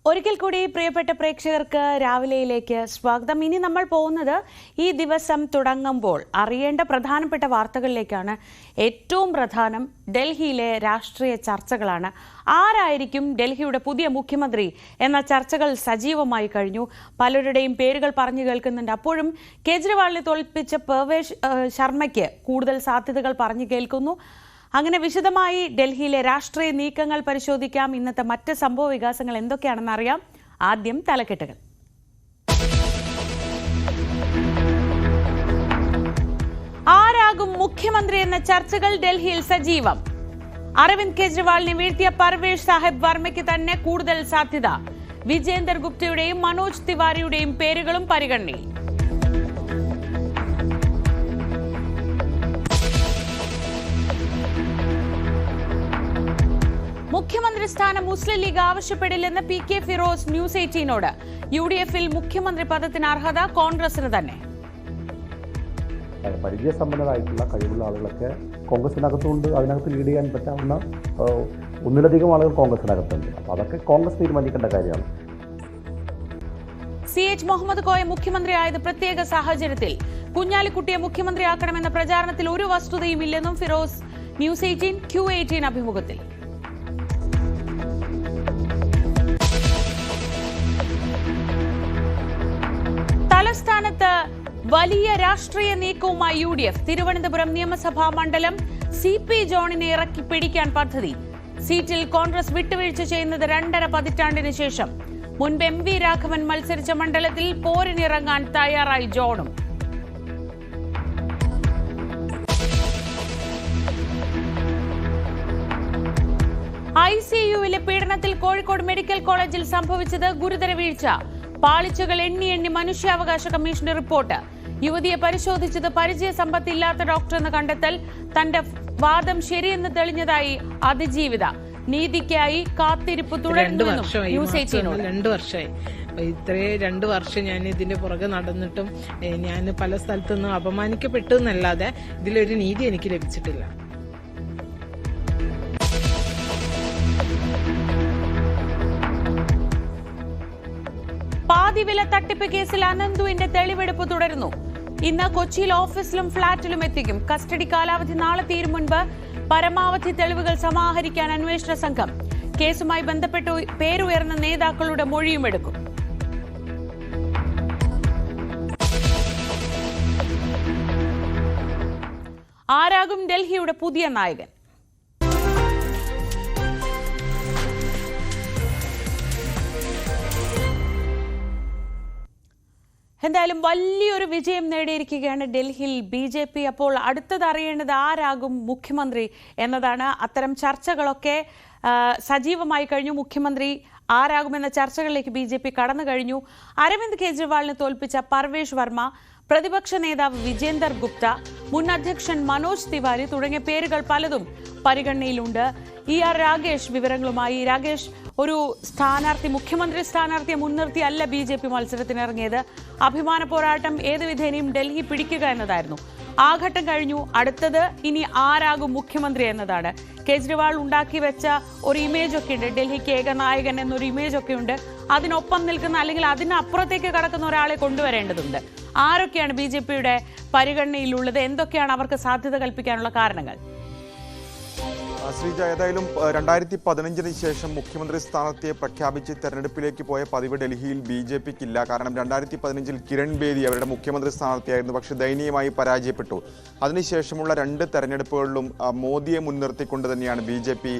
ഒരിക്കൽ കൂടി പ്രിയപ്പെട്ട പ്രേക്ഷകർക്ക് രാവിലെയിലേക്ക് സ്വാഗതം. ഇനി നമ്മൾ പോകുന്നത് ഈ ദിവസം തുടങ്ങുമ്പോൾ അറിയേണ്ട പ്രധാനപ്പെട്ട വാർത്തകളിലേക്കാണ്. ഏറ്റവും പ്രധാനം ഡൽഹിയിലെ രാഷ്ട്രീയ ചർച്ചകളാണ്. ആരായിരിക്കും ഡൽഹിയുടെ പുതിയ മുഖ്യമന്ത്രി എന്ന ചർച്ചകൾ സജീവമായി കഴിഞ്ഞു. പലരുടെയും പേരുകൾ പറഞ്ഞു കേൾക്കുന്നുണ്ട്. അപ്പോഴും കേജ്രിവാളിനെ തോൽപ്പിച്ച പർവേഷ് ശർമ്മയ്ക്ക് കൂടുതൽ സാധ്യതകൾ പറഞ്ഞു കേൾക്കുന്നു. അങ്ങനെ വിശദമായി ഡൽഹിയിലെ രാഷ്ട്രീയ നീക്കങ്ങൾ പരിശോധിക്കാം. ഇന്നത്തെ മറ്റ് സംഭവ വികാസങ്ങൾ എന്തൊക്കെയാണെന്ന് അറിയാം. ആദ്യം തലക്കെട്ടുകൾ. ആരാകും മുഖ്യമന്ത്രി എന്ന ചർച്ചകൾ ഡൽഹിയിൽ സജീവം. അരവിന്ദ് കെജ്രിവാളിനെ വീഴ്ത്തിയ പർവേഷ് സാഹിബ് വർമ്മയ്ക്ക് തന്നെ കൂടുതൽ സാധ്യത. വിജേന്ദർ ഗുപ്തയുടെയും മനോജ് തിവാരിയുടെയും പേരുകളും പരിഗണനയിൽ. മുഖ്യമന്ത്രി സ്ഥാനം മുസ്ലിം ലീഗ് ആവശ്യപ്പെടില്ലെന്ന് PK ഫിറോസ് ന്യൂസ് 18നോട്. UDF-ൽ മുഖ്യമന്ത്രി പദത്തിന് അർഹത കോൺഗ്രസിന് തന്നെ. പരിചയസമ്പന്നരായിട്ടുള്ള കഴിവുള്ള ആളുകളൊക്കെ കോൺഗ്രസിനകത്തുണ്ട്. അതിനകത്ത് ലീഡ് ചെയ്യാൻ പറ്റാവുന്ന ഒന്നിലധികം ആളുകൾ കോൺഗ്രസിനകത്തുണ്ട്. അപ്പോൾ അതൊക്കെ കോൺഗ്രസ് തീരുമാനിക്കേണ്ട കാര്യമാണ്. CH മുഹമ്മദ് കോയ മുഖ്യമന്ത്രിയായത് പ്രത്യേക സാഹചര്യത്തിൽ. കുഞ്ഞാലിക്കുട്ടിയെ മുഖ്യമന്ത്രിയാക്കണമെന്ന പ്രചാരണത്തിൽ ഒരു വസ്തുതയും ഇല്ലെന്നും ഫിറോസ് ന്യൂസ് 18 Q18 അഭിമുഖത്തിൽ. തലസ്ഥാനത്ത് വലിയ രാഷ്ട്രീയ നീക്കവുമായി UDF. തിരുവനന്തപുരം നിയമസഭാ മണ്ഡലം CP ജോണിനെ ഇറക്കി പിടിക്കാൻ പദ്ധതി. സീറ്റിൽ കോൺഗ്രസ് വിട്ടുവീഴ്ച ചെയ്യുന്നത് 2.5 പതിറ്റാണ്ടിന് ശേഷം. മുൻപ് MV രാഘവൻ മത്സരിച്ച മണ്ഡലത്തിൽ പോരിനിറങ്ങാൻ തയ്യാറായി ജോണും. ICUവിലെ പീഡനത്തിൽ കോഴിക്കോട് മെഡിക്കൽ കോളേജിൽ സംഭവിച്ചത് ഗുരുതര വീഴ്ച. പാളിച്ചകൾ എണ്ണി മനുഷ്യാവകാശ കമ്മീഷന്റെ റിപ്പോർട്ട്. യുവതിയെ പരിശോധിച്ചത് പരിചയസമ്പത്തില്ലാത്ത ഡോക്ടറെന്ന് കണ്ടെത്തൽ. തന്റെ വാദം ശരിയെന്ന് തെളിഞ്ഞതായി അതിജീവിത. നീതിക്കായി കാത്തിരിപ്പ് തുടരുന്നു. 2 വർഷമായി ഇത്രയും 2 വർഷം ഞാൻ ഇതിന്റെ പുറകെ നടന്നിട്ടും ഞാൻ പല സ്ഥലത്തുനിന്നും അപമാനിക്കപ്പെട്ടു എന്നല്ലാതെ ഇതിലൊരു നീതി എനിക്ക് ലഭിച്ചിട്ടില്ല. പാതിവില തട്ടിപ്പ് കേസിൽ അനന്തുവിന്റെ തെളിവെടുപ്പ് തുടരുന്നു. ഇന്ന് കൊച്ചിയിൽ ഓഫീസിലും ഫ്ളാറ്റിലും എത്തിക്കും. കസ്റ്റഡി കാലാവധി നാളെ തീരും മുൻപ് പരമാവധി തെളിവുകൾ സമാഹരിക്കാൻ അന്വേഷണ സംഘം. കേസുമായി ബന്ധപ്പെട്ട് പേരുയർന്ന നേതാക്കളുടെ മൊഴിയും എടുക്കും. ആരാകും ഡൽഹിയുടെ പുതിയ നായകൻ? എന്തായാലും വലിയൊരു വിജയം നേടിയിരിക്കുകയാണ് ഡൽഹിയിൽ BJP. അപ്പോൾ അടുത്തത് അറിയേണ്ടത് ആരാകും മുഖ്യമന്ത്രി എന്നതാണ്. അത്തരം ചർച്ചകളൊക്കെ സജീവമായി കഴിഞ്ഞു. മുഖ്യമന്ത്രി ആരാകുമെന്ന ചർച്ചകളിലേക്ക് BJP കടന്നു കഴിഞ്ഞു. അരവിന്ദ് കെജ്രിവാളിനെ തോൽപ്പിച്ച പർവേഷ് വർമ്മ, പ്രതിപക്ഷ നേതാവ് വിജേന്ദർ ഗുപ്ത, മുൻ അധ്യക്ഷൻ മനോജ് തിവാരി തുടങ്ങിയ പേരുകൾ പലതും പരിഗണനയിലുണ്ട്. ER രാഗേഷ് വിവരങ്ങളുമായി. രാഗേഷ്, ഒരു സ്ഥാനാർത്ഥി, മുഖ്യമന്ത്രി സ്ഥാനാർത്ഥിയെ മുൻനിർത്തി അല്ല BJP മത്സരത്തിനിറങ്ങിയത്. അഭിമാന പോരാട്ടം ഏത് വിധേനയും ഡൽഹി പിടിക്കുക എന്നതായിരുന്നു. ആ ഘട്ടം കഴിഞ്ഞു. അടുത്തത് ഇനി ആരാകും മുഖ്യമന്ത്രി എന്നതാണ്. കേജ്രിവാൾ ഉണ്ടാക്കി വെച്ച ഒരു ഇമേജ് ഒക്കെ ഉണ്ട്. ഡൽഹിക്ക് ഏകനായകൻ എന്നൊരു ഇമേജ് ഒക്കെ ഉണ്ട്. അതിനൊപ്പം നിൽക്കുന്ന അല്ലെങ്കിൽ അതിനപ്പുറത്തേക്ക് കടക്കുന്ന ഒരാളെ കൊണ്ടുവരേണ്ടതുണ്ട്. ആരൊക്കെയാണ് BJPയുടെ പരിഗണനയിലുള്ളത്? എന്തൊക്കെയാണ് അവർക്ക് സാധ്യത കൽപ്പിക്കാനുള്ള കാരണങ്ങൾ? ശ്രീജ, ഏതായാലും 2015 ശേഷം മുഖ്യമന്ത്രി സ്ഥാനാർത്ഥിയെ പ്രഖ്യാപിച്ച് തെരഞ്ഞെടുപ്പിലേക്ക് പോയ പതിവ് ഡൽഹിയിൽ BJPക്കില്ല. കാരണം 2015 കിരൺ ബേദി അവരുടെ മുഖ്യമന്ത്രി സ്ഥാനാർത്ഥിയായിരുന്നു, പക്ഷേ ദയനീയമായി പരാജയപ്പെട്ടു. അതിനുശേഷമുള്ള 2 തെരഞ്ഞെടുപ്പുകളിലും മോദിയെ മുൻനിർത്തിക്കൊണ്ട് തന്നെയാണ് BJP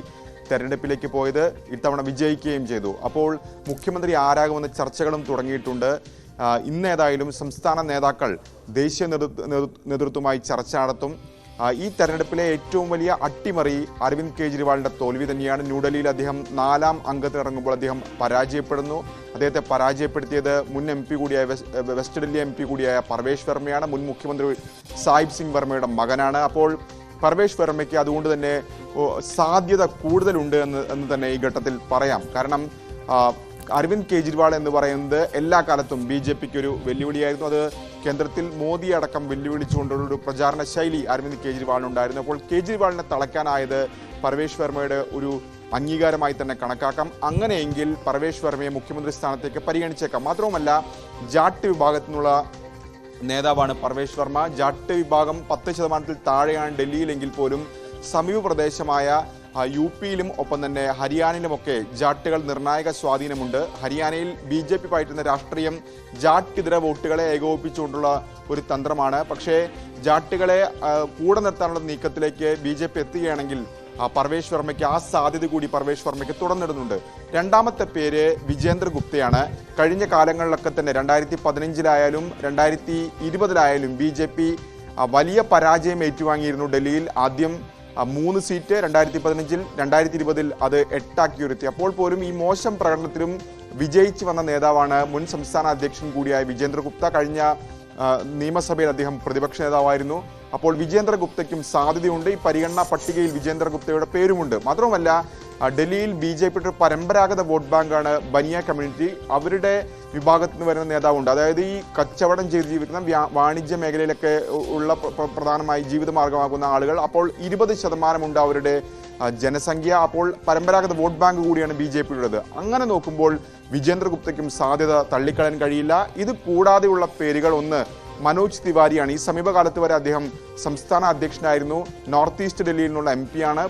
തെരഞ്ഞെടുപ്പിലേക്ക് പോയത്. ഇത്തവണ വിജയിക്കുകയും ചെയ്തു. അപ്പോൾ മുഖ്യമന്ത്രി ആരാകുമെന്ന ചർച്ചകളും തുടങ്ങിയിട്ടുണ്ട്. ഇന്ന് ഏതായാലും സംസ്ഥാന നേതാക്കൾ ദേശീയ നേതൃത്വവുമായി ചർച്ച നടത്തും. ഈ തെരഞ്ഞെടുപ്പിലെ ഏറ്റവും വലിയ അട്ടിമറി അരവിന്ദ് കെജ്രിവാളിന്റെ തോൽവി തന്നെയാണ്. ന്യൂഡൽഹിയിൽ അദ്ദേഹം 4ാം അംഗത്തിൽ ഇറങ്ങുമ്പോൾ അദ്ദേഹം പരാജയപ്പെടുന്നു. അദ്ദേഹത്തെ പരാജയപ്പെടുത്തിയത് മുൻ MP കൂടിയായ വെസ്റ്റ് ഡൽഹി MP കൂടിയായ പർവേഷ് വർമ്മയാണ്. മുൻ മുഖ്യമന്ത്രി സാഹിബ് സിംഗ് വർമ്മയുടെ മകനാണ്. അപ്പോൾ പർവേഷ് വർമ്മയ്ക്ക് അതുകൊണ്ട് തന്നെ സാധ്യത കൂടുതലുണ്ട് എന്ന് തന്നെ ഈ ഘട്ടത്തിൽ പറയാം. കാരണം അരവിന്ദ് കെജ്രിവാൾ എന്ന് പറയുന്നത് എല്ലാ കാലത്തും BJPക്ക് ഒരു വെല്ലുവിളിയായിരുന്നു. അത് കേന്ദ്രത്തിൽ മോദി അടക്കം വെല്ലുവിളിച്ചുകൊണ്ടുള്ള ഒരു പ്രചാരണ ശൈലി അരവിന്ദ് കെജ്രിവാളിനുണ്ടായിരുന്നു. അപ്പോൾ കെജ്രിവാളിനെ തളയ്ക്കാനായത് പർവേഷ് വർമ്മയുടെ ഒരു അംഗീകാരമായി തന്നെ കണക്കാക്കാം. അങ്ങനെയെങ്കിൽ പർവേഷ് വർമ്മയെ മുഖ്യമന്ത്രി സ്ഥാനത്തേക്ക് പരിഗണിച്ചേക്കാം. മാത്രവുമല്ല, ജാട്ട് വിഭാഗത്തിൽ നിന്നുള്ള നേതാവാണ് പർവേഷ് വർമ്മ. ജാട്ട് വിഭാഗം 10% താഴെയാണ് ഡൽഹിയിലെങ്കിൽ പോലും സമീപ പ്രദേശമായ യുപിയിലും ഒപ്പം തന്നെ ഹരിയാനയിലുമൊക്കെ ജാട്ടുകൾ നിർണായക സ്വാധീനമുണ്ട്. ഹരിയാനയിൽ BJP പയറ്റുന്ന രാഷ്ട്രീയം ജാട്ടിതര വോട്ടുകളെ ഏകോപിപ്പിച്ചുകൊണ്ടുള്ള ഒരു തന്ത്രമാണ്. പക്ഷേ ജാട്ടുകളെ കൂടെ നിർത്താനുള്ള നീക്കത്തിലേക്ക് BJP എത്തുകയാണെങ്കിൽ പർവേഷ് വർമ്മയ്ക്ക് ആ സാധ്യത കൂടി പർവേഷ് വർമ്മയ്ക്ക് തുറന്നിടുന്നുണ്ട്. രണ്ടാമത്തെ പേര് വിജേന്ദ്ര ഗുപ്തയാണ്. കഴിഞ്ഞ കാലങ്ങളിലൊക്കെ തന്നെ 2015-ലായാലും 2020-ലായാലും BJP വലിയ പരാജയം ഏറ്റുവാങ്ങിയിരുന്നു ഡൽഹിയിൽ. ആദ്യം 3 സീറ്റ് 2015-ൽ, 2020-ൽ അത് 8 ഉയർത്തി. അപ്പോൾ പോലും ഈ മോശം പ്രകടനത്തിലും വിജയിച്ചു വന്ന നേതാവാണ് മുൻ സംസ്ഥാന അധ്യക്ഷൻ കൂടിയായ വിജേന്ദ്ര ഗുപ്ത. കഴിഞ്ഞ നിയമസഭയിൽ അദ്ദേഹം പ്രതിപക്ഷ നേതാവായിരുന്നു. അപ്പോൾ വിജേന്ദ്ര ഗുപ്തയ്ക്കും സാധ്യതയുണ്ട്. ഈ പരിഗണനാ പട്ടികയിൽ വിജേന്ദ്ര ഗുപ്തയുടെ പേരുമുണ്ട്. മാത്രമല്ല, ഡൽഹിയിൽ BJPയുടെ ഒരു പരമ്പരാഗത വോട്ട് ബാങ്കാണ് ബനിയ കമ്മ്യൂണിറ്റി. അവരുടെ വിഭാഗത്തിൽ നിന്ന് വരുന്ന നേതാവുണ്ട്. അതായത് ഈ കച്ചവടം ചെയ്ത് ജീവിക്കുന്ന വാണിജ്യ മേഖലയിലൊക്കെ ഉള്ള പ്രധാനമായി ജീവിതമാർഗമാകുന്ന ആളുകൾ. അപ്പോൾ 20% ഉണ്ട് അവരുടെ ജനസംഖ്യ. അപ്പോൾ പരമ്പരാഗത വോട്ട് ബാങ്ക് കൂടിയാണ് BJPയുടേത്. അങ്ങനെ നോക്കുമ്പോൾ വിജേന്ദ്ര ഗുപ്തയ്ക്കും സാധ്യത തള്ളിക്കളയാൻ കഴിയില്ല. ഇത് കൂടാതെയുള്ള പേരുകൾ, ഒന്ന് മനോജ് തിവാരിയാണ്. ഈ സമീപകാലത്ത് വരെ അദ്ദേഹം സംസ്ഥാന അധ്യക്ഷനായിരുന്നു. നോർത്ത് ഈസ്റ്റ് ഡൽഹിയിൽ നിന്നുള്ള MP ആണ്.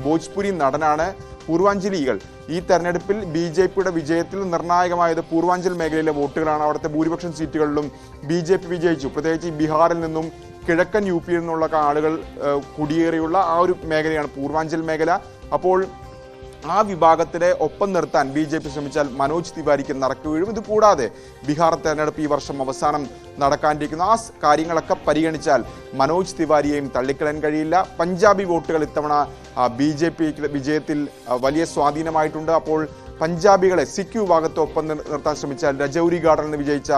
ഭോജ്പുരി നടനാണ്. പൂർവാഞ്ചലികൾ ഈ തെരഞ്ഞെടുപ്പിൽ BJPയുടെ വിജയത്തിൽ നിർണായകമായത് പൂർവാഞ്ചൽ മേഖലയിലെ വോട്ടുകളാണ്. അവിടുത്തെ ഭൂരിപക്ഷം സീറ്റുകളിലും BJP വിജയിച്ചു. പ്രത്യേകിച്ച് ബീഹാറിൽ നിന്നും കിഴക്കൻ UPയിൽ നിന്നുള്ള ആളുകൾ കുടിയേറിയുള്ള ആ ഒരു മേഖലയാണ് പൂർവാഞ്ചൽ മേഖല. അപ്പോൾ ആ വിഭാഗത്തിനെ ഒപ്പം നിർത്താൻ BJP ശ്രമിച്ചാൽ മനോജ് തിവാരിക്ക് നറുക്ക് വീഴും. ഇത് കൂടാതെ ബീഹാർ തെരഞ്ഞെടുപ്പ് ഈ വർഷം അവസാനം നടക്കാനിരിക്കുന്ന ആ കാര്യങ്ങളൊക്കെ പരിഗണിച്ചാൽ മനോജ് തിവാരിയെയും തള്ളിക്കളയാൻ കഴിയില്ല. പഞ്ചാബി വോട്ടുകൾ ഇത്തവണ BJPക്ക് വിജയത്തിൽ വലിയ സ്വാധീനമായിട്ടുണ്ട്. അപ്പോൾ പഞ്ചാബികളെ സിഖ് വിഭാഗത്തെ ഒപ്പം നിർത്താൻ ശ്രമിച്ചാൽ രജൌരി ഗാർഡനിൽ നിന്ന് വിജയിച്ച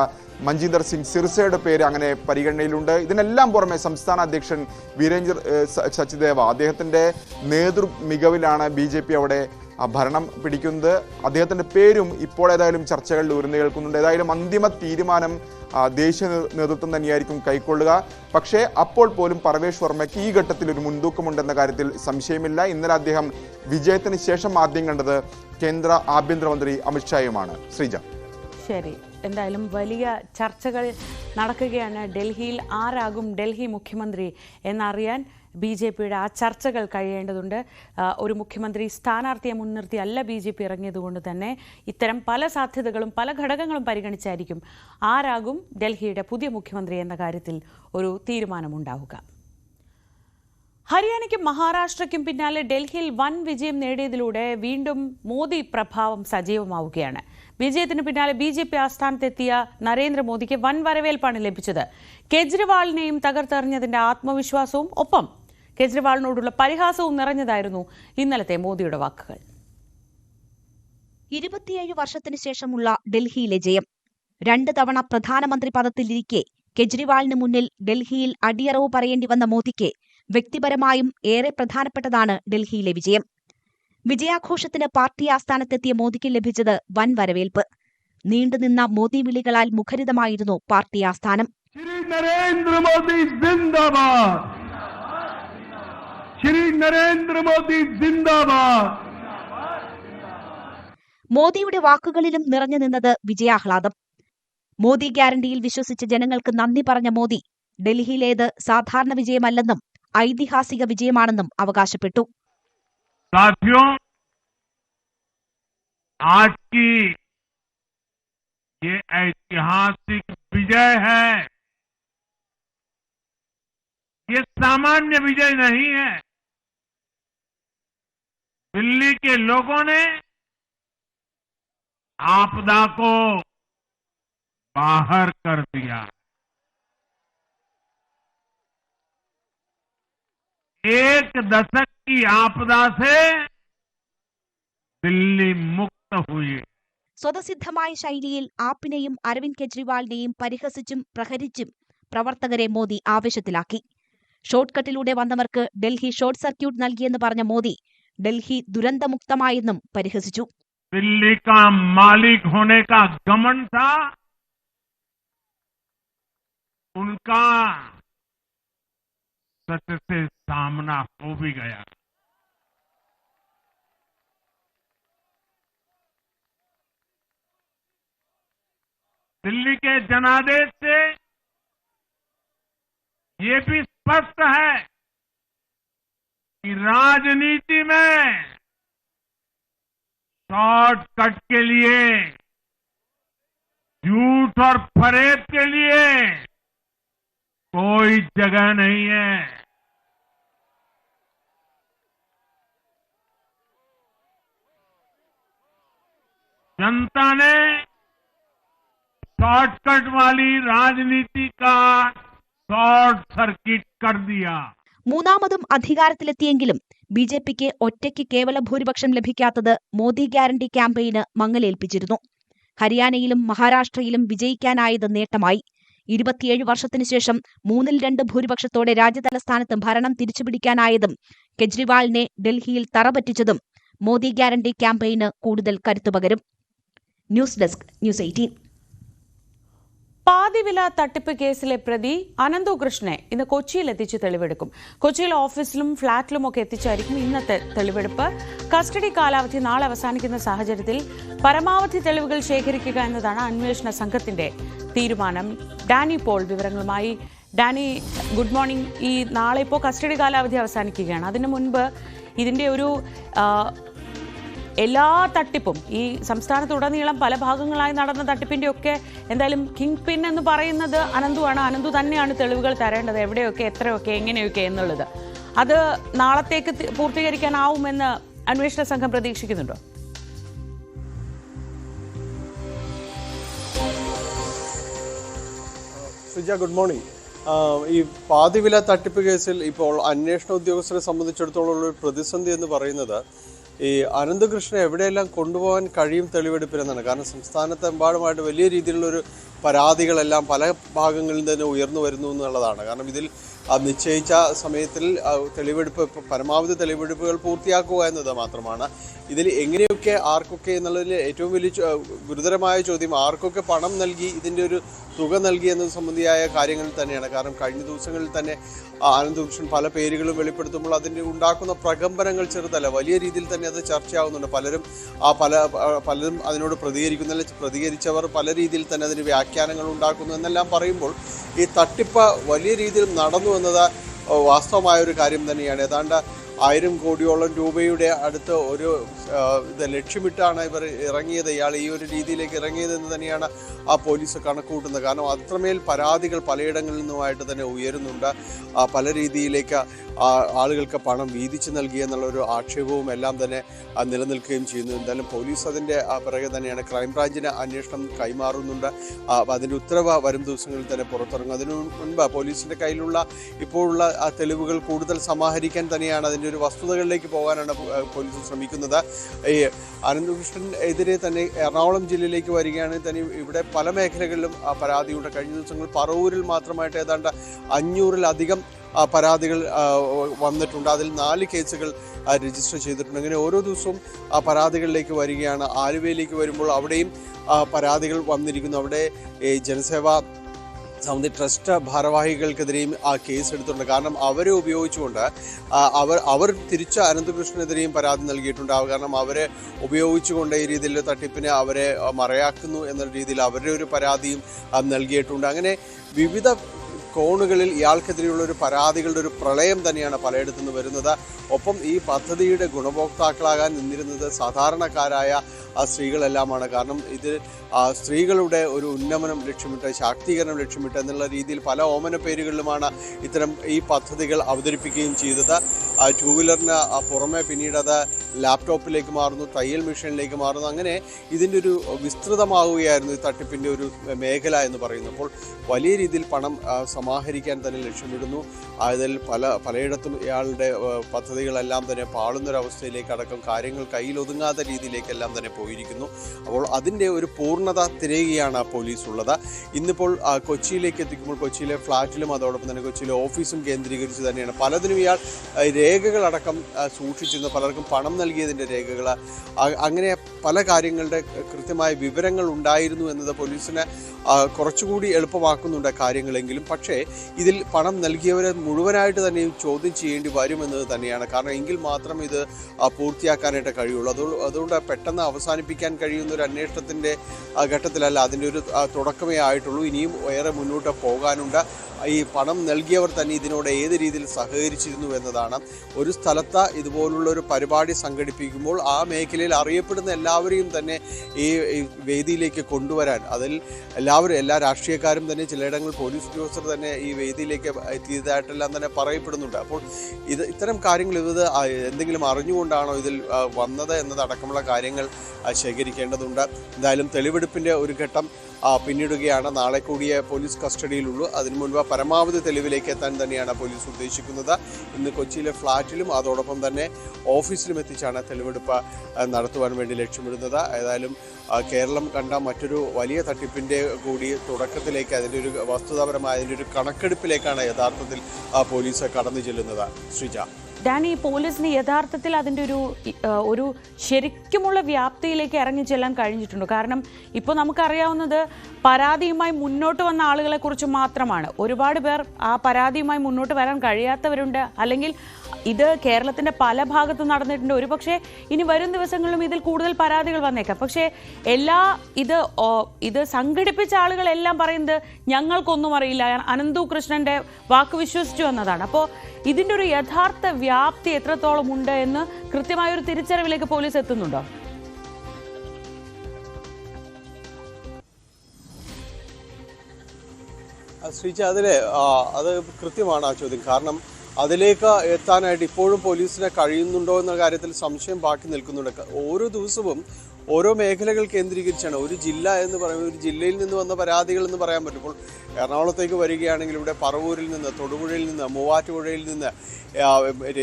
മഞ്ജീന്ദർ സിംഗ് സിർസയുടെ പേര് അങ്ങനെ പരിഗണനയിലുണ്ട്. ഇതിനെല്ലാം പുറമെ സംസ്ഥാന അധ്യക്ഷൻ വീരേന്ദ്ര സച്ദേവ, അദ്ദേഹത്തിൻ്റെ നേതൃ മികവിലാണ് BJP അവിടെ ഭരണം പിടിക്കുന്നത്. അദ്ദേഹത്തിൻ്റെ പേരും ഇപ്പോൾ ഏതായാലും ചർച്ചകളിൽ ഉയർന്നു കേൾക്കുന്നുണ്ട്. ഏതായാലും അന്തിമ തീരുമാനം ദേശീയ നേതൃത്വം തന്നെയായിരിക്കും കൈക്കൊള്ളുക. പക്ഷേ അപ്പോൾ പോലും പർവേഷ് വർമ്മയ്ക്ക് ഈ ഘട്ടത്തിൽ ഒരു മുൻതൂക്കമുണ്ടെന്ന കാര്യത്തിൽ സംശയമില്ല. ഇന്നലെ അദ്ദേഹം വിജയത്തിന് ശേഷം ആദ്യം കണ്ടത് കേന്ദ്ര ആഭ്യന്തരമന്ത്രി അമിത്ഷായുമാണ്. ശ്രീജ, ശരി, എന്തായാലും വലിയ ചർച്ചകൾ നടക്കുകയാണ്. ഡൽഹിയിൽ ആരാകും ഡൽഹി മുഖ്യമന്ത്രി എന്നറിയാൻ BJPയുടെ ആ ചർച്ചകൾ കഴിയേണ്ടതുണ്ട്. ഒരു മുഖ്യമന്ത്രി സ്ഥാനാർത്ഥിയെ മുൻനിർത്തി അല്ല BJP ഇറങ്ങിയതുകൊണ്ട് തന്നെ ഇത്തരം പല സാധ്യതകളും പല ഘടകങ്ങളും പരിഗണിച്ചായിരിക്കും ആരാകും ഡൽഹിയുടെ പുതിയ മുഖ്യമന്ത്രി എന്ന കാര്യത്തിൽ ഒരു തീരുമാനമുണ്ടാവുക. ഹരിയാനയ്ക്കും മഹാരാഷ്ട്രയ്ക്കും പിന്നാലെ ഡൽഹിയിൽ വൻ വിജയം നേടിയതിലൂടെ വീണ്ടും മോദി പ്രഭാവം സജീവമാവുകയാണ്. വിജയത്തിന് പിന്നാലെ BJP ആസ്ഥാനത്തെത്തിയ നരേന്ദ്രമോദിക്ക് വൻ വരവേൽപ്പാണ് ലഭിച്ചത്. കേജ്രിവാളിനെയും തകർത്തെറിഞ്ഞതിന്റെ ആത്മവിശ്വാസവും ഒപ്പം കേജ്രിവാളിനോടുള്ള പരിഹാസവും നിറഞ്ഞതായിരുന്നു ഇന്നലത്തെ മോദിയുടെ വാക്കുകൾ. 27 വർഷത്തിനു ശേഷമുള്ള ഡൽഹിയിലെ ജയം. 2 തവണ പ്രധാനമന്ത്രി പദത്തിലിരിക്കെ കെജ്രിവാളിന് മുന്നിൽ ഡൽഹിയിൽ അടിയറവ് പറയേണ്ടി വന്ന മോദിക്ക് വ്യക്തിപരമായും ഏറെ പ്രധാനപ്പെട്ടതാണ് ഡൽഹിയിലെ വിജയം. വിജയാഘോഷത്തിന് പാർട്ടി ആസ്ഥാനത്തെത്തിയ മോദിക്ക് ലഭിച്ചത് വൻ വരവേൽപ്പ്. നീണ്ടുനിന്ന മോദി വിളികളാൽ മുഖരിതമായിരുന്നു പാർട്ടി ആസ്ഥാനം. മോദിയുടെ വാക്കുകളിലും നിറഞ്ഞു നിന്നത് വിജയാഹ്ലാദം. മോദി ഗ്യാരണ്ടിയിൽ വിശ്വസിച്ച ജനങ്ങൾക്ക് നന്ദി പറഞ്ഞ മോദി ഡൽഹിയിലേത് സാധാരണ വിജയമല്ലെന്നും ഐതിഹാസിക വിജയമാണെന്നും അവകാശപ്പെട്ടു. साथियों, आज की ये ऐतिहासिक विजय है. ये सामान्य विजय नहीं है. दिल्ली के लोगों ने आपदा को बाहर कर दिया. एक दशक की आपदा से दिल्ली मुक्त हुई. സ്വതസിദ്ധമായ ശൈലിയിൽ ആപ്പിനെയും അരവിന്ദ് കെജ്രിവാളിനെയും പരിഹസിച്ചും പ്രഹരിച്ചും പ്രവർത്തകരെ മോദി ആവേശത്തിലാക്കി. ഷോർട്ട് കട്ടിലൂടെ വന്നവർക്ക് ഡൽഹി ഷോർട്ട് സർക്യൂട്ട് നൽകിയെന്ന് പറഞ്ഞ മോദി ഡൽഹി ദുരന്തമുക്തമായെന്നും പരിഹസിച്ചു. दिल्ली का मालिक होने का घमंड था, उनका सच से सामना हो भी गया. दिल्ली के जनादेश से ये भी स्पष्ट है कि राजनीति में शॉर्टकट के लिए, झूठ और फरेब के लिए कोई जगह नहीं है। जनता ने शॉर्टकट वाली राजनीति का शॉर्ट सर्किट कर दिया। മൂന്നാമതും അധികാരത്തിലെത്തിയെങ്കിലും ബിജെപിക്ക് ഒറ്റയ്ക്ക് കേവല ഭൂരിപക്ഷം ലഭിക്കാത്തത് മോദി ഗ്യാരണ്ടി ക്യാമ്പയിന് മങ്ങലേൽപ്പിച്ചിരുന്നു. ഹരിയാനയിലും മഹാരാഷ്ട്രയിലും വിജയിക്കാനായത് നേട്ടമായി. 27 വർഷത്തിനുശേഷം 2/3 ഭൂരിപക്ഷത്തോടെ രാജ്യതലസ്ഥാനത്ത് ഭരണം തിരിച്ചുപിടിക്കാനായതും കെജ്രിവാളിനെ ഡൽഹിയിൽ തറപറ്റിച്ചതും മോദി ഗ്യാരണ്ടി ക്യാമ്പയിന് കൂടുതൽ കരുത്തുപകരും. News desk, news 18. പാതിവില തട്ടിപ്പ് കേസിലെ പ്രതി അനന്തകൃഷ്ണനെ ഇന്ന് കൊച്ചിയിൽ എത്തിച്ച് തെളിവെടുക്കും. കൊച്ചിയിലെ ഓഫീസിലും ഫ്ളാറ്റിലുമൊക്കെ എത്തിച്ചായിരിക്കും ഇന്നത്തെ തെളിവെടുപ്പ്. കസ്റ്റഡി കാലാവധി നാളെ അവസാനിക്കുന്ന സാഹചര്യത്തിൽ പരമാവധി തെളിവുകൾ ശേഖരിക്കുക എന്നതാണ് അന്വേഷണ സംഘത്തിന്റെ തീരുമാനം. ഡാനി പോൾ വിവരങ്ങളുമായി. Dani, good morning. ഈ നാളെ ഇപ്പോൾ കസ്റ്റഡി കാലാവധി അവസാനിക്കുകയാണ്. അതിനു മുൻപ് ഇതിന്റെ ഒരു എല്ലാ തട്ടിപ്പും ഈ സംസ്ഥാനത്തുടനീളം പല ഭാഗങ്ങളായി നടന്ന തട്ടിപ്പിന്റെ ഒക്കെ എന്തായാലും കിങ് പിൻ എന്ന് പറയുന്നത് അനന്തുവാണ്. അനന്തു തന്നെയാണ് തെളിവുകൾ തരേണ്ടത്, എവിടെയൊക്കെ, എത്രയൊക്കെ, എങ്ങനെയൊക്കെ എന്നുള്ളത്. അത് നാളത്തേക്ക് പൂർത്തീകരിക്കാനാവുമെന്ന് അന്വേഷണ സംഘം പ്രതീക്ഷിക്കുന്നുണ്ടോ? Suja, good morning. ഈ പാതിവില തട്ടിപ്പ് കേസിൽ ഇപ്പോൾ അന്വേഷണ ഉദ്യോഗസ്ഥരെ സംബന്ധിച്ചിടത്തോളം ഒരു പ്രതിസന്ധി എന്ന് പറയുന്നത് ഈ അനന്തകൃഷ്ണനെ എവിടെയെല്ലാം കൊണ്ടുപോകാൻ കഴിയും തെളിവെടുപ്പിനെന്നാണ്. കാരണം സംസ്ഥാനത്തെമ്പാടുമായിട്ട് വലിയ രീതിയിലുള്ളൊരു പരാതികളെല്ലാം പല ഭാഗങ്ങളിൽ തന്നെ ഉയർന്നു വരുന്നു എന്നുള്ളതാണ്. കാരണം ഇതിൽ നിശ്ചയിച്ച സമയത്തിൽ തെളിവെടുപ്പ്, പരമാവധി തെളിവെടുപ്പുകൾ പൂർത്തിയാക്കുക എന്നത് മാത്രമാണ്. ഇതിൽ എങ്ങനെയൊക്കെ, ആർക്കൊക്കെ എന്നുള്ളതിൽ ഏറ്റവും വലിയ ഗുരുതരമായ ചോദ്യം ആർക്കൊക്കെ പണം നൽകി, ഇതിൻ്റെ ഒരു തുക നൽകി എന്നത് സംബന്ധിയായ കാര്യങ്ങളിൽ തന്നെയാണ്. കാരണം കഴിഞ്ഞ ദിവസങ്ങളിൽ തന്നെ അനന്തകൃഷ്ണൻ പല പേരുകളും വെളിപ്പെടുത്തുമ്പോൾ അതിൻ്റെ ഉണ്ടാക്കുന്ന പ്രകമ്പനങ്ങൾ ചെറുതല്ല, വലിയ രീതിയിൽ തന്നെ അത് ചർച്ചയാവുന്നുണ്ട്. പലരും അതിനോട് പ്രതികരിച്ചവർ പല രീതിയിൽ തന്നെ അതിന് വ്യാഖ്യാനങ്ങൾ ഉണ്ടാക്കുന്നു എന്നെല്ലാം പറയുമ്പോൾ ഈ തട്ടിപ്പ് വലിയ രീതിയിൽ നടന്നു എന്നത് വാസ്തവമായൊരു കാര്യം തന്നെയാണ്. ഏതാണ്ട് 1000 കോടിയോളം രൂപയുടെ അടുത്ത് ഒരു ഇത് ലക്ഷ്യമിട്ടാണ് ഇവർ ഇറങ്ങിയത്, ഇയാൾ ഈ ഒരു രീതിയിലേക്ക് ഇറങ്ങിയതെന്ന് തന്നെയാണ് ആ പോലീസ് കണക്കുകൂട്ടുന്നത്. കാരണം അത്രമേൽ പരാതികൾ പലയിടങ്ങളിൽ നിന്നുമായിട്ട് തന്നെ ഉയരുന്നുണ്ട്. പല രീതിയിലേക്ക് ആളുകൾക്ക് പണം വീതിച്ചു നൽകി എന്നുള്ളൊരു ആക്ഷേപവും എല്ലാം തന്നെ നിലനിൽക്കുകയും ചെയ്യുന്നു. എന്തായാലും പോലീസ് അതിൻ്റെ പിറകെ തന്നെയാണ്. ക്രൈംബ്രാഞ്ചിന് അന്വേഷണം കൈമാറുന്നുണ്ട്. അതിൻ്റെ ഉത്തരവ് വരും ദിവസങ്ങളിൽ തന്നെ പുറത്തിറങ്ങും. അതിനു മുൻപ് പോലീസിൻ്റെ കയ്യിലുള്ള ഇപ്പോഴുള്ള തെളിവുകൾ കൂടുതൽ സമാഹരിക്കാൻ തന്നെയാണ്, അതിൻ്റെ ഒരു വസ്തുതകളിലേക്ക് പോകാനാണ് പോലീസ് ശ്രമിക്കുന്നത്. ഈ അനന്തകൃഷ്ണൻ എതിരെ തന്നെ എറണാകുളം ജില്ലയിലേക്ക് വരികയാണെങ്കിൽ തന്നെ ഇവിടെ പല മേഖലകളിലും പരാതിയുണ്ട്. കഴിഞ്ഞ ദിവസങ്ങളിൽ പറവൂരിൽ മാത്രമായിട്ട് ഏതാണ്ട് 500-ലധികം പരാതികൾ വന്നിട്ടുണ്ട്. അതിൽ 4 കേസുകൾ രജിസ്റ്റർ ചെയ്തിട്ടുണ്ട്. അങ്ങനെ ഓരോ ദിവസവും പരാതികളിലേക്ക് വരികയാണ്. ആലുവയിലേക്ക് വരുമ്പോൾ അവിടെയും പരാതികൾ വന്നിരിക്കുന്നു. അവിടെ ജനസേവാ സമിതി ട്രസ്റ്റ് ഭാരവാഹികൾക്കെതിരെയും ആ കേസ് എടുത്തിട്ടുണ്ട്. കാരണം അവരെ ഉപയോഗിച്ചുകൊണ്ട് അവർ തിരിച്ച് അനന്തകൃഷ്ണനെതിരെയും പരാതി നൽകിയിട്ടുണ്ട്. കാരണം അവരെ ഉപയോഗിച്ചുകൊണ്ട് ഈ രീതിയിൽ തട്ടിപ്പിനെ അവരെ മറയാക്കുന്നു എന്ന രീതിയിൽ അവരുടെ ഒരു പരാതിയും നൽകിയിട്ടുണ്ട്. അങ്ങനെ വിവിധ കോണുകളിൽ ഇയാൾക്കെതിരെയുള്ള ഒരു പരാതികളുടെ ഒരു പ്രളയം തന്നെയാണ് പലയിടത്തു നിന്ന് വരുന്നത്. ഒപ്പം ഈ പദ്ധതിയുടെ ഗുണഭോക്താക്കളാകാൻ നിന്നിരുന്നത് സാധാരണക്കാരായ സ്ത്രീകളെല്ലാമാണ്. കാരണം ഇത് സ്ത്രീകളുടെ ഒരു ഉന്നമനം ലക്ഷ്യമിട്ട്, ശാക്തീകരണം ലക്ഷ്യമിട്ട് എന്നുള്ള രീതിയിൽ പല ഓമന പേരുകളിലുമാണ് ഇത്തരം ഈ പദ്ധതികൾ അവതരിപ്പിക്കുകയും ചെയ്തത്. 2 വീലറിന് പുറമെ പിന്നീട് അത് ലാപ്ടോപ്പിലേക്ക് മാറുന്നു, തയ്യൽ മെഷീനിലേക്ക് മാറുന്നു. അങ്ങനെ ഇതിൻ്റെ ഒരു വിസ്തൃതമാവുകയായിരുന്നു ഈ തട്ടിപ്പിൻ്റെ ഒരു മേഖല എന്ന് പറയുന്നത്. അപ്പോൾ വലിയ രീതിയിൽ പണം സമാഹരിക്കാൻ തന്നെ ലക്ഷ്യമിടുന്നു. അതിൽ പലയിടത്തും ഇയാളുടെ പദ്ധതികളെല്ലാം തന്നെ പാളുന്നൊരവസ്ഥയിലേക്ക് അടക്കം കാര്യങ്ങൾ കയ്യിലൊതുങ്ങാത്ത രീതിയിലേക്കെല്ലാം തന്നെ പോയിരിക്കുന്നു. അപ്പോൾ അതിൻ്റെ ഒരു പൂർണ്ണത തിരയുകയാണ് പോലീസ് ഉള്ളത്. ഇന്നിപ്പോൾ കൊച്ചിയിലേക്ക് എത്തിക്കുമ്പോൾ കൊച്ചിയിലെ ഫ്ളാറ്റിലും അതോടൊപ്പം തന്നെ കൊച്ചിയിലെ ഓഫീസും കേന്ദ്രീകരിച്ച് തന്നെയാണ് പലതിനും ഇയാൾ രേഖകളടക്കം സൂക്ഷിച്ചിരുന്നു, പലർക്കും പണം നൽകിയതിൻ്റെ രേഖകൾ, അങ്ങനെ പല കാര്യങ്ങളുടെ കൃത്യമായ വിവരങ്ങൾ ഉണ്ടായിരുന്നു എന്നത് പോലീസിന് കുറച്ചുകൂടി എളുപ്പമാക്കുന്നുണ്ട് കാര്യങ്ങളെങ്കിലും. പക്ഷേ ഇതിൽ പണം നൽകിയവരെ മുഴുവനായിട്ട് തന്നെയും ചോദ്യം ചെയ്യേണ്ടി വരുമെന്നത് തന്നെയാണ്. കാരണം എങ്കിൽ മാത്രം ഇത് പൂർത്തിയാക്കാനായിട്ട് കഴിയുള്ളൂ. അതുകൊണ്ട് പെട്ടെന്ന് അവസാനിപ്പിക്കാൻ കഴിയുന്ന ഒരു അന്വേഷണത്തിൻ്റെ ഘട്ടത്തിലല്ല, അതിൻ്റെ ഒരു തുടക്കമേ ആയിട്ടുള്ളൂ. ഇനിയും ഏറെ മുന്നോട്ട് പോകാനുണ്ട്. ഈ പണം നൽകിയവർ തന്നെ ഇതിനോട് ഏത് രീതിയിൽ സഹകരിച്ചിരുന്നു എന്നതാണ്. ഒരു സ്ഥലത്ത് ഇതുപോലുള്ളൊരു പരിപാടി സംഘടിപ്പിക്കുമ്പോൾ ആ മേഖലയിൽ അറിയപ്പെടുന്ന എല്ലാവരെയും തന്നെ ഈ വേദിയിലേക്ക് കൊണ്ടുവരാൻ, അതിൽ എല്ലാ രാഷ്ട്രീയക്കാരും തന്നെ ചിലയിടങ്ങളിൽ പോലീസ് ഉദ്യോഗസ്ഥർ തന്നെ ഈ വേദിയിലേക്ക് എത്തിയതായിട്ടെല്ലാം തന്നെ പറയപ്പെടുന്നുണ്ട്. അപ്പോൾ ഇത്തരം കാര്യങ്ങൾ എന്തെങ്കിലും അറിഞ്ഞുകൊണ്ടാണോ ഇതിൽ വന്നത് എന്നതടക്കമുള്ള കാര്യങ്ങൾ ശേഖരിക്കേണ്ടതുണ്ട്. എന്തായാലും തെളിവെടുപ്പിൻ്റെ ഒരു ഘട്ടം പിന്നിടുകയാണ്. നാളെ കൂടിയ പോലീസ് കസ്റ്റഡിയിലുള്ളൂ. അതിനു മുൻപ് പരമാവധി തെളിവിലേക്ക് എത്താൻ തന്നെയാണ് പോലീസ് ഉദ്ദേശിക്കുന്നത്. ഇന്ന് കൊച്ചിയിലെ ഫ്ളാറ്റിലും അതോടൊപ്പം തന്നെ ഓഫീസിലും എത്തിച്ചാണ് തെളിവെടുപ്പ് നടത്തുവാൻ വേണ്ടി ലക്ഷ്യമിടുന്നത്. ഏതായാലും കേരളം കണ്ട മറ്റൊരു വലിയ തട്ടിപ്പിൻ്റെ കൂടി തുടക്കത്തിലേക്ക്, അതിൻ്റെ ഒരു വസ്തുതാപരമായ അതിൻ്റെ ഒരു കണക്കെടുപ്പിലേക്കാണ് യഥാർത്ഥത്തിൽ പോലീസ് കടന്നു ചെല്ലുന്നത്. ശ്രീജ, ഡാനി, പോലീസിന് യഥാർത്ഥത്തിൽ അതിൻ്റെ ഒരു ശരിക്കുമുള്ള വ്യാപ്തിയിലേക്ക് ഇറങ്ങി ചെല്ലാൻ കഴിഞ്ഞിട്ടുണ്ട്? കാരണം ഇപ്പോൾ നമുക്കറിയാവുന്നത് പരാതിയുമായി മുന്നോട്ട് വന്ന ആളുകളെ കുറിച്ച് മാത്രമാണ്. ഒരുപാട് പേർ ആ പരാതിയുമായി മുന്നോട്ട് വരാൻ കഴിയാത്തവരുണ്ട്, അല്ലെങ്കിൽ ഇത് കേരളത്തിൻ്റെ പല ഭാഗത്തും നടന്നിട്ടുണ്ട്. ഒരുപക്ഷെ ഇനി വരും ദിവസങ്ങളിലും ഇതിൽ കൂടുതൽ പരാതികൾ വന്നേക്കാം. പക്ഷേ ഇത് സംഘടിപ്പിച്ച ആളുകളെല്ലാം പറയുന്നത് ഞങ്ങൾക്കൊന്നും അറിയില്ല, അനന്തു കൃഷ്ണൻ്റെ വാക്ക് വിശ്വസിച്ചു എന്നതാണ്. അപ്പോൾ ഇതിൻ്റെ ഒരു യഥാർത്ഥ വ്യാപ്തി എത്രത്തോളം ഉണ്ട് എന്ന് കൃത്യമായൊരു തിരിച്ചറിവിലേക്ക് പോലീസ് എത്തുന്നുണ്ടോ? ശ്രീജ, അത് കൃത്യമാണ് ആ ചോദ്യം. കാരണം അതിലേക്ക് എത്താനായിട്ട് ഇപ്പോഴും പോലീസിന് കഴിയുന്നുണ്ടോ എന്ന കാര്യത്തിൽ സംശയം ബാക്കി നിൽക്കുന്നുണ്ട്. ഓരോ ദിവസവും ഓരോ മേഖലകൾ കേന്ദ്രീകരിച്ചാണ്. ഒരു ജില്ല എന്ന് പറയുമ്പോൾ ഒരു ജില്ലയിൽ നിന്ന് വന്ന പരാതികൾ എന്ന് പറയാൻ പറ്റും. ഇപ്പോൾ എറണാകുളത്തേക്ക് വരികയാണെങ്കിൽ ഇവിടെ പറവൂരിൽ നിന്ന്, തൊടുപുഴയിൽ നിന്ന്, മൂവാറ്റുപുഴയിൽ നിന്ന്,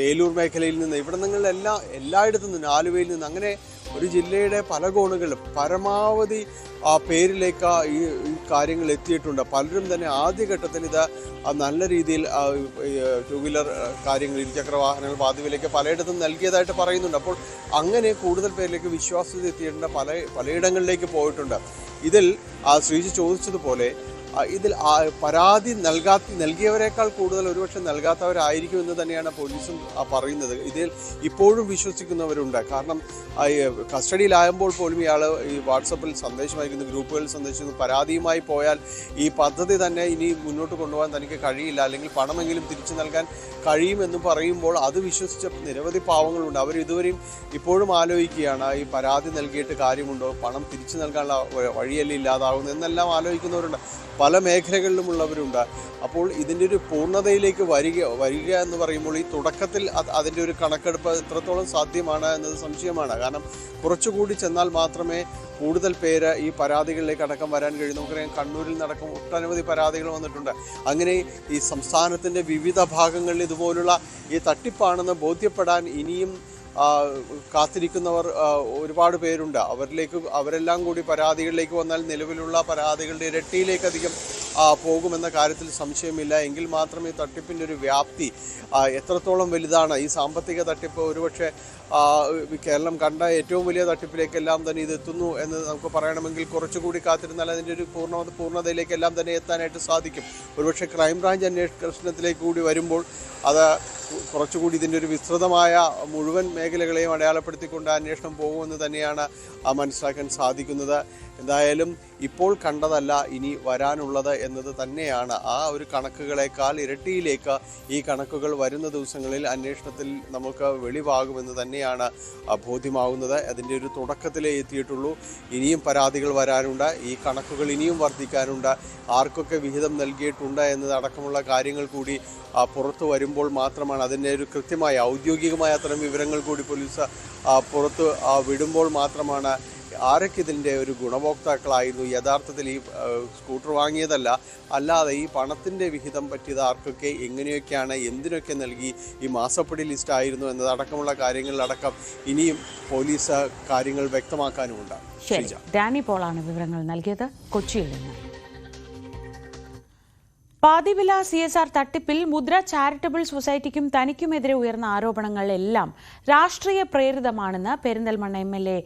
ഏലൂർ മേഖലയിൽ നിന്ന്, ഇവിടെ നിങ്ങളെല്ലാം എല്ലായിടത്തു നിന്ന്, ആലുവയിൽ നിന്ന്, അങ്ങനെ ഒരു ജില്ലയുടെ പല കോണുകളിലും പരമാവധി പേരിലേക്ക് ഈ കാര്യങ്ങൾ എത്തിയിട്ടുണ്ട്. പലരും തന്നെ ആദ്യഘട്ടത്തിൽ ഇത് നല്ല രീതിയിൽ ടൂ വീലർ കാര്യങ്ങൾ, ഇരുചക്ര വാഹനങ്ങൾ, പാതിവിലേക്ക് പലയിടത്തും നൽകിയതായിട്ട് പറയുന്നുണ്ട്. അപ്പോൾ അങ്ങനെ കൂടുതൽ പേരിലേക്ക് വിശ്വാസ്യത എത്തിയിട്ടുണ്ട്, പലയിടങ്ങളിലേക്ക് പോയിട്ടുണ്ട്. ഇതിൽ ശ്രീജ ചോദിച്ചതുപോലെ ഇതിൽ പരാതി നൽകിയവരെക്കാൾ കൂടുതൽ ഒരുപക്ഷെ നൽകാത്തവരായിരിക്കും എന്ന് തന്നെയാണ് പോലീസും പറയുന്നത്. ഇതിൽ ഇപ്പോഴും വിശ്വസിക്കുന്നവരുണ്ട്. കാരണം കസ്റ്റഡിയിലാകുമ്പോൾ പോലും ഇയാൾ ഈ വാട്സപ്പിൽ സന്ദേശം അയക്കുന്നു, ഗ്രൂപ്പുകളിൽ സന്ദേശിക്കുന്നു, പരാതിയുമായി പോയാൽ ഈ പദ്ധതി തന്നെ ഇനി മുന്നോട്ട് കൊണ്ടുപോകാൻ തനിക്ക് കഴിയില്ല, അല്ലെങ്കിൽ പണമെങ്കിലും തിരിച്ചു നൽകാൻ കഴിയുമെന്ന് പറയുമ്പോൾ അത് വിശ്വസിച്ച നിരവധി പാവങ്ങളുണ്ട്. അവർ ഇതുവരെയും ഇപ്പോഴും ആലോചിക്കുകയാണ്, ഈ പരാതി നൽകിയിട്ട് കാര്യമുണ്ടോ, പണം തിരിച്ചു നൽകാനുള്ള വഴിയല്ലേ ഇല്ലാതാകുന്നു എന്നെല്ലാം ആലോചിക്കുന്നവരുണ്ട്. പല മേഖലകളിലുമുള്ളവരുണ്ട്. അപ്പോൾ ഇതിൻ്റെ ഒരു പൂർണ്ണതയിലേക്ക് വരിക എന്ന് പറയുമ്പോൾ ഈ തുടക്കത്തിൽ അതിൻ്റെ ഒരു കണക്കെടുപ്പ് എത്രത്തോളം സാധ്യമാണ് എന്നത് സംശയമാണ്. കാരണം കുറച്ചുകൂടി ചെന്നാൽ മാത്രമേ കൂടുതൽ പേര് ഈ പരാതികളിലേക്ക് അടക്കം വരാൻ കഴിയും. നമുക്കറിയാം കണ്ണൂരിൽ നടക്കും ഒട്ടനവധി പരാതികൾ വന്നിട്ടുണ്ട്. അങ്ങനെ ഈ സംസ്ഥാനത്തിൻ്റെ വിവിധ ഭാഗങ്ങളിൽ ഇതുപോലുള്ള ഈ തട്ടിപ്പാണെന്ന് ബോധ്യപ്പെടാൻ ഇനിയും കാത്തിരിക്കുന്നവർ ഒരുപാട് പേരുണ്ട്. അവരെല്ലാം കൂടി പരാതികളിലേക്ക് വന്നാൽ നിലവിലുള്ള പരാതികളുടെ ഇരട്ടിയിലേക്കധികം പോകുമെന്ന കാര്യത്തിൽ സംശയമില്ല. എങ്കിൽ മാത്രമേ തട്ടിപ്പിൻ്റെ ഒരു വ്യാപ്തി എത്രത്തോളം വലുതാണ്. ഈ സാമ്പത്തിക തട്ടിപ്പ് ഒരുപക്ഷെ കേരളം കണ്ട ഏറ്റവും വലിയ തട്ടിപ്പിലേക്കെല്ലാം തന്നെ ഇതെത്തുന്നു എന്ന് നമുക്ക് പറയണമെങ്കിൽ കുറച്ചുകൂടി കാത്തിരുന്നാൽ അതിൻ്റെ ഒരു പൂർണ്ണതയിലേക്കെല്ലാം തന്നെ എത്താനായിട്ട് സാധിക്കും. ഒരുപക്ഷെ ക്രൈംബ്രാഞ്ച് അന്വേഷണത്തിലേക്ക് കൂടി വരുമ്പോൾ അത് കുറച്ചുകൂടി ഇതിൻ്റെ ഒരു വിസ്തൃതമായ മുഴുവൻ മേഖലകളെയും അടയാളപ്പെടുത്തിക്കൊണ്ട് അന്വേഷണം പോകുമെന്ന് തന്നെയാണ് മനസ്സിലാക്കാൻ സാധിക്കുന്നത്. എന്തായാലും ഇപ്പോൾ കണ്ടതല്ല ഇനി വരാനുള്ളത് എന്നത് തന്നെയാണ്. ആ ഒരു കണക്കുകളേക്കാൾ ഇരട്ടിയിലേക്ക് ഈ കണക്കുകൾ വരുന്ന ദിവസങ്ങളിൽ അന്വേഷണത്തിൽ നമുക്ക് വെളിവാകുമെന്ന് തന്നെയാണ് ബോധ്യമാകുന്നത്. അതിൻ്റെ ഒരു തുടക്കത്തിലേ എത്തിയിട്ടുള്ളൂ. ഇനിയും പരാതികൾ വരാനുണ്ട്, ഈ കണക്കുകൾ ഇനിയും വർദ്ധിക്കാനുണ്ട്, ആർക്കൊക്കെ വിഹിതം നൽകിയിട്ടുണ്ട് എന്നതടക്കമുള്ള കാര്യങ്ങൾ കൂടി പുറത്തു വരുമ്പോൾ മാത്രമാണ് അതിൻ്റെ ഒരു കൃത്യമായ ഔദ്യോഗികമായ അത്തരം വിവരങ്ങൾ കൂടി പോലീസ് പുറത്ത് വിടുമ്പോൾ മാത്രമാണ് ആരൊക്കെ ഇതിൻ്റെ ഒരു ഗുണഭോക്താക്കളായിരുന്നു, യഥാർത്ഥത്തിൽ ഈ സ്കൂട്ടർ വാങ്ങിയതല്ല, അല്ലാതെ ഈ പണത്തിൻ്റെ വിഹിതം പറ്റിയത് ആർക്കൊക്കെ, എങ്ങനെയൊക്കെയാണ്, എന്തിനൊക്കെ നൽകി, ഈ മാസപ്പടി ലിസ്റ്റ് ആയിരുന്നു എന്നതടക്കമുള്ള കാര്യങ്ങളിലടക്കം ഇനിയും പോലീസ് കാര്യങ്ങൾ വ്യക്തമാക്കാനുമുണ്ട്. ഡാനി പോളാണ് വിവരങ്ങൾ നൽകിയത് കൊച്ചിയിൽ നിന്ന്. പാതിവില CSR തട്ടിപ്പിൽ മുദ്ര ചാരിറ്റബിൾ സൊസൈറ്റിക്കും തനിക്കുമെതിരെ ഉയർന്ന ആരോപണങ്ങളെല്ലാം രാഷ്ട്രീയ പ്രേരിതമാണെന്ന് പെരിന്തൽമണ്ണ MLA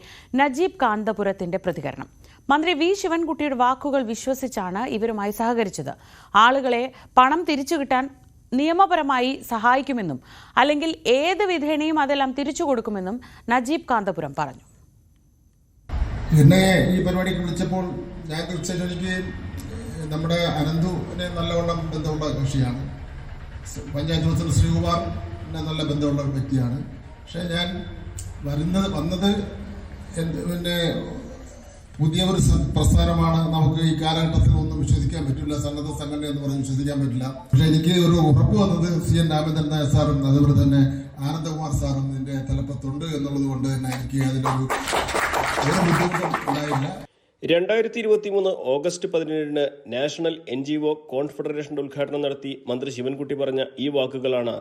നജീബ് കാന്തപുരത്തിന്റെ പ്രതികരണം. മന്ത്രി വി ശിവൻകുട്ടിയുടെ വാക്കുകൾ വിശ്വസിച്ചാണ് ഇവരുമായി സഹകരിച്ചത്. ആളുകളെ പണം തിരിച്ചു കിട്ടാൻ നിയമപരമായി സഹായിക്കുമെന്നും അല്ലെങ്കിൽ ഏത് വിധേനയും അതെല്ലാം തിരിച്ചു കൊടുക്കുമെന്നും നജീബ് കാന്തപുരം പറഞ്ഞു. എന്നെ ഈ പരിപാടിക്ക് വിളിച്ചപ്പോൾ ഞാൻ തീർച്ചയായിട്ടും എനിക്ക് നമ്മുടെ അനന്തുവിനെ നല്ലവണ്ണം ബന്ധമുള്ള കക്ഷിയാണ്. പഞ്ചായത്ത് പ്രസിഡന്റ് ശ്രീകുമാറിനെ നല്ല ബന്ധമുള്ള വ്യക്തിയാണ്. പക്ഷേ ഞാൻ വന്നത് പിന്നെ പുതിയൊരു പ്രസ്ഥാനമാണ്. നമുക്ക് ഈ കാലഘട്ടത്തിൽ ഒന്നും വിശ്വസിക്കാൻ പറ്റില്ല. സന്നദ്ധ സംഘടന എന്ന് പറഞ്ഞ് വിശ്വസിക്കാൻ പറ്റില്ല. പക്ഷേ എനിക്ക് ഒരു ഉറപ്പ് വന്നത് CN രാമചന്ദ്രൻ നായർ സാറും അതുപോലെ തന്നെ ആനന്ദകുമാർ സാറും ഇതിന്റെ തലപ്പത്തുണ്ട് എന്നുള്ളത് കൊണ്ട് തന്നെ എനിക്ക് അതിലൊരു ബുദ്ധിമുട്ടും ഉണ്ടായില്ല. 2023 ഓഗസ്റ്റ് 17 നാഷണൽ NGO കോൺഫെഡറേഷന്റെ ഉദ്ഘാടനം നടത്തി മന്ത്രി ശിവൻകുട്ടി പറഞ്ഞ ഈ വാക്കുകളാണ്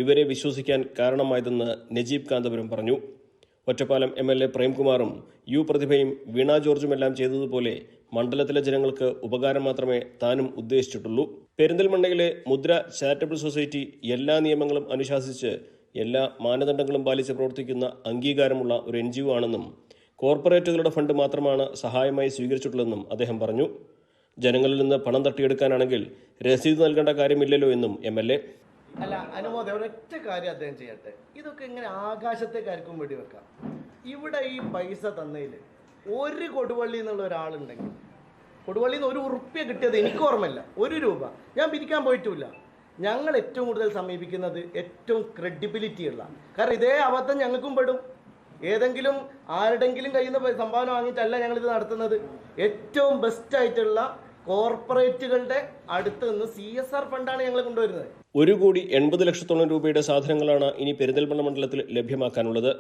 ഇവരെ വിശ്വസിക്കാൻ കാരണമായതെന്ന് നജീബ് കാന്തപുരം പറഞ്ഞു. ഒറ്റപ്പാലം MLA പ്രേംകുമാറും U പ്രതിഭയും വീണ ജോർജുമെല്ലാം ചെയ്തതുപോലെ മണ്ഡലത്തിലെ ജനങ്ങൾക്ക് ഉപകാരം മാത്രമേ താനും ഉദ്ദേശിച്ചിട്ടുള്ളൂ. പെരിന്തൽമണ്ണയിലെ മുദ്ര ചാരിറ്റബിൾ സൊസൈറ്റി എല്ലാ നിയമങ്ങളും അനുശാസിച്ച് എല്ലാ മാനദണ്ഡങ്ങളും പാലിച്ച് പ്രവർത്തിക്കുന്ന അംഗീകാരമുള്ള ഒരു NGO ആണെന്നും കോർപ്പറേറ്റുകളുടെ ഫണ്ട് മാത്രമാണ് സഹായമായി സ്വീകരിച്ചിട്ടുള്ളതെന്നും അദ്ദേഹം പറഞ്ഞു. ജനങ്ങളിൽ നിന്ന് പണം തട്ടിയെടുക്കാനാണെങ്കിൽ രസീത് നൽകേണ്ട കാര്യമില്ലല്ലോ എന്നും MLA. അല്ല, അനുമോദം ഒരൊറ്റ കാര്യം അദ്ദേഹം ചെയ്യട്ടെ. ഇതൊക്കെ ഇങ്ങനെ ആകാശത്തേക്കായിരിക്കും വെടിവെക്കാം. ഇവിടെ ഈ പൈസ തന്നതിൽ ഒരു കൊടുവള്ളി എന്നുള്ള ഒരാളുണ്ടെങ്കിൽ, കൊടുവള്ളിയിൽ നിന്ന് 1 ഉറുപ്പ്യ കിട്ടിയത് എനിക്ക് ഓർമ്മയില്ല, 1 രൂപ ഞാൻ പിരിക്കാൻ പോയിട്ടില്ല. ഞങ്ങൾ ഏറ്റവും കൂടുതൽ സമീപിക്കുന്നത് ഏറ്റവും ക്രെഡിബിലിറ്റിയുള്ള, കാരണം ഇതേ അബദ്ധം ഞങ്ങൾക്കും പെടും. ഏതെങ്കിലും ആരുടെങ്കിലും കയ്യിൽ നിന്ന് സംഭാവന വാങ്ങിയിട്ടല്ല ഞങ്ങളിത് നടത്തുന്നത്. ഏറ്റവും ബെസ്റ്റായിട്ടുള്ള കോർപ്പറേറ്റുകളുടെ അടുത്ത് നിന്ന് CSR ഫണ്ടാണ് ഞങ്ങൾ കൊണ്ടുവരുന്നത്. 1,80,00,000 രൂപയുടെ സാധനങ്ങളാണ് ഇനി പെരിന്തൽമണ്ണ മണ്ഡലത്തിൽ ലഭ്യമാക്കാനുള്ളത്.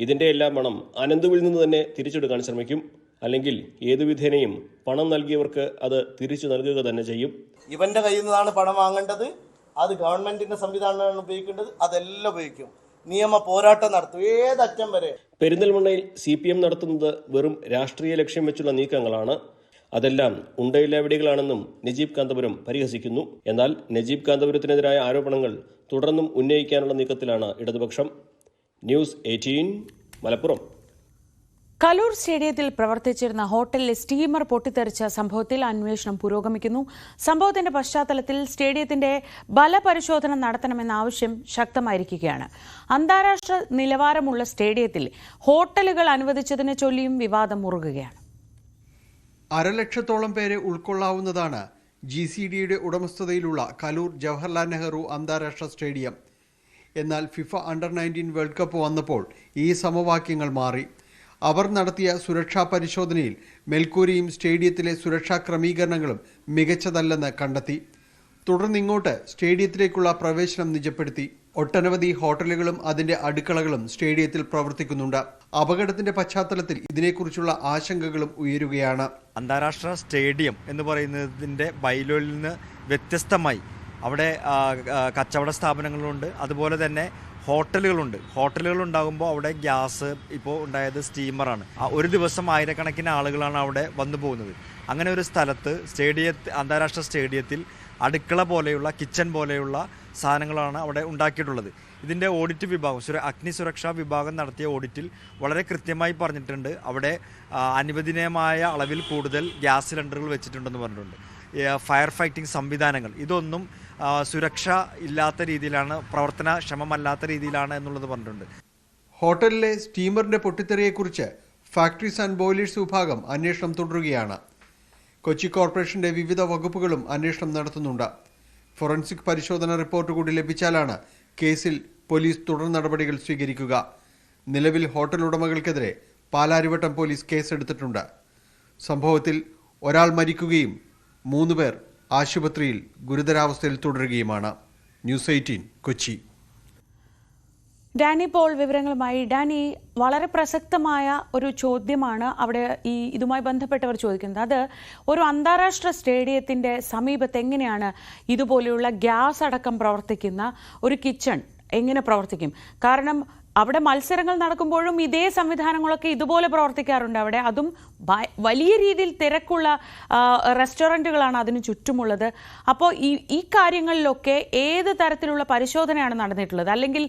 ഇതിന്റെ എല്ലാം പണം അനന്തുവിൽ നിന്ന് തന്നെ തിരിച്ചെടുക്കാൻ ശ്രമിക്കും. അല്ലെങ്കിൽ ഏതു വിധേനയും പണം നൽകിയവർക്ക് അത് തിരിച്ചു നൽകുക തന്നെ ചെയ്യും. ഇവന്റെ കയ്യിൽ നിന്നാണ് പണം വാങ്ങേണ്ടത്, അത് ഗവൺമെന്റിന്റെ സംവിധാനമാണ് ഉപയോഗിക്കേണ്ടത്, അതെല്ലാം ഉപയോഗിക്കും. നിയമ പോരാട്ടം നടത്തും ഏതറ്റം വരെ. പെരിന്തൽമണ്ണയിൽ CPM നടത്തുന്നത് വെറും രാഷ്ട്രീയ ലക്ഷ്യം വെച്ചുള്ള നീക്കങ്ങളാണ്. അതെല്ലാം ഉണ്ടയില്ലാവിടികളാണെന്നും നജീബ് കാന്തപുരം പരിഹസിക്കുന്നു. എന്നാൽ നജീബ് കാന്തപുരത്തിനെതിരായ ആരോപണങ്ങൾ തുടർന്നും ഉന്നയിക്കാനുള്ള നീക്കത്തിലാണ് ഇടതുപക്ഷം. ന്യൂസ് 18 മലപ്പുറം. കലൂർ സ്റ്റേഡിയത്തിൽ പ്രവർത്തിച്ചിരുന്ന ഹോട്ടലിലെ സ്റ്റീമർ പൊട്ടിത്തെറിച്ച സംഭവത്തിൽ അന്വേഷണം പുരോഗമിക്കുന്നു. സംഭവത്തിന്റെ പശ്ചാത്തലത്തിൽ സ്റ്റേഡിയത്തിന്റെ ബലപരിശോധന നടത്തണമെന്ന ആവശ്യം ശക്തമായിരിക്കുകയാണ്. അന്താരാഷ്ട്ര നിലവാരമുള്ള സ്റ്റേഡിയത്തിൽ ഹോട്ടലുകൾ അനുവദിച്ചതിനെ ചൊല്ലിയും വിവാദം മുറുകുകയാണ്. 1,00,000 പേരെ ഉൾക്കൊള്ളാവുന്നതാണ് GCDയുടെ ഉടമസ്ഥതയിലുള്ള കലൂർ ജവഹർലാൽ നെഹ്റു അന്താരാഷ്ട്ര സ്റ്റേഡിയം. എന്നാൽ FIFA Under-19 വേൾഡ് കപ്പ് വന്നപ്പോൾ ഈ സമവാക്യങ്ങൾ മാറി. അവർ നടത്തിയ സുരക്ഷാ പരിശോധനയിൽ മേൽക്കൂരയും സ്റ്റേഡിയത്തിലെ സുരക്ഷാ ക്രമീകരണങ്ങളും മികച്ചതല്ലെന്ന് കണ്ടെത്തി. തുടർന്നിങ്ങോട്ട് സ്റ്റേഡിയത്തിലേക്കുള്ള പ്രവേശനം നിജപ്പെടുത്തി. ഒട്ടനവധി ഹോട്ടലുകളും അതിന്റെ അടുക്കളകളും സ്റ്റേഡിയത്തിൽ പ്രവർത്തിക്കുന്നുണ്ട്. അപകടത്തിന്റെ പശ്ചാത്തലത്തിൽ ഇതിനെക്കുറിച്ചുള്ള ആശങ്കകളും ഉയരുകയാണ്. അന്താരാഷ്ട്ര സ്റ്റേഡിയം എന്ന് പറയുന്നതിന്റെ ബൈലോയിൽ നിന്ന് വ്യത്യസ്തമായി അവിടെ കച്ചവട സ്ഥാപനങ്ങളുണ്ട്, അതുപോലെ തന്നെ ഹോട്ടലുകൾ ഉണ്ടാകുമ്പോൾ അവിടെ ഗ്യാസ്, ഇപ്പോൾ ഉണ്ടായത് സ്റ്റീമറാണ്. ഒരു ദിവസം ആയിരക്കണക്കിന് ആളുകളാണ് അവിടെ വന്നു പോകുന്നത്. അങ്ങനെ ഒരു സ്ഥലത്ത് അന്താരാഷ്ട്ര സ്റ്റേഡിയത്തിൽ അടുക്കള പോലെയുള്ള, കിച്ചൺ പോലെയുള്ള സാധനങ്ങളാണ് അവിടെ ഉണ്ടാക്കിയിട്ടുള്ളത്. ഇതിൻ്റെ ഓഡിറ്റ് വിഭാഗം, അഗ്നിസുരക്ഷാ വിഭാഗം നടത്തിയ ഓഡിറ്റിൽ വളരെ കൃത്യമായി പറഞ്ഞിട്ടുണ്ട്, അവിടെ അനുവദനീയമായ അളവിൽ കൂടുതൽ ഗ്യാസ് സിലിണ്ടറുകൾ വെച്ചിട്ടുണ്ടെന്ന് പറഞ്ഞിട്ടുണ്ട്. ഫയർ ഫൈറ്റിംഗ് സംവിധാനങ്ങൾ ഇതൊന്നും സുരക്ഷ ഇല്ലാത്ത രീതിയിലാണ്, പ്രവർത്തനക്ഷമമല്ലാത്ത രീതിയിലാണ് എന്നുള്ളത് പറഞ്ഞിട്ടുണ്ട്. ഹോട്ടലിലെ സ്റ്റീമറിന്റെ പൊട്ടിത്തെറിയെക്കുറിച്ച് ഫാക്ടറീസ് ആൻഡ് ബോയിലേഴ്സ് വിഭാഗം അന്വേഷണം തുടരുകയാണ്. കൊച്ചി കോർപ്പറേഷന്റെ വിവിധ വകുപ്പുകളും അന്വേഷണം നടത്തുന്നുണ്ട്. ഫോറൻസിക് പരിശോധന റിപ്പോർട്ട് കൂടി ലഭിച്ചാലാണ് കേസിൽ പോലീസ് തുടർ നടപടികൾ സ്വീകരിക്കുക. നിലവിൽ ഹോട്ടൽ ഉടമകൾക്കെതിരെ പാലാരിവട്ടം പോലീസ് കേസെടുത്തിട്ടുണ്ട്. സംഭവത്തിൽ ഒരാൾ മരിക്കുകയും 3 പേർ ആശുപത്രിയിൽ ഗുരുതരാവസ്ഥയിൽ തുടരുകയുമാണ്. ന്യൂസ് 18 കൊച്ചി. ഡാനി പോൾ വിവരങ്ങളുമായി. ഡാനി, വളരെ പ്രസക്തമായ ഒരു ചോദ്യമാണ് അവിടെ ഇതുമായി ബന്ധപ്പെട്ടവർ ചോദിക്കുന്നത്. അത് ഒരു അന്താരാഷ്ട്ര സ്റ്റേഡിയത്തിന്റെ സമീപത്ത് എങ്ങനെയാണ് ഇതുപോലെയുള്ള ഗ്യാസ് അടക്കം പ്രവർത്തിക്കുന്ന ഒരു കിച്ചൺ എങ്ങനെ പ്രവർത്തിക്കും? കാരണം അവിടെ മത്സരങ്ങൾ നടക്കുമ്പോഴും ഇതേ സംവിധാനങ്ങളൊക്കെ ഇതുപോലെ പ്രവർത്തിക്കാറുണ്ട് അവിടെ. അതും വലിയ രീതിയിൽ തിരക്കുള്ള റെസ്റ്റോറൻറ്റുകളാണ് അതിന് ചുറ്റുമുള്ളത്. അപ്പോൾ ഈ കാര്യങ്ങളിലൊക്കെ ഏത് തരത്തിലുള്ള പരിശോധനയാണ് നടന്നിട്ടുള്ളത്, അല്ലെങ്കിൽ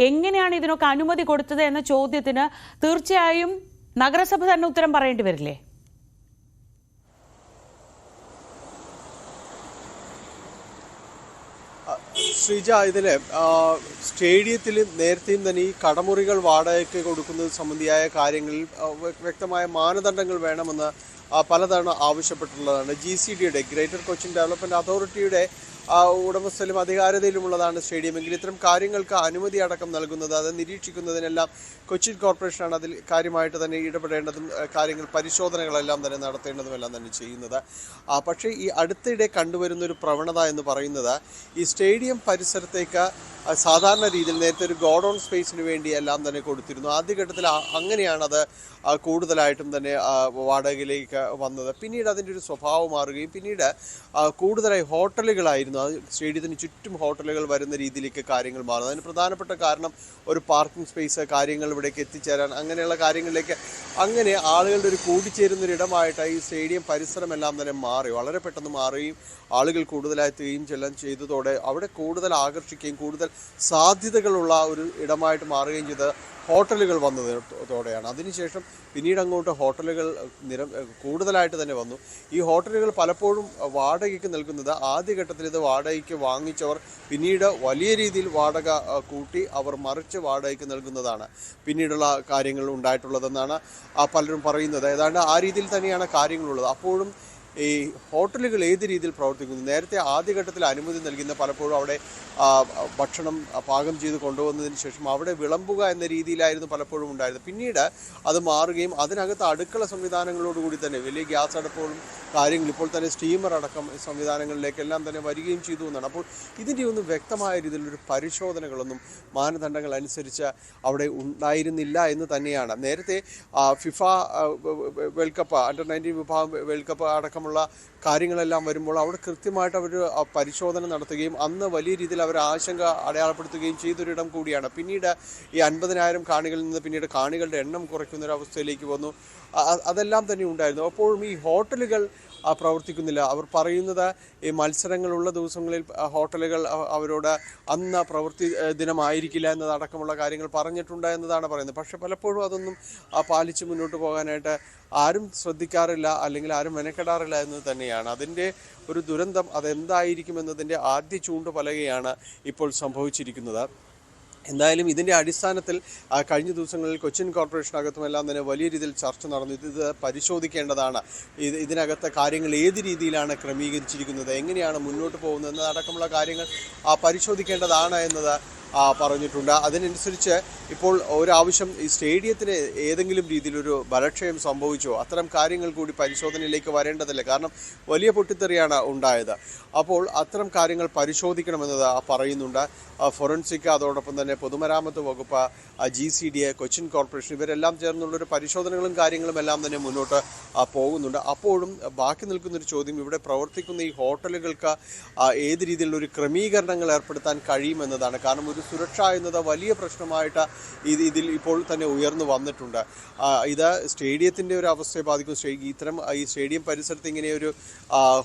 എങ്ങനെയാണ് ഇതിനൊക്കെ അനുമതി കൊടുത്തത് എന്ന ചോദ്യത്തിന് തീർച്ചയായും നഗരസഭ തന്നെ ഉത്തരം പറയേണ്ടി വരില്ലേ? ശ്രീജ, ഇതിൽ സ്റ്റേഡിയത്തിൽ നേരത്തെയും തന്നെ ഈ കടമുറികൾ വാടകയ്ക്ക് കൊടുക്കുന്നത് സംബന്ധിയായ കാര്യങ്ങളിൽ വ്യക്തമായ മാനദണ്ഡങ്ങൾ വേണമെന്ന് പലതവണ ആവശ്യപ്പെട്ടുള്ളതാണ്. GCDയുടെ ഗ്രേറ്റർ കൊച്ചിൻ ഡെവലപ്മെൻറ്റ് അതോറിറ്റിയുടെ ഉടമസ്ഥയിലും അധികാരതയിലുമുള്ളതാണ് സ്റ്റേഡിയമെങ്കിൽ ഇത്തരം കാര്യങ്ങൾക്ക് അനുമതി അടക്കം നൽകുന്നത്, അത് നിരീക്ഷിക്കുന്നതിനെല്ലാം കൊച്ചിൻ കോർപ്പറേഷനാണ് അതിൽ കാര്യമായിട്ട് തന്നെ ഇടപെടേണ്ടതും കാര്യങ്ങൾ പരിശോധനകളെല്ലാം തന്നെ നടത്തേണ്ടതുമെല്ലാം തന്നെ ചെയ്യുന്നത്. പക്ഷേ ഈ അടുത്തിടെ കണ്ടുവരുന്ന ഒരു പ്രവണത എന്ന് പറയുന്നത് ഈ സ്റ്റേഡിയം പരിസരത്തേക്ക് സാധാരണ രീതിയിൽ നേരത്തെ ഒരു ഗോഡൗൺ സ്പേസിന് വേണ്ടി എല്ലാം തന്നെ കൊടുത്തിരുന്നു. ആദ്യഘട്ടത്തിൽ അങ്ങനെയാണത് കൂടുതലായിട്ടും തന്നെ വാടകയിലേക്ക് വന്നത്. പിന്നീട് അതിൻ്റെ ഒരു സ്വഭാവം മാറുകയും പിന്നീട് കൂടുതലായി ഹോട്ടലുകളായിരുന്നു, സ്റ്റേഡിയത്തിന് ചുറ്റും ഹോട്ടലുകൾ വരുന്ന രീതിയിലേക്ക് കാര്യങ്ങൾ മാറുന്നത്. അതിന് പ്രധാനപ്പെട്ട കാരണം ഒരു പാർക്കിംഗ് സ്പേസ്, കാര്യങ്ങൾ ഇവിടേക്ക് എത്തിച്ചേരാൻ, അങ്ങനെയുള്ള കാര്യങ്ങളിലേക്ക് അങ്ങനെ ആളുകളുടെ ഒരു കൂടിച്ചേരുന്നൊരിടമായിട്ട് ഈ സ്റ്റേഡിയം പരിസരമെല്ലാം തന്നെ മാറി, വളരെ പെട്ടെന്ന് മാറുകയും ആളുകൾ കൂടുതലായെത്തുകയും ചെല്ലാൻ ചെയ്തതോടെ അവിടെ കൂടുതൽ ആകർഷിക്കുകയും കൂടുതൽ സാധ്യതകളുള്ള ഒരു ഇടമായിട്ട് മാറുകയും ചെയ്ത് ഹോട്ടലുകൾ വന്നതോടെയാണ്. അതിനുശേഷം പിന്നീട് അങ്ങോട്ട് ഹോട്ടലുകൾ കൂടുതലായിട്ട് തന്നെ വന്നു. ഈ ഹോട്ടലുകൾ പലപ്പോഴും വാടകയ്ക്ക് നൽകുന്നത് ആദ്യഘട്ടത്തിൽ ഇത് വാടകയ്ക്ക് വാങ്ങിച്ചവർ പിന്നീട് വലിയ രീതിയിൽ വാടക കൂട്ടി അവർ മറിച്ച് വാടകയ്ക്ക് നൽകുന്നതാണ് പിന്നീടുള്ള കാര്യങ്ങൾ ഉണ്ടായിട്ടുള്ളതെന്നാണ് പലരും പറയുന്നത്. ഏതാണ്ട് ആ രീതിയിൽ തന്നെയാണ് കാര്യങ്ങളുള്ളത്. അപ്പോഴും ഈ ഹോട്ടലുകൾ ഏത് രീതിയിൽ പ്രവർത്തിക്കുന്നു, നേരത്തെ ആദ്യഘട്ടത്തിൽ അനുമതി നൽകുന്ന പലപ്പോഴും അവിടെ ഭക്ഷണം പാകം ചെയ്ത് കൊണ്ടുവന്നതിന് ശേഷം അവിടെ വിളമ്പുക എന്ന രീതിയിലായിരുന്നു പലപ്പോഴും ഉണ്ടായിരുന്നത്. പിന്നീട് അത് മാറുകയും അതിനകത്ത് അടുക്കള സംവിധാനങ്ങളോടുകൂടി തന്നെ വലിയ ഗ്യാസ് അടുപ്പുകളും കാര്യങ്ങൾ ഇപ്പോൾ തന്നെ സ്റ്റീമർ അടക്കം സംവിധാനങ്ങളിലേക്കെല്ലാം തന്നെ വരികയും ചെയ്തു എന്നാണ്. അപ്പോൾ ഇതിൻ്റെ ഒന്നും വ്യക്തമായ രീതിയിലൊരു പരിശോധനകളൊന്നും മാനദണ്ഡങ്ങൾ അനുസരിച്ച് അവിടെ ഉണ്ടായിരുന്നില്ല എന്ന് തന്നെയാണ്. നേരത്തെ ഫിഫ വേൾഡ് കപ്പ് അണ്ടർ-19 വിഭാഗം വേൾഡ് കപ്പ് അടക്കമുള്ള കാര്യങ്ങളെല്ലാം വരുമ്പോൾ അവിടെ കൃത്യമായിട്ട് അവർ പരിശോധന നടത്തുകയും അന്ന് വലിയ രീതിയിൽ അവർ ആശങ്ക അടയാളപ്പെടുത്തുകയും ചെയ്തൊരിടം കൂടിയാണ്. പിന്നീട് ഈ 50,000 കാണികളിൽ നിന്ന് പിന്നീട് കാണികളുടെ എണ്ണം കുറയ്ക്കുന്നൊരവസ്ഥയിലേക്ക് വന്നു. അതെല്ലാം തന്നെ ഉണ്ടായിരുന്നു. അപ്പോഴും ഈ ഹോട്ടലുകൾ പ്രവർത്തിക്കുന്നില്ല. അവർ പറയുന്നത് ഈ മത്സരങ്ങളുള്ള ദിവസങ്ങളിൽ ഹോട്ടലുകൾ അവരോട് അന്ന് പ്രവൃത്തി ദിനമായിരിക്കില്ല എന്നതടക്കമുള്ള കാര്യങ്ങൾ പറഞ്ഞിട്ടുണ്ട് എന്നതാണ് പറയുന്നത്. പക്ഷെ പലപ്പോഴും അതൊന്നും പാലിച്ച് മുന്നോട്ട് പോകാനായിട്ട് ആരും ശ്രദ്ധിക്കാറില്ല, അല്ലെങ്കിൽ ആരും മെനക്കെടാറില്ല എന്ന് തന്നെയാണ്. അതിൻ്റെ ഒരു ദുരന്തം അതെന്തായിരിക്കുമെന്നതിൻ്റെ ആദ്യ ചൂണ്ടുപലകയാണ് ഇപ്പോൾ സംഭവിച്ചിരിക്കുന്നത്. എന്തായാലും ഇതിൻ്റെ അടിസ്ഥാനത്തിൽ കഴിഞ്ഞ ദിവസങ്ങളിൽ കൊച്ചിൻ കോർപ്പറേഷനകത്തുമെല്ലാം തന്നെ വലിയ രീതിയിൽ ചർച്ച നടന്നു. ഇത് പരിശോധിക്കേണ്ടതാണ്. ഇതിനകത്തെ കാര്യങ്ങൾ ഏത് രീതിയിലാണ് ക്രമീകരിച്ചിരിക്കുന്നത്, എങ്ങനെയാണ് മുന്നോട്ട് പോകുന്നത് എന്നതടക്കമുള്ള കാര്യങ്ങൾ പരിശോധിക്കേണ്ടതാണ് എന്നത് പറഞ്ഞിട്ടുണ്ട്. അതിനനുസരിച്ച് ഇപ്പോൾ ഒരാവശ്യം ഈ സ്റ്റേഡിയത്തിന് ഏതെങ്കിലും രീതിയിലൊരു ബലക്ഷയം സംഭവിച്ചോ അത്തരം കാര്യങ്ങൾ കൂടി പരിശോധനയിലേക്ക് വരേണ്ടതില്ല. കാരണം വലിയ പൊട്ടിത്തെറിയാണ് ഉണ്ടായത്. അപ്പോൾ അത്തരം കാര്യങ്ങൾ പരിശോധിക്കണമെന്നത് പറയുന്നുണ്ട്. ഫോറൻസിക്, അതോടൊപ്പം തന്നെ പൊതുമരാമത്ത് വകുപ്പ്, GCDA, കൊച്ചിൻ കോർപ്പറേഷൻ ഇവരെല്ലാം ചേർന്നുള്ളൊരു പരിശോധനകളും കാര്യങ്ങളും എല്ലാം തന്നെ മുന്നോട്ട് പോകുന്നുണ്ട്. അപ്പോഴും ബാക്കി നിൽക്കുന്നൊരു ചോദ്യം, ഇവിടെ പ്രവർത്തിക്കുന്ന ഈ ഹോട്ടലുകൾക്ക് ഏത് രീതിയിലുള്ളൊരു ക്രമീകരണങ്ങൾ ഏർപ്പെടുത്താൻ കഴിയുമെന്നതാണ്. കാരണം ഒരു സുരക്ഷ എന്നത് വലിയ പ്രശ്നമായിട്ട് ഇതിൽ ഇപ്പോൾ തന്നെ ഉയർന്നു വന്നിട്ടുണ്ട്. ഇത് സ്റ്റേഡിയത്തിൻ്റെ ഒരു അവസ്ഥയെ ബാധിക്കും. ഇത്തരം ഈ സ്റ്റേഡിയം പരിസരത്ത് ഇങ്ങനെയൊരു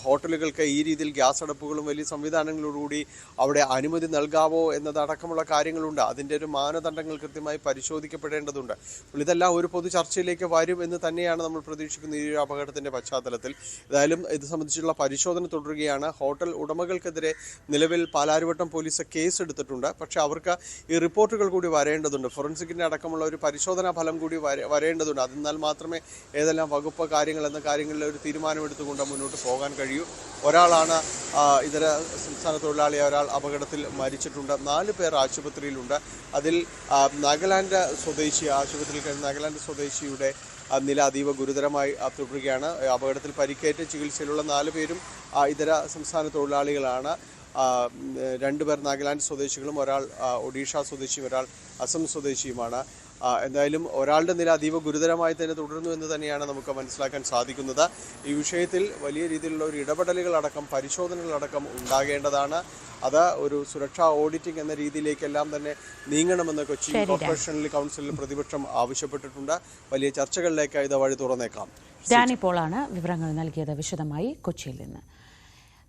ഹോട്ടലുകൾക്ക് ഈ രീതിയിൽ ഗ്യാസ് അടപ്പുകളും വലിയ സംവിധാനങ്ങളോടുകൂടി അവിടെ അനുമതി നൽകാവോ എന്നതടക്കമുള്ള കാര്യങ്ങളുണ്ട്. അതിൻ്റെ ഒരു മാനദണ്ഡങ്ങൾ കൃത്യമായി പരിശോധിക്കപ്പെടേണ്ടതുണ്ട്. അപ്പോൾ ഇതെല്ലാം ഒരു പൊതു ചർച്ചയിലേക്ക് വരും എന്ന് തന്നെയാണ് നമ്മൾ പ്രതീക്ഷിക്കുന്ന ഈ ഒരു അപകടത്തിൻ്റെ പശ്ചാത്തലത്തിൽ. ഏതായാലും ഇത് സംബന്ധിച്ചുള്ള പരിശോധന തുടരുകയാണ്. ഹോട്ടൽ ഉടമകൾക്കെതിരെ നിലവിൽ പാലാരിവട്ടം പോലീസ് കേസ് എടുത്തിട്ടുണ്ട്. പക്ഷേ അവർക്ക് ഈ റിപ്പോർട്ടുകൾ കൂടി വരേണ്ടതുണ്ട്. ഫോറൻസിക്കിൻ്റെ അടക്കമുള്ള ഒരു പരിശോധനാ ഫലം കൂടി വരേണ്ടതുണ്ട്. അതിനാൽ മാത്രമേ ഏതെല്ലാം വകുപ്പ് കാര്യങ്ങൾ എന്ന കാര്യങ്ങളിൽ ഒരു തീരുമാനമെടുത്തുകൊണ്ട് മുന്നോട്ട് പോകാൻ കഴിയൂ. ഒരാളാണ് ഇതര സംസ്ഥാന തൊഴിലാളിയായ ഒരാൾ അപകടത്തിൽ മരിച്ചിട്ടുണ്ട്. 4 പേർ ആശുപത്രിയിലുണ്ട്. അതിൽ നാഗാലാൻഡ് സ്വദേശി ആശുപത്രിയിൽ കഴിഞ്ഞ നാഗാലാൻഡ് സ്വദേശിയുടെ നില അതീവ ഗുരുതരമായി തുടരുകയാണ്. അപകടത്തിൽ പരിക്കേറ്റ് ചികിത്സയിലുള്ള 4 പേരും ഇതര സംസ്ഥാന തൊഴിലാളികളാണ്. 2 പേർ നാഗാലാൻഡ് സ്വദേശികളും, ഒരാൾ ഒഡീഷ സ്വദേശിയും, ഒരാൾ അസം സ്വദേശിയുമാണ്. എന്തായാലും ഒരാളുടെ നില അതീവ ഗുരുതരമായി തന്നെ തുടരുന്നു എന്ന് തന്നെയാണ് നമുക്ക് മനസ്സിലാക്കാൻ സാധിക്കുന്നത്. ഈ വിഷയത്തിൽ വലിയ രീതിയിലുള്ള ഒരു ഇടപെടലുകളടക്കം പരിശോധനകളടക്കം ഉണ്ടാകേണ്ടതാണ്. അത് ഒരു സുരക്ഷാ ഓഡിറ്റിംഗ് എന്ന രീതിയിലേക്കെല്ലാം തന്നെ നീങ്ങണമെന്ന് കൊച്ചി കോർപ്പറേഷൻ കൗൺസിലിൽ പ്രതിപക്ഷം ആവശ്യപ്പെട്ടിട്ടുണ്ട്. വലിയ ചർച്ചകളിലേക്ക് ഇത് വഴി തുറന്നേക്കാം. ഡാനി പോളാണ് വിവരങ്ങൾ നൽകിയത് വിശദമായി കൊച്ചിയിൽ നിന്ന്.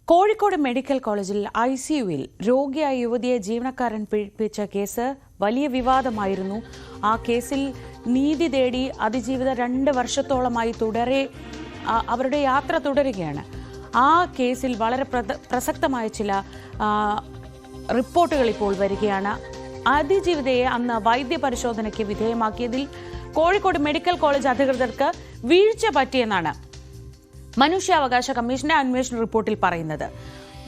കോഴിക്കോട് മെഡിക്കൽ കോളേജിൽ ICUവിൽ രോഗിയായ യുവതിയെ ജീവനക്കാരൻ പീഡിപ്പിച്ച കേസ് വലിയ വിവാദമായിരുന്നു. ആ കേസിൽ നീതി തേടി അതിജീവിത 2 വർഷത്തോളമായി അവരുടെ യാത്ര തുടരുകയാണ്. ആ കേസിൽ വളരെ പ്രസക്തമായ ചില റിപ്പോർട്ടുകൾ ഇപ്പോൾ വരികയാണ്. അതിജീവിതയെ അന്ന് വൈദ്യപരിശോധനയ്ക്ക് വിധേയമാക്കിയതിൽ കോഴിക്കോട് മെഡിക്കൽ കോളേജ് അധികൃതർക്ക് വീഴ്ച പറ്റിയെന്നാണ് മനുഷ്യാവകാശ കമ്മീഷന്റെ അന്വേഷണ റിപ്പോർട്ടിൽ പറയുന്നത്.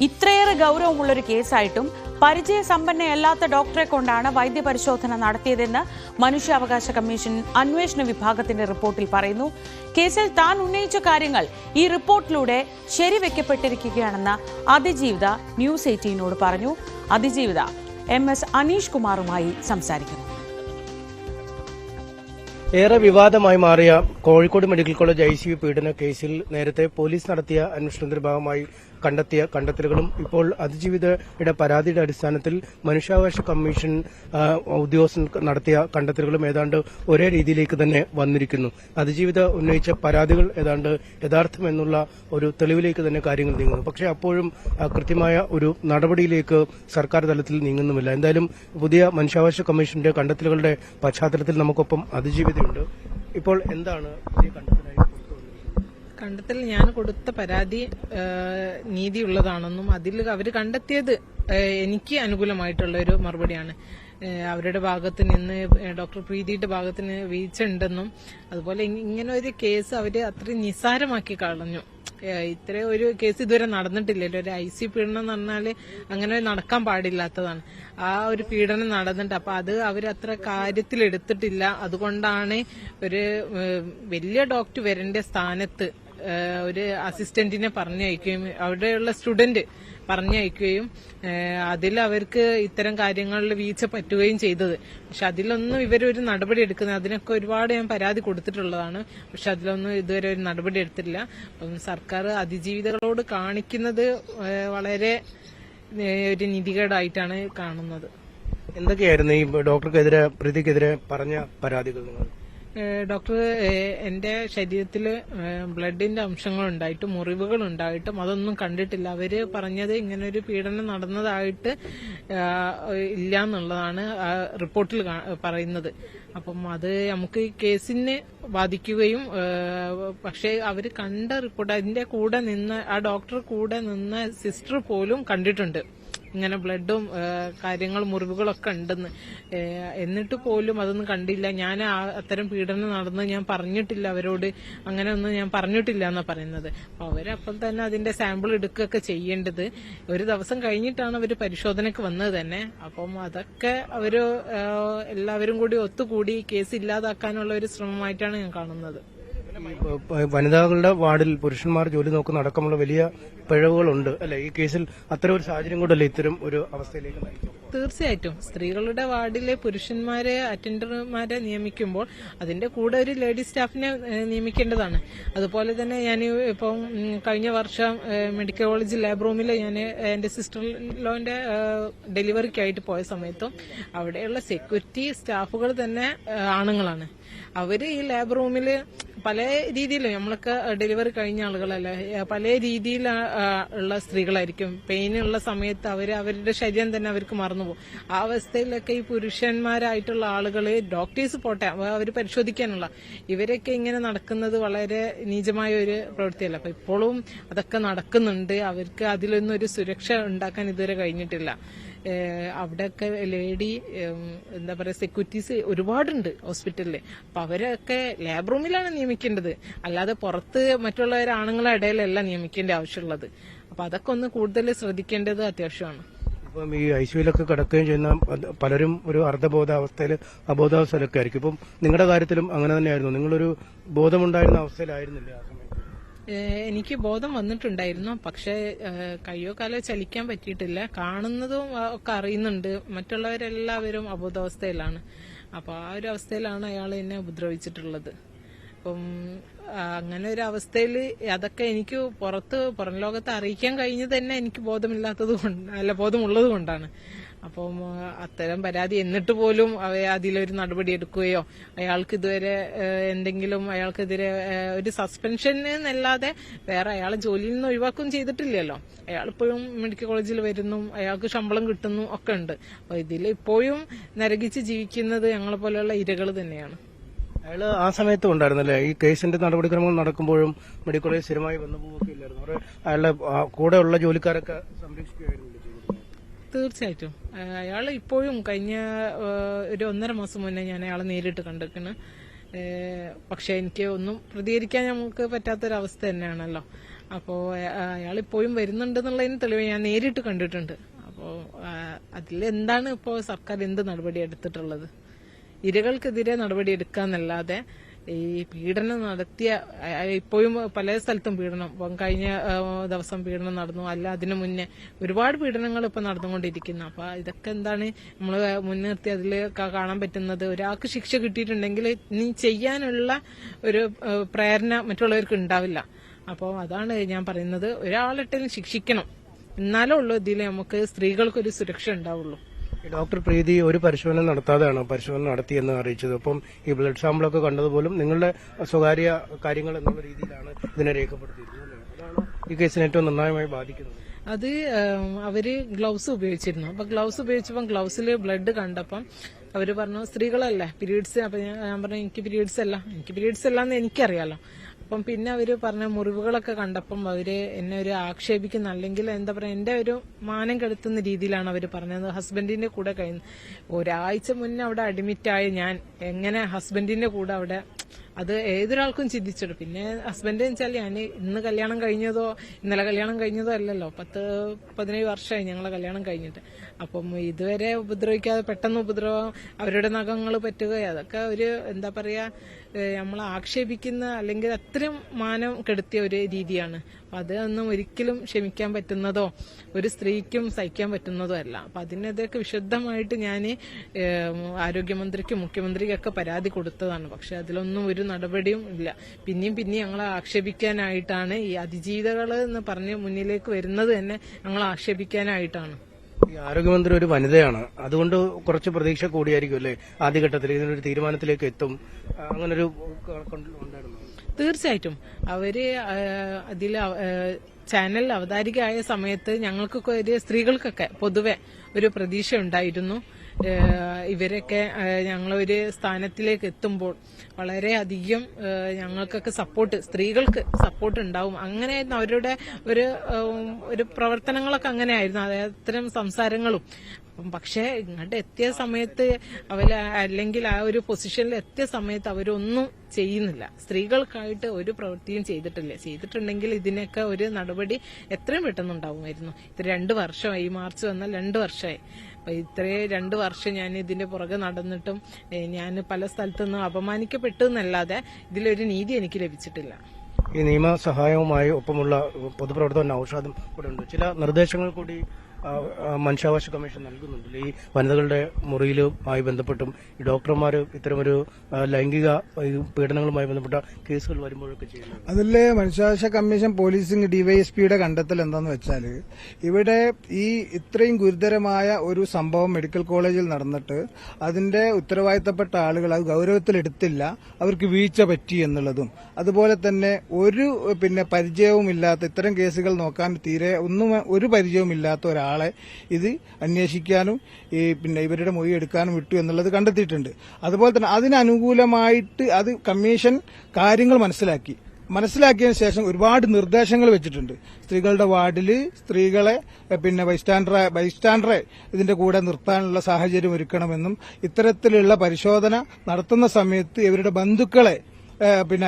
ഇത്രയേറെ ഗൗരവമുള്ളൊരു കേസായിട്ടും പരിചയസമ്പന്നയല്ലാത്ത ഡോക്ടറെ കൊണ്ടാണ് വൈദ്യപരിശോധന നടത്തിയതെന്ന് മനുഷ്യാവകാശ കമ്മീഷൻ അന്വേഷണ വിഭാഗത്തിന്റെ റിപ്പോർട്ടിൽ പറയുന്നു. കേസിൽ താൻ ഉന്നയിച്ച കാര്യങ്ങൾ ഈ റിപ്പോർട്ടിലൂടെ ശരിവെക്കപ്പെട്ടിരിക്കുകയാണെന്ന് അതിജീവിത ന്യൂസ് 18നോട് പറഞ്ഞു. അതിജീവിത MS അനീഷ് കുമാറുമായി സംസാരിക്കുന്നു. ഏറെ വിവാദമായി മാറിയ കോഴിക്കോട് മെഡിക്കൽ കോളേജ് ICU പീഡന കേസിൽ നേരത്തെ പോലീസ് നടത്തിയ അന്വേഷണത്തിന്റെ ഭാഗമായി കണ്ടെത്തിയ കണ്ടെത്തലുകളും ഇപ്പോൾ അതിജീവിതയുടെ പരാതിയുടെ അടിസ്ഥാനത്തിൽ മനുഷ്യാവകാശ കമ്മീഷൻ ഉദ്യോഗസ്ഥർ നടത്തിയ കണ്ടെത്തലുകളും ഏതാണ്ട് ഒരേ രീതിയിലേക്ക് തന്നെ വന്നിരിക്കുന്നു. അതിജീവിത ഉന്നയിച്ച പരാതികൾ ഏതാണ്ട് യഥാർത്ഥമെന്നുള്ള ഒരു തെളിവിലേക്ക് തന്നെ കാര്യങ്ങൾ നീങ്ങുന്നു. പക്ഷേ അപ്പോഴും കൃത്യമായ ഒരു നടപടിയിലേക്ക് സർക്കാർ തലത്തിൽ നീങ്ങുന്നുമില്ല. എന്തായാലും പുതിയ മനുഷ്യാവകാശ കമ്മീഷന്റെ കണ്ടെത്തലുകളുടെ പശ്ചാത്തലത്തിൽ നമുക്കൊപ്പം അതിജീവിതയുണ്ട്. ഇപ്പോൾ എന്താണ് പുതിയ കണ്ടെത്തലായി? കണ്ടെത്തൽ ഞാൻ കൊടുത്ത പരാതി നീതിയുള്ളതാണെന്നും അതിൽ അവർ കണ്ടെത്തിയത് എനിക്ക് അനുകൂലമായിട്ടുള്ള ഒരു മറുപടിയാണ്. അവരുടെ ഭാഗത്ത് നിന്ന് ഡോക്ടർ പ്രീതിയുടെ ഭാഗത്ത് നിന്ന് വീഴ്ച ഉണ്ടെന്നും അതുപോലെ ഇങ്ങനെ ഒരു കേസ് അവര് അത്രയും നിസ്സാരമാക്കി കളഞ്ഞു. ഇത്ര ഒരു കേസ് ഇതുവരെ നടന്നിട്ടില്ലല്ലോ. ഒരു ICU പീഡനം എന്ന് പറഞ്ഞാല് അങ്ങനെ നടക്കാൻ പാടില്ലാത്തതാണ്. ആ ഒരു പീഡനം നടന്നിട്ട് അപ്പൊ അത് അവരത്ര കാര്യത്തിലെടുത്തിട്ടില്ല. അതുകൊണ്ടാണ് ഒരു വലിയ ഡോക്ടർ വരേണ്ട സ്ഥാനത്ത് ഒരു അസിസ്റ്റന്റിനെ പറഞ്ഞയക്കുകയും അവിടെയുള്ള സ്റ്റുഡന്റ് പറഞ്ഞയക്കുകയും അതിൽ അവർക്ക് ഇത്തരം കാര്യങ്ങളിൽ വീഴ്ച പറ്റുകയും ചെയ്തത്. പക്ഷെ അതിലൊന്നും ഇവരൊരു നടപടി എടുക്കുന്നത്, അതിനൊക്കെ ഒരുപാട് ഞാൻ പരാതി കൊടുത്തിട്ടുള്ളതാണ്. പക്ഷെ അതിലൊന്നും ഇതുവരെ ഒരു നടപടി എടുത്തിട്ടില്ല. അപ്പം സർക്കാർ അതിജീവിതകളോട് കാണിക്കുന്നത് വളരെ ഒരു നീതികേടായിട്ടാണ് കാണുന്നത്. എന്തൊക്കെയായിരുന്നു ഈ ഡോക്ടർക്കെതിരെ പ്രതിക്കെതിരെ പറഞ്ഞ പരാതികൾ? ഡോക്ടർ എന്റെ ശരീരത്തിൽ ബ്ലഡിന്റെ അംശങ്ങൾ ഉണ്ടായിട്ടും മുറിവുകൾ ഉണ്ടായിട്ടും അതൊന്നും കണ്ടിട്ടില്ല. അവര് പറഞ്ഞത് ഇങ്ങനെ ഒരു പീഡനം നടന്നതായിട്ട് ഇല്ല എന്നുള്ളതാണ് റിപ്പോർട്ടിൽ പറയുന്നത്. അപ്പം അത് നമുക്ക് ഈ കേസിനെ ബാധിക്കുകയും പക്ഷേ അവര് കണ്ട റിപ്പോർട്ട് അതിന്റെ കൂടെ നിന്ന് ആ ഡോക്ടർ കൂടെ നിന്ന സിസ്റ്റർ പോലും കണ്ടിട്ടുണ്ട് ഇങ്ങനെ ബ്ലഡും കാര്യങ്ങൾ മുറിവുകളൊക്കെ ഉണ്ടെന്ന്. എന്നിട്ട് പോലും അതൊന്നും കണ്ടില്ല. ഞാൻ അത്തരം പീഡനം നടന്ന് ഞാൻ പറഞ്ഞിട്ടില്ല അവരോട്, അങ്ങനെ ഒന്നും ഞാൻ പറഞ്ഞിട്ടില്ല എന്നാ പറയുന്നത്. അപ്പൊ അവരപ്പം തന്നെ അതിന്റെ സാമ്പിൾ എടുക്കുകയൊക്കെ ചെയ്യേണ്ടത്. ഒരു ദിവസം കഴിഞ്ഞിട്ടാണ് അവർ പരിശോധനയ്ക്ക് വന്നത് തന്നെ. അപ്പം അതൊക്കെ അവര് എല്ലാവരും കൂടി ഒത്തുകൂടി കേസ് ഇല്ലാതാക്കാനുള്ള ഒരു ശ്രമമായിട്ടാണ് ഞാൻ കാണുന്നത്. വനിതകളുടെ വാർഡിൽ പുരുഷന്മാർ ജോലി നോക്കുന്ന അടക്കമുള്ള വലിയ പിഴവുകളുണ്ട് അല്ലെ ഈ കേസിൽ? അത്തരം ഒരു സാഹചര്യം കൊണ്ടല്ലേ ഇത്തരം ഒരു അവസ്ഥയിലേക്ക് നയിക്കും? തീർച്ചയായിട്ടും സ്ത്രീകളുടെ വാർഡിലെ പുരുഷന്മാരെ അറ്റൻഡർമാരെ നിയമിക്കുമ്പോൾ അതിന്റെ കൂടെ ഒരു ലേഡി സ്റ്റാഫിനെ നിയമിക്കേണ്ടതാണ്. അതുപോലെ തന്നെ ഞാൻ ഇപ്പം കഴിഞ്ഞ വർഷം മെഡിക്കൽ കോളേജ് ലാബ് റൂമിൽ ഞാൻ എന്റെ സിസ്റ്റർ ലോന്റെ ഡെലിവറിക്കായിട്ട് പോയ സമയത്തും അവിടെയുള്ള സെക്യൂരിറ്റി സ്റ്റാഫുകൾ തന്നെ ആണുങ്ങളാണ്. അവര് ഈ ലാബ് റൂമിൽ പല രീതിയിലും നമ്മളൊക്കെ ഡെലിവറി കഴിഞ്ഞ ആളുകളല്ല, പല രീതിയിൽ ഉള്ള സ്ത്രീകളായിരിക്കും. പെയിനുള്ള സമയത്ത് അവരുടെ ശരീരം തന്നെ അവർക്ക് മറന്നുപോകും. ആ അവസ്ഥയിലൊക്കെ ഈ പുരുഷന്മാരായിട്ടുള്ള ആളുകള് ഡോക്ടേഴ്സ് പോട്ടെ അവർ പരിശോധിക്കാനുള്ള ഇവരൊക്കെ ഇങ്ങനെ നടക്കുന്നത് വളരെ നീചമായ ഒരു പ്രവൃത്തിയല്ല. അപ്പൊ ഇപ്പോഴും അതൊക്കെ നടക്കുന്നുണ്ട്. അവർക്ക് അതിലൊന്നും ഒരു സുരക്ഷ ഉണ്ടാക്കാൻ ഇതുവരെ കഴിഞ്ഞിട്ടില്ല. അവിടെയൊക്കെ ലേഡി എന്താ പറയുക സെക്യൂരിറ്റീസ് ഒരുപാടുണ്ട് ഹോസ്പിറ്റലിൽ. അപ്പൊ അവരൊക്കെ ലാബ് റൂമിലാണ് നിയമിക്കേണ്ടത്, അല്ലാതെ പുറത്ത് മറ്റുള്ള ആണുങ്ങളെ ഇടയിലല്ല നിയമിക്കേണ്ട ആവശ്യമുള്ളത്. അപ്പൊ അതൊക്കെ ഒന്ന് കൂടുതൽ ശ്രദ്ധിക്കേണ്ടത് അത്യാവശ്യമാണ്. ഇപ്പം ഈ ICUയിലൊക്കെ കിടക്കുകയും ചെയ്യുന്ന പലരും ഒരു അർദ്ധബോധാവസ്ഥയിൽ അബോധാവസ്ഥയിലൊക്കെ ആയിരിക്കും. ഇപ്പം നിങ്ങളുടെ കാര്യത്തിലും അങ്ങനെ തന്നെയായിരുന്നു? നിങ്ങളൊരു ബോധമുണ്ടായിരുന്ന അവസ്ഥയിലായിരുന്നില്ല ആ സമയത്ത്? എനിക്ക് ബോധം വന്നിട്ടുണ്ടായിരുന്നു. പക്ഷേ കയ്യോ കാലോ ചലിക്കാൻ പറ്റിയിട്ടില്ല. കാണുന്നതും ഒക്കെ അറിയുന്നുണ്ട്. മറ്റുള്ളവരെല്ലാവരും അബോധാവസ്ഥയിലാണ്. അപ്പോൾ ആ ഒരു അവസ്ഥയിലാണ് അയാൾ എന്നെ ഉപദ്രവിച്ചിട്ടുള്ളത്. അപ്പം അങ്ങനെ ഒരു അവസ്ഥയിൽ അതൊക്കെ എനിക്ക് പുറം ലോകത്തെ അറിയിക്കാൻ കഴിഞ്ഞത് തന്നെ എനിക്ക് ബോധമുള്ളത് കൊണ്ടാണ്. അപ്പം അത്തരം പരാതി എന്നിട്ട് പോലും അതിലൊരു നടപടി എടുക്കുകയോ അയാൾക്ക് ഇതുവരെ അയാൾക്കെതിരെ ഒരു സസ്പെൻഷൻ എന്നല്ലാതെ വേറെ അയാളെ ജോലിയിൽ നിന്ന് ഒഴിവാക്കുകയും ചെയ്തിട്ടില്ലല്ലോ. അയാളിപ്പോഴും മെഡിക്കൽ കോളേജിൽ വരുന്നു, അയാൾക്ക് ശമ്പളം കിട്ടുന്നു ഒക്കെ ഉണ്ട്. അപ്പൊ ഇതിൽ ഇപ്പോഴും നരകിച്ച് ജീവിക്കുന്നത് ഞങ്ങളെ പോലെയുള്ള ഇരകൾ തന്നെയാണ്. അയാൾ ആ സമയത്തും ഉണ്ടായിരുന്നല്ലേ ഈ കേസിന്റെ നടപടിക്രമങ്ങൾ നടക്കുമ്പോഴും മെഡിക്കൽ കോളേജ് സ്ഥിരമായി വന്നു പോവുകയൊക്കെ ഇല്ലായിരുന്നു? അയാളുടെ കൂടെയുള്ള ജോലിക്കാരൊക്കെ സംരക്ഷിക്കുകയായിരുന്നു? തീർച്ചയായിട്ടും അയാൾ ഇപ്പോഴും കഴിഞ്ഞ ഒരു 1.5 മാസം മുന്നേ ഞാൻ അയാളെ നേരിട്ട് കണ്ടിരിക്കുന്നു. പക്ഷെ എനിക്ക് ഒന്നും പ്രതികരിക്കാൻ നമുക്ക് പറ്റാത്തൊരവസ്ഥ തന്നെയാണല്ലോ. അപ്പോൾ അയാളിപ്പോഴും വരുന്നുണ്ടെന്നുള്ളതിന് തെളിവ് ഞാൻ നേരിട്ട് കണ്ടിട്ടുണ്ട്. അപ്പോൾ അതിലെന്താണ് ഇപ്പോൾ സർക്കാർ എന്ത് നടപടി എടുത്തിട്ടുള്ളത്? ഇരകൾക്കെതിരെ നടപടി എടുക്കാന്നല്ലാതെ ഈ പീഡനം നടത്തിയ ഇപ്പോഴും പല സ്ഥലത്തും പീഡനം, കഴിഞ്ഞ ദിവസം പീഡനം നടന്നു, അല്ല അതിനു മുന്നേ ഒരുപാട് പീഡനങ്ങൾ ഇപ്പൊ നടന്നുകൊണ്ടിരിക്കുന്നു. അപ്പൊ ഇതൊക്കെ എന്താണ് നമ്മൾ മുൻനിർത്തി അതിൽ കാണാൻ പറ്റുന്നത്? ഒരാൾക്ക് ശിക്ഷ കിട്ടിയിട്ടുണ്ടെങ്കിൽ നീ ചെയ്യാനുള്ള ഒരു പ്രേരണ മറ്റുള്ളവർക്ക് ഉണ്ടാവില്ല. അപ്പോൾ അതാണ് ഞാൻ പറയുന്നത്, ഒരാളിട്ടും ശിക്ഷിക്കണം, എന്നാലേ ഉള്ളൂ ഇതിൽ നമുക്ക് സ്ത്രീകൾക്കൊരു സുരക്ഷ ഉണ്ടാവുള്ളൂ. ഡോക്ടർ പ്രീതി ഒരു പരിശോധന നടത്താതെയാണ് പരിശോധന നടത്തിയെന്ന് അറിയിച്ചത്. അപ്പം ഈ ബ്ലഡ് സാമ്പിളൊക്കെ കണ്ടതുപോലും നിങ്ങളുടെ സ്വകാര്യ കാര്യങ്ങൾ എന്നുള്ള രീതിയിലാണ് ഇതിനെ രേഖപ്പെടുത്തിയിരുന്നത്. അതാണ് ഈ കേസിനെ ഏറ്റവും നിർണായകമായി ബാധിക്കുന്നത്. അത് അവര് ഗ്ലൗസ് ഉപയോഗിച്ചിരുന്നു. അപ്പൊ ഗ്ലൗസ് ഉപയോഗിച്ചപ്പം ഗ്ലൗസിൽ ബ്ലഡ് കണ്ടപ്പം അവര് പറഞ്ഞു സ്ത്രീകളല്ലേ പീരീഡ്സ്. അപ്പൊ ഞാൻ പറഞ്ഞു എനിക്ക് പീരീഡ്സ് അല്ല എന്ന് എനിക്കറിയാലോ. അപ്പം പിന്നെ അവര് പറഞ്ഞ മുറിവുകളൊക്കെ കണ്ടപ്പം അവര് എന്നെ ഒരു ആക്ഷേപിക്കുന്ന, അല്ലെങ്കിൽ എന്താ പറയാ, എന്റെ ഒരു മാനം കെടുത്തുന്ന രീതിയിലാണ് അവര് പറഞ്ഞത്. ഹസ്ബൻഡിന്റെ കൂടെ ഒരാഴ്ച മുന്നേ അവിടെ അഡ്മിറ്റായ ഞാൻ എങ്ങനെ ഹസ്ബൻഡിന്റെ കൂടെ അവിടെ, അത് ഏതൊരാൾക്കും ചിന്തിച്ചിടും. പിന്നെ ഹസ്ബൻഡ് വെച്ചാൽ ഞാൻ ഇന്ന് കല്യാണം കഴിഞ്ഞതോ ഇന്നലെ കല്യാണം കഴിഞ്ഞതോ അല്ലല്ലോ, 10-17 വർഷമായി ഞങ്ങളെ കല്യാണം കഴിഞ്ഞിട്ട്. അപ്പം ഇതുവരെ ഉപദ്രവിക്കാതെ പെട്ടെന്ന് ഉപദ്രവം, അവരുടെ നഖങ്ങൾ പറ്റുക, അതൊക്കെ ഒരു എന്താ പറയാ, നമ്മൾ ആക്ഷേപിക്കുന്ന അല്ലെങ്കിൽ അത്രയും മാനം കെടുത്തിയ ഒരു രീതിയാണ്. അപ്പൊ അതൊന്നും ഒരിക്കലും ക്ഷമിക്കാൻ പറ്റുന്നതോ ഒരു സ്ത്രീക്കും സഹിക്കാൻ പറ്റുന്നതോ അല്ല. അപ്പൊ അതിനെതിരൊക്കെ വിശദമായിട്ട് ഞാൻ ആരോഗ്യമന്ത്രിക്കും മുഖ്യമന്ത്രിക്കും ഒക്കെ പരാതി കൊടുത്തതാണ്. പക്ഷെ അതിലൊന്നും ഒരു നടപടിയും ഇല്ല. പിന്നെയും ഞങ്ങളെ ആക്ഷേപിക്കാനായിട്ടാണ് ഈ അതിജീവിതകൾ എന്ന് പറഞ്ഞ് മുന്നിലേക്ക് വരുന്നത് തന്നെ ഞങ്ങളെ ആക്ഷേപിക്കാനായിട്ടാണ്. ഈ ആരോഗ്യമന്ത്രി ഒരു വനിതയാണ്, അതുകൊണ്ട് കുറച്ച് പ്രതീക്ഷ കൂടിയായിരിക്കും അല്ലേ ആദ്യഘട്ടത്തിൽ ഇതിനൊരു തീരുമാനത്തിലേക്ക് എത്തും, അങ്ങനൊരു ഉണ്ടായിരുന്നു? തീർച്ചയായിട്ടും അവര് അതിൽ ചാനൽ അവതാരികയായ സമയത്ത് ഞങ്ങൾക്കൊക്കെ ഒരു സ്ത്രീകൾക്കൊക്കെ പൊതുവെ ഒരു പ്രതീക്ഷ ഉണ്ടായിരുന്നു. ഇവരൊക്കെ ഞങ്ങളൊരു സ്ഥാനത്തിലേക്ക് എത്തുമ്പോൾ വളരെയധികം ഞങ്ങൾക്കൊക്കെ സ്ത്രീകൾക്ക് സപ്പോർട്ട് ഉണ്ടാവും. അങ്ങനെയായിരുന്നു അവരുടെ ഒരു പ്രവർത്തനങ്ങളൊക്കെ അങ്ങനെയായിരുന്നു, അത്തരം സംസാരങ്ങളും. പക്ഷെ ഇങ്ങോട്ട് എത്തിയ സമയത്ത് അല്ലെങ്കിൽ ആ ഒരു പൊസിഷനിൽ എത്തിയ സമയത്ത് അവരൊന്നും ചെയ്യുന്നില്ല. സ്ത്രീകൾക്കായിട്ട് ഒരു പ്രവൃത്തിയും ചെയ്തിട്ടുണ്ടെങ്കിൽ ഇതിനൊക്കെ ഒരു നടപടി എത്രയും പെട്ടെന്നുണ്ടാവുമായിരുന്നു. ഇത് 2 വർഷമായി, ഈ മാർച്ച് വന്നാൽ 2 വർഷമായി. അപ്പൊ ഇത്രയും 2 വർഷം ഞാൻ ഇതിന്റെ പുറകെ നടന്നിട്ടും ഞാൻ പല സ്ഥലത്തുനിന്നും അപമാനിക്കപ്പെട്ടു എന്നല്ലാതെ ഇതിലൊരു നീതി എനിക്ക് ലഭിച്ചിട്ടില്ല. ഈ നിയമസഹായവുമായി ഒപ്പമുള്ള പൊതുപ്രവർത്തകൻ നൌഷാദും കൂടെ ഉണ്ട്. ചില നിർദ്ദേശങ്ങൾ കൂടി മനുഷ്യാവകാശ കമ്മീഷൻ നൽകുന്നുണ്ടല്ലോ ഈ വനിതകളുടെ മുറിയിലുമായി ബന്ധപ്പെട്ടും ഈ ഡോക്ടർമാർ ഇത്തരമൊരു ലൈംഗിക പീഡനങ്ങളുമായി ബന്ധപ്പെട്ട കേസുകൾ വരുമ്പോഴൊക്കെ ചെയ്യുന്നത്. അതിലെ മനുഷ്യാവകാശ കമ്മീഷൻ പോലീസിംഗ് ഡിവൈഎസ്പിയുടെ കണ്ടെത്തൽ എന്താന്ന് വെച്ചാൽ, ഇവിടെ ഈ ഇത്രയും ഗുരുതരമായ ഒരു സംഭവം മെഡിക്കൽ കോളേജിൽ നടന്നിട്ട് അതിന്റെ ഉത്തരവാദിത്തപ്പെട്ട ആളുകൾ അത് ഗൌരവത്തിലെടുത്തില്ല, അവർക്ക് വീഴ്ച പറ്റി എന്നുള്ളതും, അതുപോലെ തന്നെ ഒരു പരിചയവുമില്ലാത്ത ഇത്തരം കേസുകൾ നോക്കാൻ ഒരു പരിചയവുമില്ലാത്ത ഒരാളെ ഇത് അന്വേഷിക്കാനും ഇവരുടെ മൊഴി എടുക്കാനും വിട്ടു എന്നുള്ളത് കണ്ടെത്തിയിട്ടുണ്ട്. അതുപോലെ തന്നെ അതിനനുകൂലമായിട്ട് അത് കമ്മീഷൻ കാര്യങ്ങൾ മനസ്സിലാക്കിയതിനു ശേഷം ഒരുപാട് നിർദ്ദേശങ്ങൾ വെച്ചിട്ടുണ്ട്. സ്ത്രീകളുടെ വാർഡില് സ്ത്രീകളെ ബൈസ്റ്റാൻഡറെ ഇതിന്റെ കൂടെ നിർത്താനുള്ള സാഹചര്യം ഒരുക്കണമെന്നും, ഇത്തരത്തിലുള്ള പരിശോധന നടത്തുന്ന സമയത്ത് ഇവരുടെ ബന്ധുക്കളെ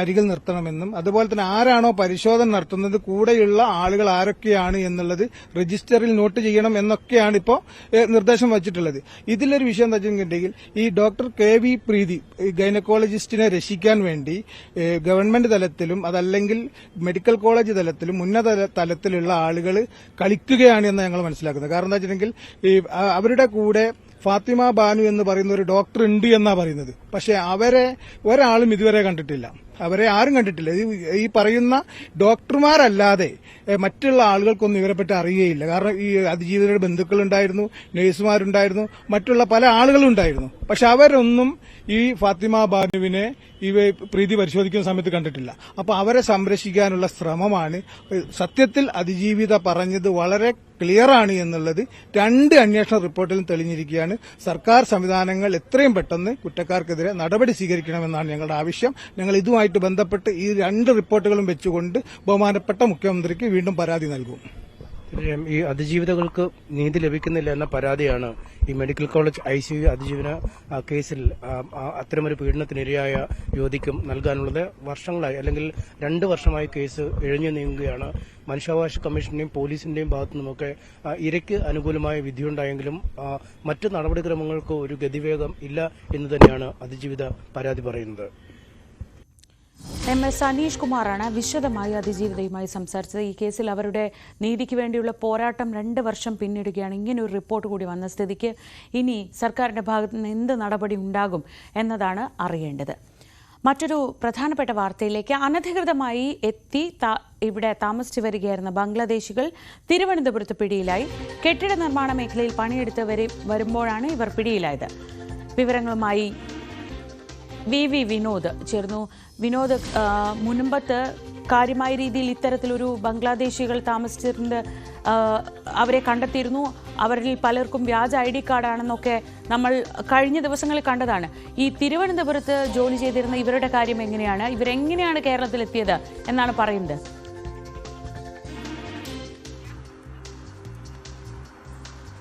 അരികിൽ നിർത്തണമെന്നും അതുപോലെ തന്നെ ആരാണോ പരിശോധന നടത്തുന്നത് കൂടെയുള്ള ആളുകൾ ആരൊക്കെയാണ് എന്നുള്ളത് രജിസ്റ്ററിൽ നോട്ട് ചെയ്യണം എന്നൊക്കെയാണ് ഇപ്പോൾ നിർദ്ദേശം വച്ചിട്ടുള്ളത്. ഇതിലൊരു വിഷയം എന്താ വെച്ചിട്ടുണ്ടെങ്കിൽ ഈ ഡോക്ടർ KV പ്രീതി ഗൈനക്കോളജിസ്റ്റിനെ രക്ഷിക്കാൻ വേണ്ടി ഗവൺമെന്റ് തലത്തിലും അതല്ലെങ്കിൽ മെഡിക്കൽ കോളേജ് തലത്തിലും ഉന്നത തലത്തിലുള്ള ആളുകൾ കളിക്കുകയാണ് എന്ന് ഞങ്ങൾ മനസ്സിലാക്കുന്നത്. കാരണം എന്താ വെച്ചിട്ടുണ്ടെങ്കിൽ അവരുടെ കൂടെ ഫാത്തിമ ബാനു എന്ന് പറയുന്ന ഒരു ഡോക്ടർ ഉണ്ട് എന്നാ പറയുന്നത്. പക്ഷെ അവരെ ഒരാളും ഇതുവരെ കണ്ടിട്ടില്ല, അവരെ ആരും കണ്ടിട്ടില്ല. ഈ പറയുന്ന ഡോക്ടർമാരല്ലാതെ മറ്റുള്ള ആളുകൾക്കൊന്നും ഇവരെപ്പറ്റി അറിയുകയില്ല. കാരണം ഈ അതിജീവിതരുടെ ബന്ധുക്കളുണ്ടായിരുന്നു, നഴ്സുമാരുണ്ടായിരുന്നു, മറ്റുള്ള പല ആളുകളും ഉണ്ടായിരുന്നു. പക്ഷെ അവരൊന്നും ഈ ഫാത്തിമ ബാനുവിനെ പ്രീതി പരിശോധിക്കുന്ന സമയത്ത് കണ്ടിട്ടില്ല. അപ്പൊ അവരെ സംരക്ഷിക്കാനുള്ള ശ്രമമാണ്. സത്യത്തിൽ അതിജീവിത പറഞ്ഞത് വളരെ ക്ലിയറാണ് എന്നുള്ളത് 2 അന്വേഷണ റിപ്പോർട്ടിലും തെളിഞ്ഞിരിക്കുകയാണ്. സർക്കാർ സംവിധാനങ്ങൾ എത്രയും പെട്ടെന്ന് കുറ്റക്കാർക്കെതിരെ നടപടി സ്വീകരിക്കണമെന്നാണ് ഞങ്ങളുടെ ആവശ്യം. ഞങ്ങൾ ഇതുമായിട്ട് ബന്ധപ്പെട്ട് ഈ 2 റിപ്പോർട്ടുകളും വെച്ചുകൊണ്ട് ബഹുമാനപ്പെട്ട മുഖ്യമന്ത്രിക്ക് വീണ്ടും പരാതി നൽകും. ഈ അതിജീവിതകൾക്ക് നീതി ലഭിക്കുന്നില്ല എന്ന പരാതിയാണ് ഈ മെഡിക്കൽ കോളേജ് ICU അതിജീവന കേസിൽ അത്തരമൊരു പീഡനത്തിനിരയായ യുവതിക്കും നൽകാനുള്ളത്. വർഷങ്ങളായി അല്ലെങ്കിൽ 2 വർഷമായി കേസ് ഇഴഞ്ഞു നീങ്ങുകയാണ്. മനുഷ്യാവകാശ കമ്മീഷന്റെയും പോലീസിന്റെയും ഭാഗത്തു നിന്നൊക്കെ ഇരയ്ക്ക് അനുകൂലമായ വിധിയുണ്ടായെങ്കിലും മറ്റ് നടപടിക്രമങ്ങൾക്ക് ഒരു ഗതിവേഗം ഇല്ല എന്ന് തന്നെയാണ് അതിജീവിത പരാതി പറയുന്നത്. MS അനീഷ് കുമാറാണ് വിശദമായി അതിജീവിതയുമായി സംസാരിച്ചത്. ഈ കേസിൽ അവരുടെ നീതിക്ക് വേണ്ടിയുള്ള പോരാട്ടം 2 വർഷം പിന്നിടുകയാണ്. ഇങ്ങനൊരു റിപ്പോർട്ട് കൂടി വന്ന സ്ഥിതിക്ക് ഇനി സർക്കാരിന്റെ ഭാഗത്ത് നിന്ന് എന്ത് നടപടി ഉണ്ടാകും എന്നതാണ് അറിയേണ്ടത്. മറ്റൊരു പ്രധാനപ്പെട്ട വാർത്തയിലേക്ക്, അനധികൃതമായി എത്തി ഇവിടെ താമസിച്ചു വരികയായിരുന്ന ബംഗ്ലാദേശികൾ തിരുവനന്തപുരത്ത് പിടിയിലായി. കെട്ടിട നിർമ്മാണ മേഖലയിൽ പണിയെടുത്ത് വരുമ്പോഴാണ് ഇവർ പിടിയിലായത്. വിവരങ്ങളുമായി VV വിനോദ് ചേർന്നു. വിനോദ്, മുൻപത്ത് കാര്യമായ രീതിയിൽ ഇത്തരത്തിലൊരു ബംഗ്ലാദേശികൾ താമസിച്ചിട്ടുണ്ട്, അവരെ കണ്ടെത്തിയിരുന്നു. അവരിൽ പലർക്കും വ്യാജ ID കാർഡാണെന്നൊക്കെ നമ്മൾ കഴിഞ്ഞ ദിവസങ്ങളിൽ കണ്ടതാണ്. ഈ തിരുവനന്തപുരത്ത് ജോലി ചെയ്തിരുന്ന ഇവരുടെ കാര്യം എങ്ങനെയാണ്, ഇവരെങ്ങനെയാണ് കേരളത്തിലെത്തിയത് എന്നാണ് പറയുന്നത്?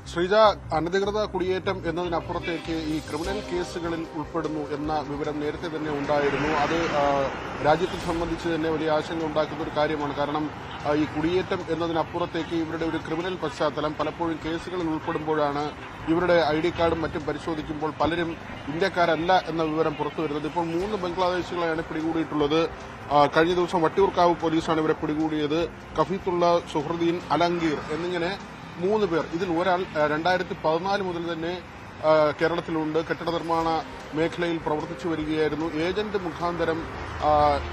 ശ്രീജ, അനധികൃത കുടിയേറ്റം എന്നതിനപ്പുറത്തേക്ക് ഈ ക്രിമിനൽ കേസുകളിൽ ഉൾപ്പെടുന്നു എന്ന വിവരം നേരത്തെ തന്നെ ഉണ്ടായിരുന്നു. അത് രാജ്യത്തെ സംബന്ധിച്ച് തന്നെ വലിയ ആശങ്ക ഉണ്ടാക്കുന്ന ഒരു കാര്യമാണ്. കാരണം ഈ കുടിയേറ്റം എന്നതിനപ്പുറത്തേക്ക് ഇവരുടെ ഒരു ക്രിമിനൽ പശ്ചാത്തലം പലപ്പോഴും കേസുകളിൽ ഉൾപ്പെടുമ്പോഴാണ് ഇവരുടെ ID കാർഡും മറ്റും പരിശോധിക്കുമ്പോൾ പലരും ഇന്ത്യക്കാരല്ല എന്ന വിവരം പുറത്തുവരുന്നത്. ഇപ്പോൾ 3 ബംഗ്ലാദേശികളെയാണ് പിടികൂടിയിട്ടുള്ളത്. കഴിഞ്ഞ ദിവസം വട്ടിയൂർക്കാവ് പോലീസാണ് ഇവരെ പിടികൂടിയത്. കഫീത്തുള്ള, സുഹൃദീൻ, അലങ്കീർ എന്നിങ്ങനെ 3 പേർ. ഇതിൽ ഒരാൾ 2014 മുതൽ തന്നെ കേരളത്തിലുണ്ട്. കെട്ടിട നിർമ്മാണ മേഖലയിൽ പ്രവർത്തിച്ചു വരികയായിരുന്നു. ഏജന്റ് മുഖാന്തരം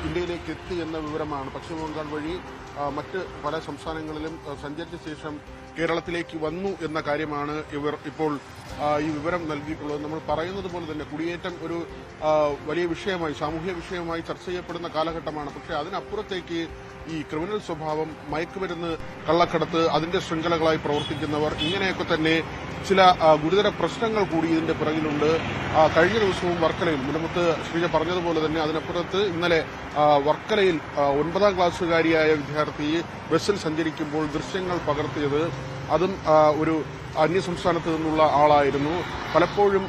ഇന്ത്യയിലേക്ക് എത്തി എന്ന വിവരമാണ്. പശ്ചിമബംഗാൾ വഴി മറ്റ് പല സംസ്ഥാനങ്ങളിലും സഞ്ചരിച്ച ശേഷം കേരളത്തിലേക്ക് വന്നു എന്ന കാര്യമാണ് ഇവർ ഇപ്പോൾ ഈ വിവരം നൽകിയിട്ടുള്ളത്. നമ്മൾ പറയുന്നത് പോലെ തന്നെ കുടിയേറ്റം ഒരു വലിയ വിഷയമായി, സാമൂഹ്യ വിഷയമായി ചർച്ച ചെയ്യപ്പെടുന്ന കാലഘട്ടമാണ്. പക്ഷേ അതിനപ്പുറത്തേക്ക് ഈ ക്രിമിനൽ സ്വഭാവം, മയക്കുമരുന്ന് കള്ളക്കടത്ത്, അതിന്റെ ശൃംഖലകളായി പ്രവർത്തിക്കുന്നവർ, ഇങ്ങനെയൊക്കെ തന്നെ ചില ഗുരുതര പ്രശ്നങ്ങൾ കൂടി ഇതിന്റെ പിറകിലുണ്ട്. കഴിഞ്ഞ ദിവസവും വർക്കലയിൽ, മുനമ്പത്ത് ശ്രീജ പറഞ്ഞതുപോലെ തന്നെ അതിനപ്പുറത്ത് ഇന്നലെ വർക്കലയിൽ 9ാം ക്ലാസ്സുകാരിയായ വിദ്യാർത്ഥി ബസ്സിൽ സഞ്ചരിക്കുമ്പോൾ ദൃശ്യങ്ങൾ പകർത്തിയത് അതും ഒരു അന്യസംസ്ഥാനത്ത് നിന്നുള്ള ആളായിരുന്നു. പലപ്പോഴും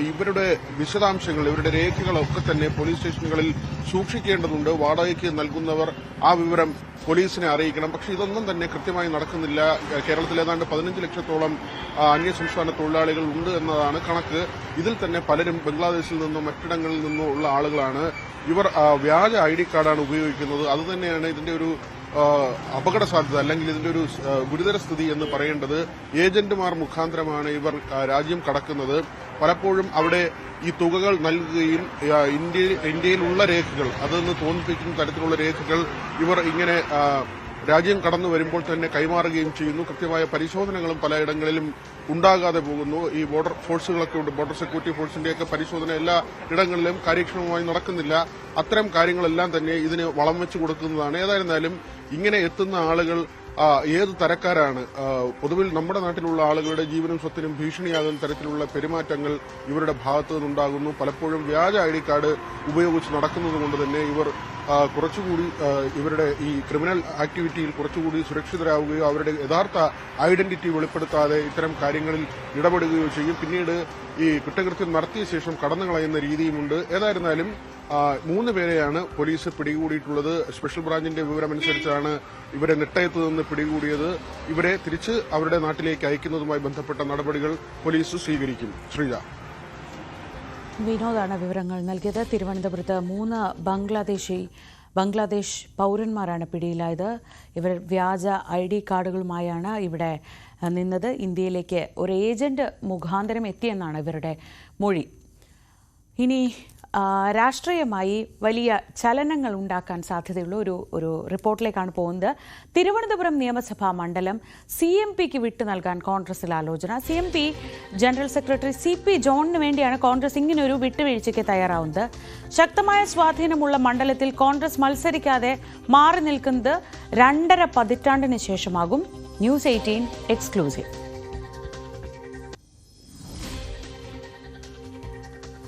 ഇവരുടെ വിശദാംശങ്ങൾ, ഇവരുടെ രേഖകളൊക്കെ തന്നെ പോലീസ് സ്റ്റേഷനുകളിൽ സൂക്ഷിക്കേണ്ടതുണ്ട്. വാടകയ്ക്ക് നൽകുന്നവർ ആ വിവരം പോലീസിനെ അറിയിക്കണം. പക്ഷെ ഇതൊന്നും തന്നെ കൃത്യമായി നടക്കുന്നില്ല. കേരളത്തിൽ ഏതാണ്ട് 15 ലക്ഷത്തോളം അന്യസംസ്ഥാന തൊഴിലാളികൾ ഉണ്ട് എന്നതാണ് കണക്ക്. ഇതിൽ തന്നെ പലരും ബംഗ്ലാദേശിൽ നിന്നോ മറ്റിടങ്ങളിൽ നിന്നോ ഉള്ള ആളുകളാണ്. ഇവർ വ്യാജ ID കാർഡാണ് ഉപയോഗിക്കുന്നത്. അതുതന്നെയാണ് ഇതിന്റെ ഒരു അപകട സാധ്യത, അല്ലെങ്കിൽ ഇതിന്റെ ഒരു ഗുരുതര സ്ഥിതി എന്ന് പറയേണ്ടത്. ഏജന്റുമാർ മുഖാന്തരമാണ് ഇവർ രാജ്യം കടക്കുന്നത്. പലപ്പോഴും അവിടെ ഈ തുകകൾ നൽകുകയും ഇന്ത്യയിലുള്ള രേഖകൾ, അതെന്ന് തോന്നിപ്പിക്കുന്ന തരത്തിലുള്ള രേഖകൾ ഇവർ ഇങ്ങനെ രാജ്യം കടന്നു വരുമ്പോൾ തന്നെ കൈമാറുകയും ചെയ്യുന്നു. കൃത്യമായ പരിശോധനകളും പലയിടങ്ങളിലും ഉണ്ടാകാതെ പോകുന്നു. ഈ ബോർഡർ ഫോഴ്സുകളൊക്കെ ഉണ്ട്, ബോർഡർ സെക്യൂരിറ്റി ഫോഴ്സിന്റെയൊക്കെ പരിശോധന എല്ലാ ഇടങ്ങളിലും കാര്യക്ഷമമായി നടക്കുന്നില്ല. അത്തരം കാര്യങ്ങളെല്ലാം തന്നെ ഇതിന് വളം വെച്ചു കൊടുക്കുന്നതാണ്. ഏതായിരുന്നാലും ഇങ്ങനെ എത്തുന്ന ആളുകൾ ഏത് തരക്കാരാണ്? പൊതുവിൽ നമ്മുടെ നാട്ടിലുള്ള ആളുകളുടെ ജീവനും സ്വത്തിനും ഭീഷണിയാകുന്ന തരത്തിലുള്ള പെരുമാറ്റങ്ങൾ ഇവരുടെ ഭാഗത്തു നിന്നുണ്ടാകുന്നു. പലപ്പോഴും വ്യാജ ID കാർഡ് ഉപയോഗിച്ച് നടക്കുന്നത് കൊണ്ട് തന്നെ ഇവർ കുറച്ചുകൂടി ഇവരുടെ ഈ ക്രിമിനൽ ആക്ടിവിറ്റിയിൽ കുറച്ചുകൂടി സുരക്ഷിതരാവുകയോ അവരുടെ യഥാർത്ഥ ഐഡന്റിറ്റി വെളിപ്പെടുത്താതെ ഇത്തരം കാര്യങ്ങളിൽ ഇടപെടുകയോ ചെയ്യും. പിന്നീട് ഈ കുറ്റകൃത്യം നടത്തിയ ശേഷം കടന്നു കളയുന്ന രീതിയുമുണ്ട്. ഏതായിരുന്നാലും 3 പേരെയാണ് പോലീസ് പിടികൂടിയിട്ടുള്ളത്. സ്പെഷ്യൽ ബ്രാഞ്ചിന്റെ വിവരമനുസരിച്ചാണ് ഇവരെ നെട്ടയത്ത് നിന്ന് പിടികൂടിയത്. ഇവരെ തിരിച്ച് അവരുടെ നാട്ടിലേക്ക് അയക്കുന്നതുമായി ബന്ധപ്പെട്ട നടപടികൾ പോലീസ് സ്വീകരിക്കും. ശ്രീജ, വിനോദാണ് വിവരങ്ങൾ നൽകിയത്. തിരുവനന്തപുരത്ത് 3 ബംഗ്ലാദേശ് പൗരന്മാരാണ് പിടിയിലായത്. ഇവർ വ്യാജ ID കാർഡുകളുമായാണ് ഇവിടെ നിന്നത്. ഇന്ത്യയിലേക്ക് ഒരു ഏജന്റ് മുഖാന്തരം എത്തിയെന്നാണ് ഇവരുടെ മൊഴി. ഇനി രാഷ്ട്രീയമായി വലിയ ചലനങ്ങൾ ഉണ്ടാക്കാൻ സാധ്യതയുള്ള ഒരു റിപ്പോർട്ടിലേക്കാണ് പോകുന്നത്. തിരുവനന്തപുരം നിയമസഭാ മണ്ഡലം CMPക്ക് വിട്ടു നൽകാൻ കോൺഗ്രസിൽ ആലോചന. CMP ജനറൽ സെക്രട്ടറി CP ജോണിന് വേണ്ടിയാണ് കോൺഗ്രസ് ഇങ്ങനൊരു വിട്ടുവീഴ്ചയ്ക്ക് തയ്യാറാവുന്നത്. ശക്തമായ സ്വാധീനമുള്ള മണ്ഡലത്തിൽ കോൺഗ്രസ് മത്സരിക്കാതെ മാറി നിൽക്കുന്നത് 2.5 പതിറ്റാണ്ടിന് ശേഷമാകും. News 18 exclusive.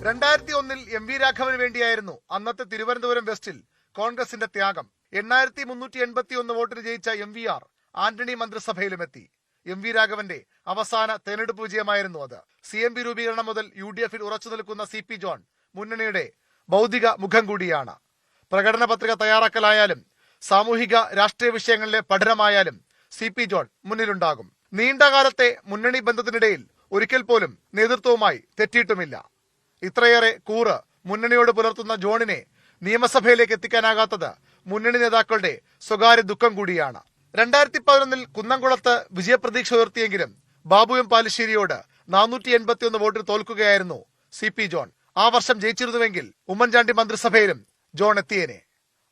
2001 MV രാഘവന് വേണ്ടിയായിരുന്നു അന്നത്തെ തിരുവനന്തപുരം വെസ്റ്റിൽ കോൺഗ്രസിന്റെ ത്യാഗം. 8381 വോട്ടിന് ജയിച്ച MVR ആന്റണി മന്ത്രിസഭയിലുമെത്തി. MV രാഘവന്റെ അവസാന തെരഞ്ഞെടുപ്പ് വിജയമായിരുന്നു അത്. CMP രൂപീകരണം മുതൽ UDFൽ ഉറച്ചു നിൽക്കുന്ന CP ജോൺ മുന്നണിയുടെ ഭൗതിക മുഖം കൂടിയാണ്. പ്രകടന പത്രിക തയ്യാറാക്കലായാലും സാമൂഹിക രാഷ്ട്രീയ വിഷയങ്ങളിലെ പഠനമായാലും CP ജോൺ മുന്നിലുണ്ടാകും. നീണ്ടകാലത്തെ മുന്നണി ബന്ധത്തിനിടയിൽ ഒരിക്കൽ പോലും നേതൃത്വവുമായി തെറ്റിയിട്ടുമില്ല. ഇത്രയേറെ കൂറ് മുന്നണിയോട് പുലർത്തുന്ന ജോണിനെ നിയമസഭയിലേക്ക് എത്തിക്കാനാകാത്തത് മുന്നണി നേതാക്കളുടെ സ്വകാര്യ ദുഃഖം കൂടിയാണ്. 2011 കുന്നംകുളത്ത് വിജയപ്രതീക്ഷ ഉയർത്തിയെങ്കിലും ബാബു M പാലിശ്ശേരിയോട് 481 വോട്ടിന് തോൽക്കുകയായിരുന്നു CP ജോൺ. ആ വർഷം ജയിച്ചിരുന്നുവെങ്കിൽ ഉമ്മൻചാണ്ടി മന്ത്രിസഭയിലും ജോൺ എത്തിയേനെ.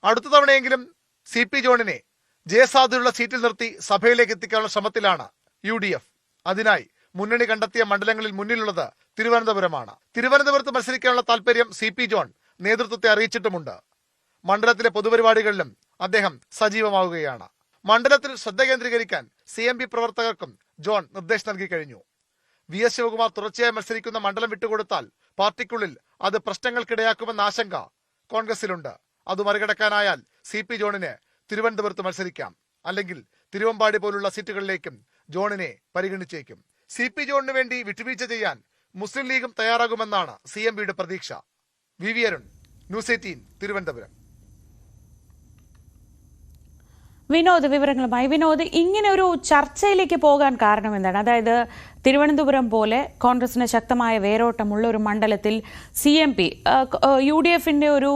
അടുത്ത തവണയെങ്കിലും CP ജോണിനെ ജയസാധ്യതയുള്ള സീറ്റിൽ നിർത്തി സഭയിലേക്ക് എത്തിക്കാനുള്ള ശ്രമത്തിലാണ് UDF. അതിനായി മുന്നണി കണ്ടെത്തിയ മണ്ഡലങ്ങളിൽ മുന്നിലുള്ളത് തിരുവനന്തപുരമാണ്. തിരുവനന്തപുരത്ത് മത്സരിക്കാനുള്ള താൽപര്യം CP ജോൺ നേതൃത്വത്തെ അറിയിച്ചിട്ടുമുണ്ട്. മണ്ഡലത്തിലെ പൊതുപരിപാടികളിലും അദ്ദേഹം സജീവമാവുകയാണ്. മണ്ഡലത്തിൽ ശ്രദ്ധ കേന്ദ്രീകരിക്കാൻ CMP പ്രവർത്തകർക്കും ജോൺ നിർദ്ദേശം നൽകി കഴിഞ്ഞു. VS ശിവകുമാർ തുടർച്ചയായി മത്സരിക്കുന്ന മണ്ഡലം വിട്ടുകൊടുത്താൽ പാർട്ടിക്കുള്ളിൽ അത് പ്രശ്നങ്ങൾക്കിടയാക്കുമെന്ന ആശങ്ക കോൺഗ്രസിലുണ്ട്. അത് മറികടക്കാനായാൽ CP ജോണിന് തിരുവനന്തപുരത്ത് മത്സരിക്കാം. അല്ലെങ്കിൽ തിരുവമ്പാടി പോലുള്ള സീറ്റുകളിലേക്കും ജോണിനെ പരിഗണിച്ചേക്കും. CP ജോണിന് വേണ്ടി വിട്ടുവീഴ്ച ചെയ്യാൻ മുസ്ലിം ലീഗും തയ്യാറാകുമെന്നാണ് CMPയുടെ പ്രതീക്ഷ. VV Arun, news 18 Thiruvananthapuram. വിനോദ് വിവരങ്ങളുമായി. വിനോദ്, ഇങ്ങനെ ഒരു ചർച്ചയിലേക്ക് പോകാൻ കാരണം എന്താണ്? അതായത് തിരുവനന്തപുരം പോലെ കോൺഗ്രസിന് ശക്തമായ വേരോട്ടമുള്ള ഒരു മണ്ഡലത്തിൽ CMP UDFന്റെ ഒരു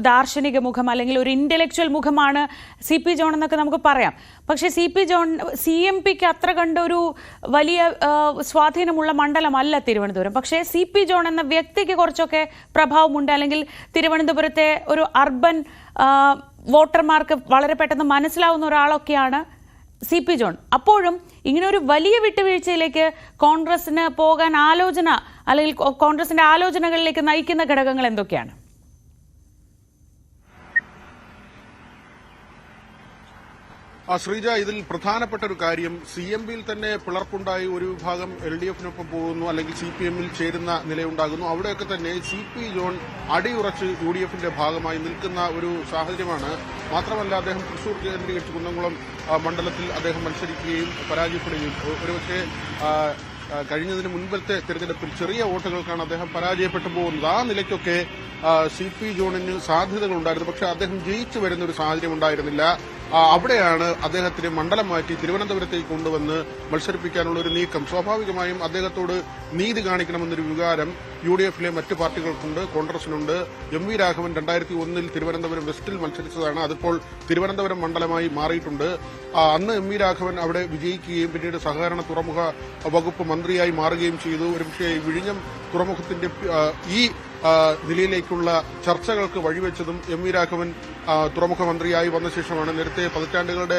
ദാർശനിക മുഖം അല്ലെങ്കിൽ ഒരു ഇന്റലക്ച്വൽ മുഖമാണ് CP ജോൺ എന്നൊക്കെ നമുക്ക് പറയാം. പക്ഷേ CMPക്ക് അത്ര കണ്ടൊരു വലിയ സ്വാധീനമുള്ള മണ്ഡലമല്ല തിരുവനന്തപുരം. പക്ഷേ CP ജോൺ എന്ന വ്യക്തിക്ക് കുറച്ചൊക്കെ പ്രഭാവമുണ്ട്. അല്ലെങ്കിൽ തിരുവനന്തപുരത്തെ ഒരു അർബൻ വോട്ടർമാർക്ക് വളരെ പെട്ടെന്ന് മനസ്സിലാവുന്ന ഒരാളൊക്കെയാണ് CP ജോൺ. അപ്പോഴും ഇങ്ങനെ ഒരു വലിയ വിട്ടുവീഴ്ചയിലേക്ക് കോൺഗ്രസിന് പോകാൻ ആലോചന അല്ലെങ്കിൽ കോൺഗ്രസിന്റെ ആലോചനകളിലേക്ക് നയിക്കുന്ന ഘടകങ്ങൾ എന്തൊക്കെയാണ്? ശ്രീജ, ഇതിൽ പ്രധാനപ്പെട്ട ഒരു കാര്യം CMPയിൽ തന്നെ പിളർപ്പുണ്ടായി ഒരു വിഭാഗം LDFനൊപ്പം പോകുന്നു, അല്ലെങ്കിൽ CPMൽ ചേരുന്ന നിലയുണ്ടാകുന്നു. അവിടെയൊക്കെ തന്നെ CP ജോൺ അടിയുറച്ച് UDFന്റെ ഭാഗമായി നിൽക്കുന്ന ഒരു സാഹചര്യമാണ്. മാത്രമല്ല, അദ്ദേഹം തൃശൂർ കേന്ദ്രീകരിച്ച് കുന്നംകുളം മണ്ഡലത്തിൽ അദ്ദേഹം മത്സരിക്കുകയും പരാജയപ്പെടുകയും ഒരുപക്ഷെ കഴിഞ്ഞതിന് മുൻപത്തെ തെരഞ്ഞെടുപ്പിൽ ചെറിയ വോട്ടുകൾക്കാണ് അദ്ദേഹം പരാജയപ്പെട്ടു പോകുന്നത്. ആ നിലയ്ക്കൊക്കെ CP ജോണിന് സാധ്യതകളുണ്ടായിരുന്നു. പക്ഷെ അദ്ദേഹം ജയിച്ചു വരുന്ന ഒരു സാഹചര്യം ഉണ്ടായിരുന്നില്ല. അവിടെയാണ് അദ്ദേഹത്തിന് മണ്ഡലം മാറ്റി തിരുവനന്തപുരത്തേക്ക് കൊണ്ടുവന്ന് മത്സരിപ്പിക്കാനുള്ള ഒരു നീക്കം. സ്വാഭാവികമായും അദ്ദേഹത്തോട് നീതി കാണിക്കണമെന്നൊരു വികാരം UDFലെ മറ്റ് പാർട്ടികൾക്കുണ്ട്, കോൺഗ്രസിനുണ്ട്. MV രാഘവൻ 2001 തിരുവനന്തപുരം വെസ്റ്റിൽ മത്സരിച്ചതാണ്. അതിപ്പോൾ തിരുവനന്തപുരം മണ്ഡലമായി മാറിയിട്ടുണ്ട്. അന്ന് MV രാഘവൻ അവിടെ വിജയിക്കുകയും പിന്നീട് സഹകരണ തുറമുഖ വകുപ്പ് മന്ത്രിയായി മാറുകയും ചെയ്തു. ഒരുപക്ഷെ വിഴിഞ്ഞം തുറമുഖത്തിന്റെ ഈ നിലയിലേക്കുള്ള ചർച്ചകൾക്ക് വഴിവെച്ചതും MV രാഘവൻ തുറമുഖ മന്ത്രിയായി വന്ന ശേഷമാണ്. നേരത്തെ പതിറ്റാണ്ടുകളുടെ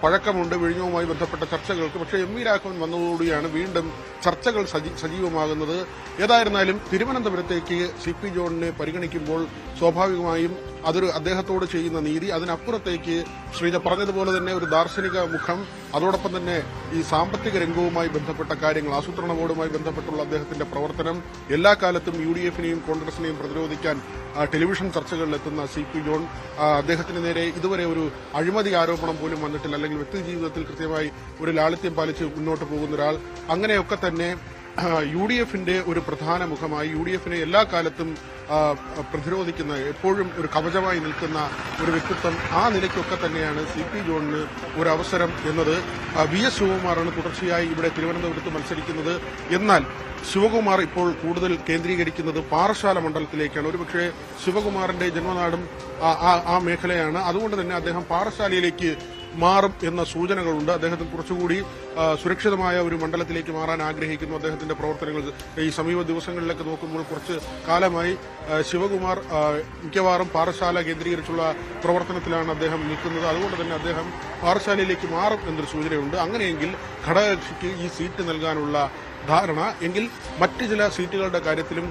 പഴക്കമുണ്ട് വിഴിഞ്ഞവുമായി ബന്ധപ്പെട്ട ചർച്ചകൾക്ക്. പക്ഷേ MV രാഘവൻ വന്നതോടുകൂടിയാണ് വീണ്ടും ചർച്ചകൾ സജീവമാകുന്നത്. ഏതായിരുന്നാലും തിരുവനന്തപുരത്തേക്ക് CP ജോണിനെ പരിഗണിക്കുമ്പോൾ സ്വാഭാവികമായും അതൊരു അദ്ദേഹത്തോട് ചെയ്യുന്ന നീതി. അതിനപ്പുറത്തേക്ക് ശ്രീജ പറഞ്ഞതുപോലെ തന്നെ ഒരു ദാർശനിക മുഖം, അതോടൊപ്പം തന്നെ ഈ സാമ്പത്തിക രംഗവുമായി ബന്ധപ്പെട്ട കാര്യങ്ങൾ, ആസൂത്രണ ബോർഡുമായി ബന്ധപ്പെട്ടുള്ള അദ്ദേഹത്തിന്റെ പ്രവർത്തനം, എല്ലാ കാലത്തും UDF-നെയും കോൺഗ്രസിനെയും പ്രതിരോധിക്കാൻ ടെലിവിഷൻ ചർച്ചകളിലെത്തുന്ന CP ജോൺ, അദ്ദേഹത്തിന് നേരെ ഇതുവരെ ഒരു അഴിമതി ആരോപണം പോലും വന്നിട്ടില്ല, അല്ലെങ്കിൽ വ്യക്തി ജീവിതത്തിൽ കൃത്യമായി ഒരു ലാളിത്യം പാലിച്ച് മുന്നോട്ട് പോകുന്ന ഒരാൾ. അങ്ങനെയൊക്കെ തന്നെ UDF-ന്റെ ഒരു പ്രധാന മുഖമായി, UDF-നെ എല്ലാ കാലത്തും പ്രതിരോധിക്കുന്ന, എപ്പോഴും ഒരു കവചമായി നിൽക്കുന്ന ഒരു വ്യക്തിത്വം. ആ നിലയ്ക്കൊക്കെ തന്നെയാണ് CP ജോണിന് ഒരു അവസരം എന്നത്. VS ശിവകുമാറാണ് തുടർച്ചയായി ഇവിടെ തിരുവനന്തപുരത്ത് മത്സരിക്കുന്നത്. എന്നാൽ ശിവകുമാർ ഇപ്പോൾ കൂടുതൽ കേന്ദ്രീകരിക്കുന്നത് പാറശാല മണ്ഡലത്തിലേക്കാണ്. ഒരുപക്ഷെ ശിവകുമാറിന്റെ ജന്മനാടും ആ മേഖലയാണ്. അതുകൊണ്ട് തന്നെ അദ്ദേഹം പാറശാലയിലേക്ക് മാറും എന്ന സൂചനകളുണ്ട്. അദ്ദേഹത്തിന് കുറച്ചുകൂടി സുരക്ഷിതമായ ഒരു മണ്ഡലത്തിലേക്ക് മാറാൻ ആഗ്രഹിക്കുന്നു. അദ്ദേഹത്തിന്റെ പ്രവർത്തനങ്ങൾ ഈ സമീപ ദിവസങ്ങളിലൊക്കെ നോക്കുമ്പോൾ കുറച്ച് കാലമായി ശിവകുമാർ മിക്കവാറും പാറശാല കേന്ദ്രീകരിച്ചുള്ള പ്രവർത്തനത്തിലാണ് അദ്ദേഹം നിൽക്കുന്നത്. അതുകൊണ്ട് തന്നെ അദ്ദേഹം പാറശാലയിലേക്ക് മാറും എന്നൊരു സൂചനയുണ്ട്. അങ്ങനെയെങ്കിൽ ഘടകകക്ഷിക്ക് ഈ സീറ്റ് നൽകാനുള്ള ധാരണ എങ്കിൽ മറ്റ് ചില സീറ്റുകളുടെ കാര്യത്തിലും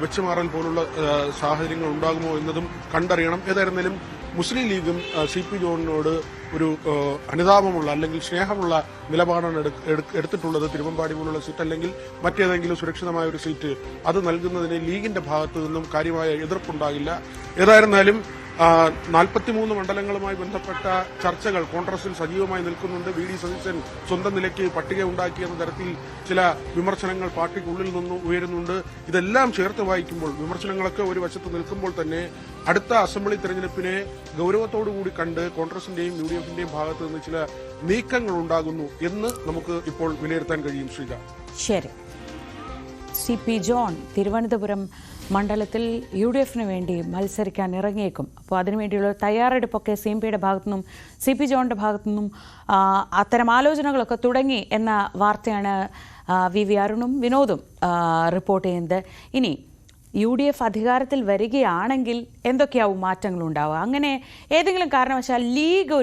വെച്ചുമാറൽ പോലുള്ള സാഹചര്യങ്ങൾ ഉണ്ടാകുമോ എന്നതും കണ്ടറിയണം. ഏതായിരുന്നാലും മുസ്ലിം ലീഗും CP ജോണിനോട് ഒരു അനുതാപമുള്ള അല്ലെങ്കിൽ സ്നേഹമുള്ള നിലപാടാണ് എടുത്തിട്ടുള്ളത്. തിരുവമ്പാടി പോലുള്ള സീറ്റ് അല്ലെങ്കിൽ മറ്റേതെങ്കിലും സുരക്ഷിതമായ ഒരു സീറ്റ് അത് നൽകുന്നതിന് ലീഗിന്റെ ഭാഗത്തു നിന്നും കാര്യമായ എതിർപ്പുണ്ടാകില്ല. ഏതായിരുന്നാലും 43 മണ്ഡലങ്ങളുമായി ബന്ധപ്പെട്ട ചർച്ചകൾ കോൺഗ്രസിൽ സജീവമായി നിൽക്കുന്നുണ്ട്. VD സതീശൻ സ്വന്തം നിലയ്ക്ക് പട്ടിക ഉണ്ടാക്കിയെന്ന തരത്തിൽ ചില വിമർശനങ്ങൾ പാർട്ടിക്കുള്ളിൽ നിന്ന് ഉയരുന്നുണ്ട്. ഇതെല്ലാം ചേർത്ത് വായിക്കുമ്പോൾ, വിമർശനങ്ങളൊക്കെ ഒരു വശത്ത് നിൽക്കുമ്പോൾ തന്നെ അടുത്ത അസംബ്ലി തെരഞ്ഞെടുപ്പിനെ ഗൌരവത്തോടുകൂടി കണ്ട് കോൺഗ്രസിന്റെയും UDF-ന്റെയും ഭാഗത്ത് നിന്ന് ചില നീക്കങ്ങൾ ഉണ്ടാകുന്നു എന്ന് നമുക്ക് ഇപ്പോൾ വിലയിരുത്താൻ കഴിയും. ശ്രീജ, ശരി. CP ജോൺ തിരുവനന്തപുരം മണ്ഡലത്തിൽ UDF-ന് വേണ്ടി മത്സരിക്കാൻ ഇറങ്ങിയേക്കും. അപ്പോൾ അതിനുവേണ്ടിയുള്ള തയ്യാറെടുപ്പൊക്കെ CMPയുടെ ഭാഗത്തുനിന്നും CP ജോണിൻ്റെ ഭാഗത്തുനിന്നും അത്തരം ആലോചനകളൊക്കെ തുടങ്ങി എന്ന വാർത്തയാണ് VV അരുണും വിനോദും റിപ്പോർട്ട് ചെയ്യുന്നത്. ഇനി UDF അധികാരത്തിൽ വരികയാണെങ്കിൽ എന്തൊക്കെയാവും മാറ്റങ്ങളുണ്ടാവുക? അങ്ങനെ ഏതെങ്കിലും കാരണവശാൽ ലീഗ്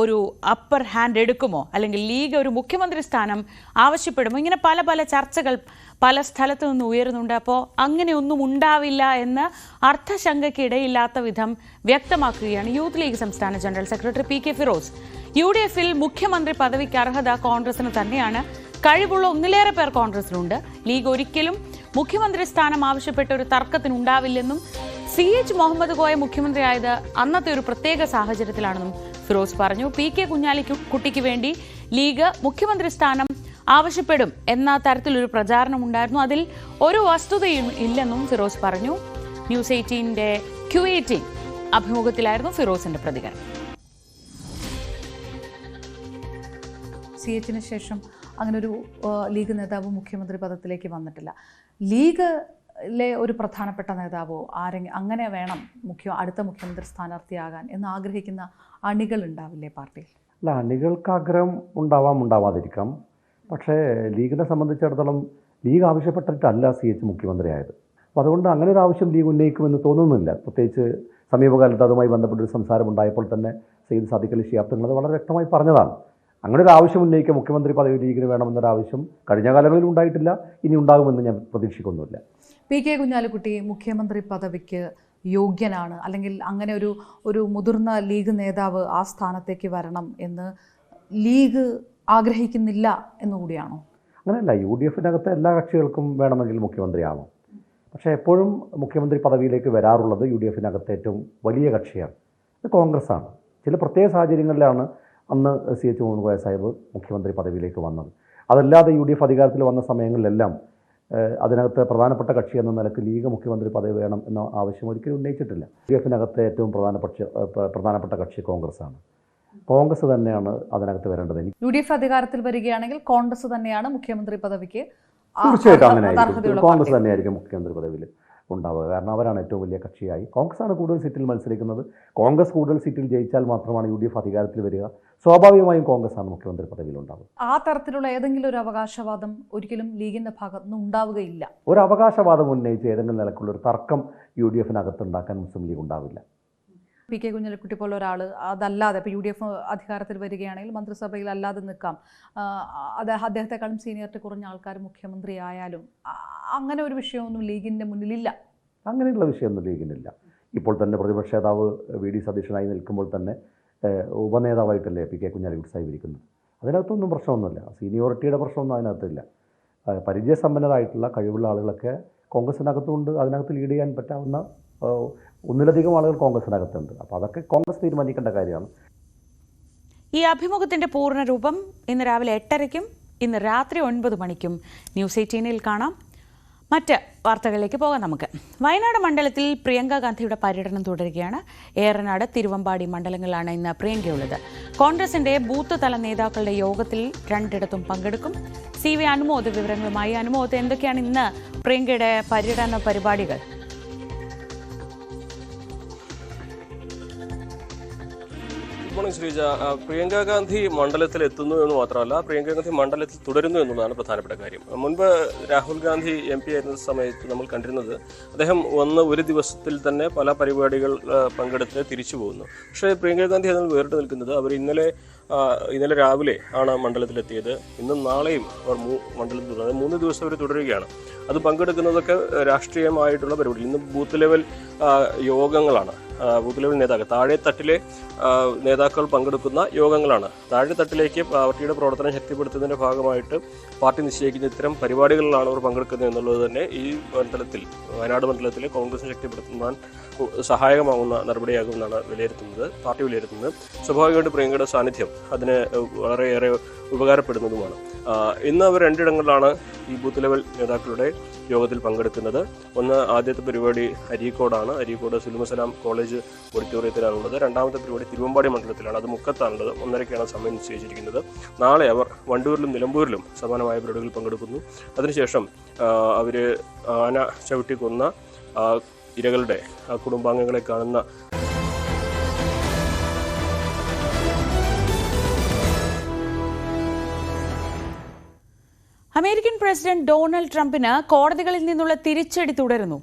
ഒരു അപ്പർ ഹാൻഡ് എടുക്കുമോ, അല്ലെങ്കിൽ ലീഗ് ഒരു മുഖ്യമന്ത്രി സ്ഥാനം ആവശ്യപ്പെടുമോ? ഇങ്ങനെ പല പല ചർച്ചകൾ പല സ്ഥലത്തു നിന്ന് ഉയരുന്നുണ്ട്. അപ്പോൾ അങ്ങനെയൊന്നും ഉണ്ടാവില്ല എന്ന് അർത്ഥശങ്കയ്ക്കിടയില്ലാത്ത വിധം വ്യക്തമാക്കുകയാണ് യൂത്ത് ലീഗ് സംസ്ഥാന ജനറൽ സെക്രട്ടറി PK ഫിറോസ്. UDF-ൽ മുഖ്യമന്ത്രി പദവിക്ക് അർഹത കോൺഗ്രസിന് തന്നെയാണ്. കഴിവുള്ള ഒന്നിലേറെ പേർ കോൺഗ്രസിലുണ്ട്. ലീഗ് ഒരിക്കലും മുഖ്യമന്ത്രി സ്ഥാനം ആവശ്യപ്പെട്ട ഒരു തർക്കത്തിനുണ്ടാവില്ലെന്നും CH മുഹമ്മദ് കോയ മുഖ്യമന്ത്രിയായത് അന്നത്തെ ഒരു പ്രത്യേക സാഹചര്യത്തിലാണെന്നും ഫിറോസ് പറഞ്ഞു. PK കുഞ്ഞാലിക്കുട്ടിക്ക് വേണ്ടി ലീഗ് മുഖ്യമന്ത്രി സ്ഥാനം ആവശ്യപ്പെടും എന്ന തരത്തിലൊരു പ്രചാരണം ഉണ്ടായിരുന്നു. അതിൽ ഒരു വസ്തുതയും ഇല്ലെന്നും ഫിറോസ് പറഞ്ഞു. ന്യൂസ് 18-ന്റെ Q18 അഭിമുഖത്തിലായിരുന്നു ഫിറോസിന്റെ പ്രതികരണം. CH-ന് ശേഷം അങ്ങനൊരു ലീഗ് നേതാവ് മുഖ്യമന്ത്രി പദത്തിലേക്ക് വന്നിട്ടില്ല. ലീഗിലെ ഒരു പ്രധാനപ്പെട്ട നേതാവോ അങ്ങനെ വേണം അടുത്ത മുഖ്യമന്ത്രി സ്ഥാനാർത്ഥിയാകാൻ എന്ന് ആഗ്രഹിക്കുന്ന അണികൾ ഉണ്ടാവില്ലേ പാർട്ടിയിൽ? അല്ല, അണികൾക്ക് ആഗ്രഹം ഉണ്ടാവാതിരിക്കാം. പക്ഷേ ലീഗിനെ സംബന്ധിച്ചിടത്തോളം ലീഗ് ആവശ്യപ്പെട്ടിട്ടല്ല CH മുഖ്യമന്ത്രിയായത്. അപ്പോൾ അതുകൊണ്ട് അങ്ങനെ ഒരു ആവശ്യം ലീഗ് ഉന്നയിക്കുമെന്ന് തോന്നുന്നില്ല. പ്രത്യേകിച്ച് സമീപകാലത്ത് അതുമായി ബന്ധപ്പെട്ടൊരു സംസാരം ഉണ്ടായപ്പോൾ തന്നെ സെയ്ദ് സാദിഖ് അലി ശിഹാബ് തങ്ങൾ അത് വളരെ വ്യക്തമായി പറഞ്ഞതാണ്. അങ്ങനെ ഒരു ആവശ്യം ഉന്നയിക്കുക, മുഖ്യമന്ത്രി പദവി ലീഗിന് വേണമെന്നൊരാവശ്യം കഴിഞ്ഞ കാലങ്ങളിൽ ഉണ്ടായിട്ടില്ല, ഇനി ഉണ്ടാകുമെന്ന് ഞാൻ പ്രതീക്ഷിക്കുന്നില്ല. PK കുഞ്ഞാലിക്കുട്ടി മുഖ്യമന്ത്രി പദവിക്ക് യോഗ്യനാണ്, അല്ലെങ്കിൽ അങ്ങനെ ഒരു മുതിർന്ന ലീഗ് നേതാവ് ആ സ്ഥാനത്തേക്ക് വരണം എന്ന് ലീഗ് ആഗ്രഹിക്കുന്നില്ല എന്നുകൂടിയാണോ? അങ്ങനെയല്ല, UDF-നകത്തെ എല്ലാ കക്ഷികൾക്കും വേണമെങ്കിൽ മുഖ്യമന്ത്രിയാവാം. പക്ഷേ എപ്പോഴും മുഖ്യമന്ത്രി പദവിയിലേക്ക് വരാറുള്ളത് UDF-നകത്തെ ഏറ്റവും വലിയ കക്ഷിയാണ്, അത് കോൺഗ്രസ്സാണ്. ചില പ്രത്യേക സാഹചര്യങ്ങളിലാണ് അന്ന് CH മുഹമ്മദ് കോയ സാഹിബ് മുഖ്യമന്ത്രി പദവിയിലേക്ക് വന്നത്. അതല്ലാതെ UDF അധികാരത്തിൽ വന്ന സമയങ്ങളിലെല്ലാം അതിനകത്ത് പ്രധാനപ്പെട്ട കക്ഷി എന്ന നിലയ്ക്ക് ലീഗ് മുഖ്യമന്ത്രി പദവി വേണം എന്ന ആവശ്യം ഒരിക്കലും ഉന്നയിച്ചിട്ടില്ല. UDF-നകത്തെ ഏറ്റവും പ്രധാനപ്പെട്ട കക്ഷി കോൺഗ്രസ്സാണ്. കോൺഗ്രസ് തന്നെയാണ് അതിനകത്ത് വരേണ്ടത്. UDF അധികാരത്തിൽ വരികയാണെങ്കിൽ കോൺഗ്രസ് തന്നെയാണ് മുഖ്യമന്ത്രി പദവിക്ക് തീർച്ചയായിട്ടും അങ്ങനെ ആയിരിക്കും. കോൺഗ്രസ് തന്നെയായിരിക്കും മുഖ്യമന്ത്രി പദവിയിൽ ഉണ്ടാവുക. കാരണം അവരാണ് ഏറ്റവും വലിയ കക്ഷിയായി. കോൺഗ്രസ്സാണ് കൂടുതൽ സീറ്റിൽ മത്സരിക്കുന്നത്. കോൺഗ്രസ് കൂടുതൽ സീറ്റിൽ ജയിച്ചാൽ മാത്രമാണ് UDF അധികാരത്തിൽ വരിക. സ്വാഭാവികമായും കോൺഗ്രസ്സാണ് മുഖ്യമന്ത്രി പദവിയിൽ ഉണ്ടാവുക. ആ തരത്തിലുള്ള ഏതെങ്കിലും ഒരു അവകാശവാദം ഒരിക്കലും ലീഗിന്റെ ഭാഗത്തുനിന്ന് ഉണ്ടാവുകയില്ല. ഒരു അവകാശവാദം ഉന്നയിച്ച് ഏതെങ്കിലും നിലക്കുള്ള ഒരു തർക്കം UDF-നകത്ത് ഉണ്ടാക്കാൻ മുസ്ലിം ലീഗ് ഉണ്ടാവില്ല. PK കുഞ്ഞാലിക്കുട്ടി പോലെ ഒരാൾ അതല്ലാതെ ഇപ്പോൾ UDF അധികാരത്തിൽ വരികയാണെങ്കിൽ മന്ത്രിസഭയിൽ അല്ലാതെ നിൽക്കാം, അദ്ദേഹത്തെക്കാളും സീനിയറിറ്റി കുറഞ്ഞ ആൾക്കാർ മുഖ്യമന്ത്രി ആയാലും അങ്ങനെ ഒരു വിഷയമൊന്നും ലീഗിൻ്റെ മുന്നിലില്ല. അങ്ങനെയുള്ള വിഷയമൊന്നും ലീഗിനില്ല. ഇപ്പോൾ തന്നെ പ്രതിപക്ഷ നേതാവ് വി.ഡി. സതീശനായി നിൽക്കുമ്പോൾ തന്നെ ഉപനേതാവായിട്ടല്ലേ പി കെ കുഞ്ഞാലിക്കുട്ടി സാഹിബ് ഇരിക്കുന്നത്. അതിനകത്തൊന്നും പ്രശ്നമൊന്നുമില്ല, സീനിയോറിറ്റിയുടെ പ്രശ്നമൊന്നും അതിനകത്തില്ല. പരിചയസമ്പന്നരായിട്ടുള്ള കഴിവുള്ള ആളുകളൊക്കെ കോൺഗ്രസിനകത്തുണ്ട്. അതിനകത്ത് ലീഡ് ചെയ്യാൻ പറ്റാവുന്ന ഒന്നിലധികം ആളുകൾ കോൺഗ്രസിനകത്തുണ്ട്. അപ്പോൾ അതൊക്കെ കോൺഗ്രസ് തീരുമാനിക്കേണ്ട കാര്യമാണ്. ഈ അഭിമുഖത്തിന്റെ പൂർണ്ണരൂപം ഇന്ന് രാവിലെ 8:30-ക്കും ഇന്ന് രാത്രി 9 മണിക്കും ന്യൂസ് 18-ൽ കാണാം. മറ്റ് വാർത്തകളിലേക്ക് പോകാം നമുക്ക്. വയനാട് മണ്ഡലത്തിൽ പ്രിയങ്ക ഗാന്ധിയുടെ പര്യടനം തുടരുകയാണ്. ഏറനാട്, തിരുവമ്പാടി മണ്ഡലങ്ങളിലാണ് ഇന്ന് പ്രിയങ്കയുള്ളത്. കോൺഗ്രസിന്റെ ബൂത്ത് തല നേതാക്കളുടെ യോഗത്തിൽ 2ഇടത്തും പങ്കെടുക്കും. CV അനുമോദ് വിവരങ്ങളുമായി. അനുമോദ്, എന്തൊക്കെയാണ് ഇന്ന് പ്രിയങ്കയുടെ പര്യടന പരിപാടികൾ? മോർണിംഗ് ശ്രീജ. പ്രിയങ്ക ഗാന്ധി മണ്ഡലത്തിൽ എത്തുന്നു എന്ന് മാത്രമല്ല, പ്രിയങ്ക ഗാന്ധി മണ്ഡലത്തിൽ തുടരുന്നു എന്നുള്ളതാണ് പ്രധാനപ്പെട്ട കാര്യം. മുൻപ് രാഹുൽ ഗാന്ധി MP ആയിരുന്ന സമയത്ത് നമ്മൾ കണ്ടിരുന്നത് അദ്ദേഹം ഒരു ദിവസത്തിൽ തന്നെ പല പരിപാടികൾ പങ്കെടുത്ത് തിരിച്ചു പോകുന്നു. പക്ഷേ പ്രിയങ്ക ഗാന്ധി അതിൽ വേറിട്ട് നിൽക്കുന്നത് അവർ ഇന്നലെ രാവിലെ ആണ് മണ്ഡലത്തിലെത്തിയത്. ഇന്നും നാളെയും അവർ മണ്ഡലത്തിൽ തുടരുന്നത്. 3 ദിവസം അവർ തുടരുകയാണ്. അത് പങ്കെടുക്കുന്നതൊക്കെ രാഷ്ട്രീയമായിട്ടുള്ള പരിപാടി. ഇന്ന് ബൂത്ത് ലെവൽ യോഗങ്ങളാണ്. ബൂത്ത് ലെവൽ നേതാക്കൾ, താഴെ തട്ടിലെ നേതാക്കൾ പങ്കെടുക്കുന്ന യോഗങ്ങളാണ്. താഴെ തട്ടിലേക്ക് പാർട്ടിയുടെ പ്രവർത്തനം ശക്തിപ്പെടുത്തുന്നതിന്റെ ഭാഗമായിട്ട് പാർട്ടി നിശ്ചയിക്കുന്ന ഇത്തരം പരിപാടികളിലാണ് അവർ പങ്കെടുക്കുന്നത് എന്നുള്ളത് തന്നെ ഈ മണ്ഡലത്തിൽ, വയനാട് മണ്ഡലത്തിലെ കോൺഗ്രസിനെ ശക്തിപ്പെടുത്തുവാൻ സഹായകമാകുന്ന നടപടിയാകുമെന്നാണ് പാർട്ടി വിലയിരുത്തുന്നത്. സ്വാഭാവികമായിട്ട് പ്രിയങ്കയുടെ സാന്നിധ്യം അതിന് വളരെയേറെ ഉപകാരപ്പെടുന്നതുമാണ്. ഇന്ന് അവർ 2ഇടങ്ങളിലാണ് ഈ ബൂത്ത് ലെവൽ നേതാക്കളുടെ യോഗത്തിൽ പങ്കെടുക്കുന്നത്. ആദ്യത്തെ പരിപാടി അരീക്കോടാണ്. അരീക്കോട് സുലുമസലാം കോളേജ് ഓഡിറ്റോറിയത്തിലാണുള്ളത്. രണ്ടാമത്തെ പരിപാടി തിരുവമ്പാടി മണ്ഡലത്തിലാണ്. അത് മുക്കത്താണുള്ളത്. 1:30-ക്കാണ് സമയം നിശ്ചയിച്ചിരിക്കുന്നത്. നാളെ അവർ വണ്ടൂരിലും നിലമ്പൂരിലും സമാനമായ പരിപാടികളിൽ പങ്കെടുക്കുന്നു. അതിനുശേഷം അവർ ആന ചവിട്ടിക്കൊന്ന ഇരകളുടെ കുടുംബാംഗങ്ങളെ കാണുന്ന അമേരിക്കൻ പ്രസിഡന്റ് ഡൊണാൾഡ് ട്രംപിന് കോടതികളിൽ നിന്നുള്ള തിരിച്ചടി തുടരുന്നു.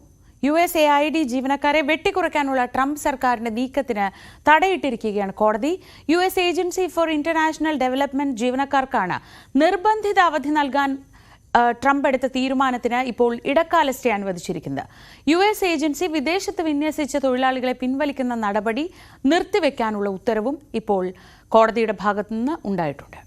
USAID ജീവനക്കാരെ വെട്ടിക്കുറയ്ക്കാനുള്ള ട്രംപ് സർക്കാരിന്റെ നീക്കത്തിന് തടയിട്ടിരിക്കുകയാണ് കോടതി. US agency for international development ജീവനക്കാർക്കാണ് നിർബന്ധിത അവധി നൽകാൻ ട്രംപ് എടുത്ത തീരുമാനത്തിന് ഇപ്പോൾ ഇടക്കാല സ്റ്റേ അനുവദിച്ചിരിക്കുന്നത്. US ഏജൻസി വിദേശത്ത് വിന്യസിച്ച തൊഴിലാളികളെ പിൻവലിക്കുന്ന നടപടി നിർത്തിവെക്കാനുള്ള ഉത്തരവും ഇപ്പോൾ കോടതിയുടെ ഭാഗത്തുനിന്ന് ഉണ്ടായിട്ടുണ്ട്.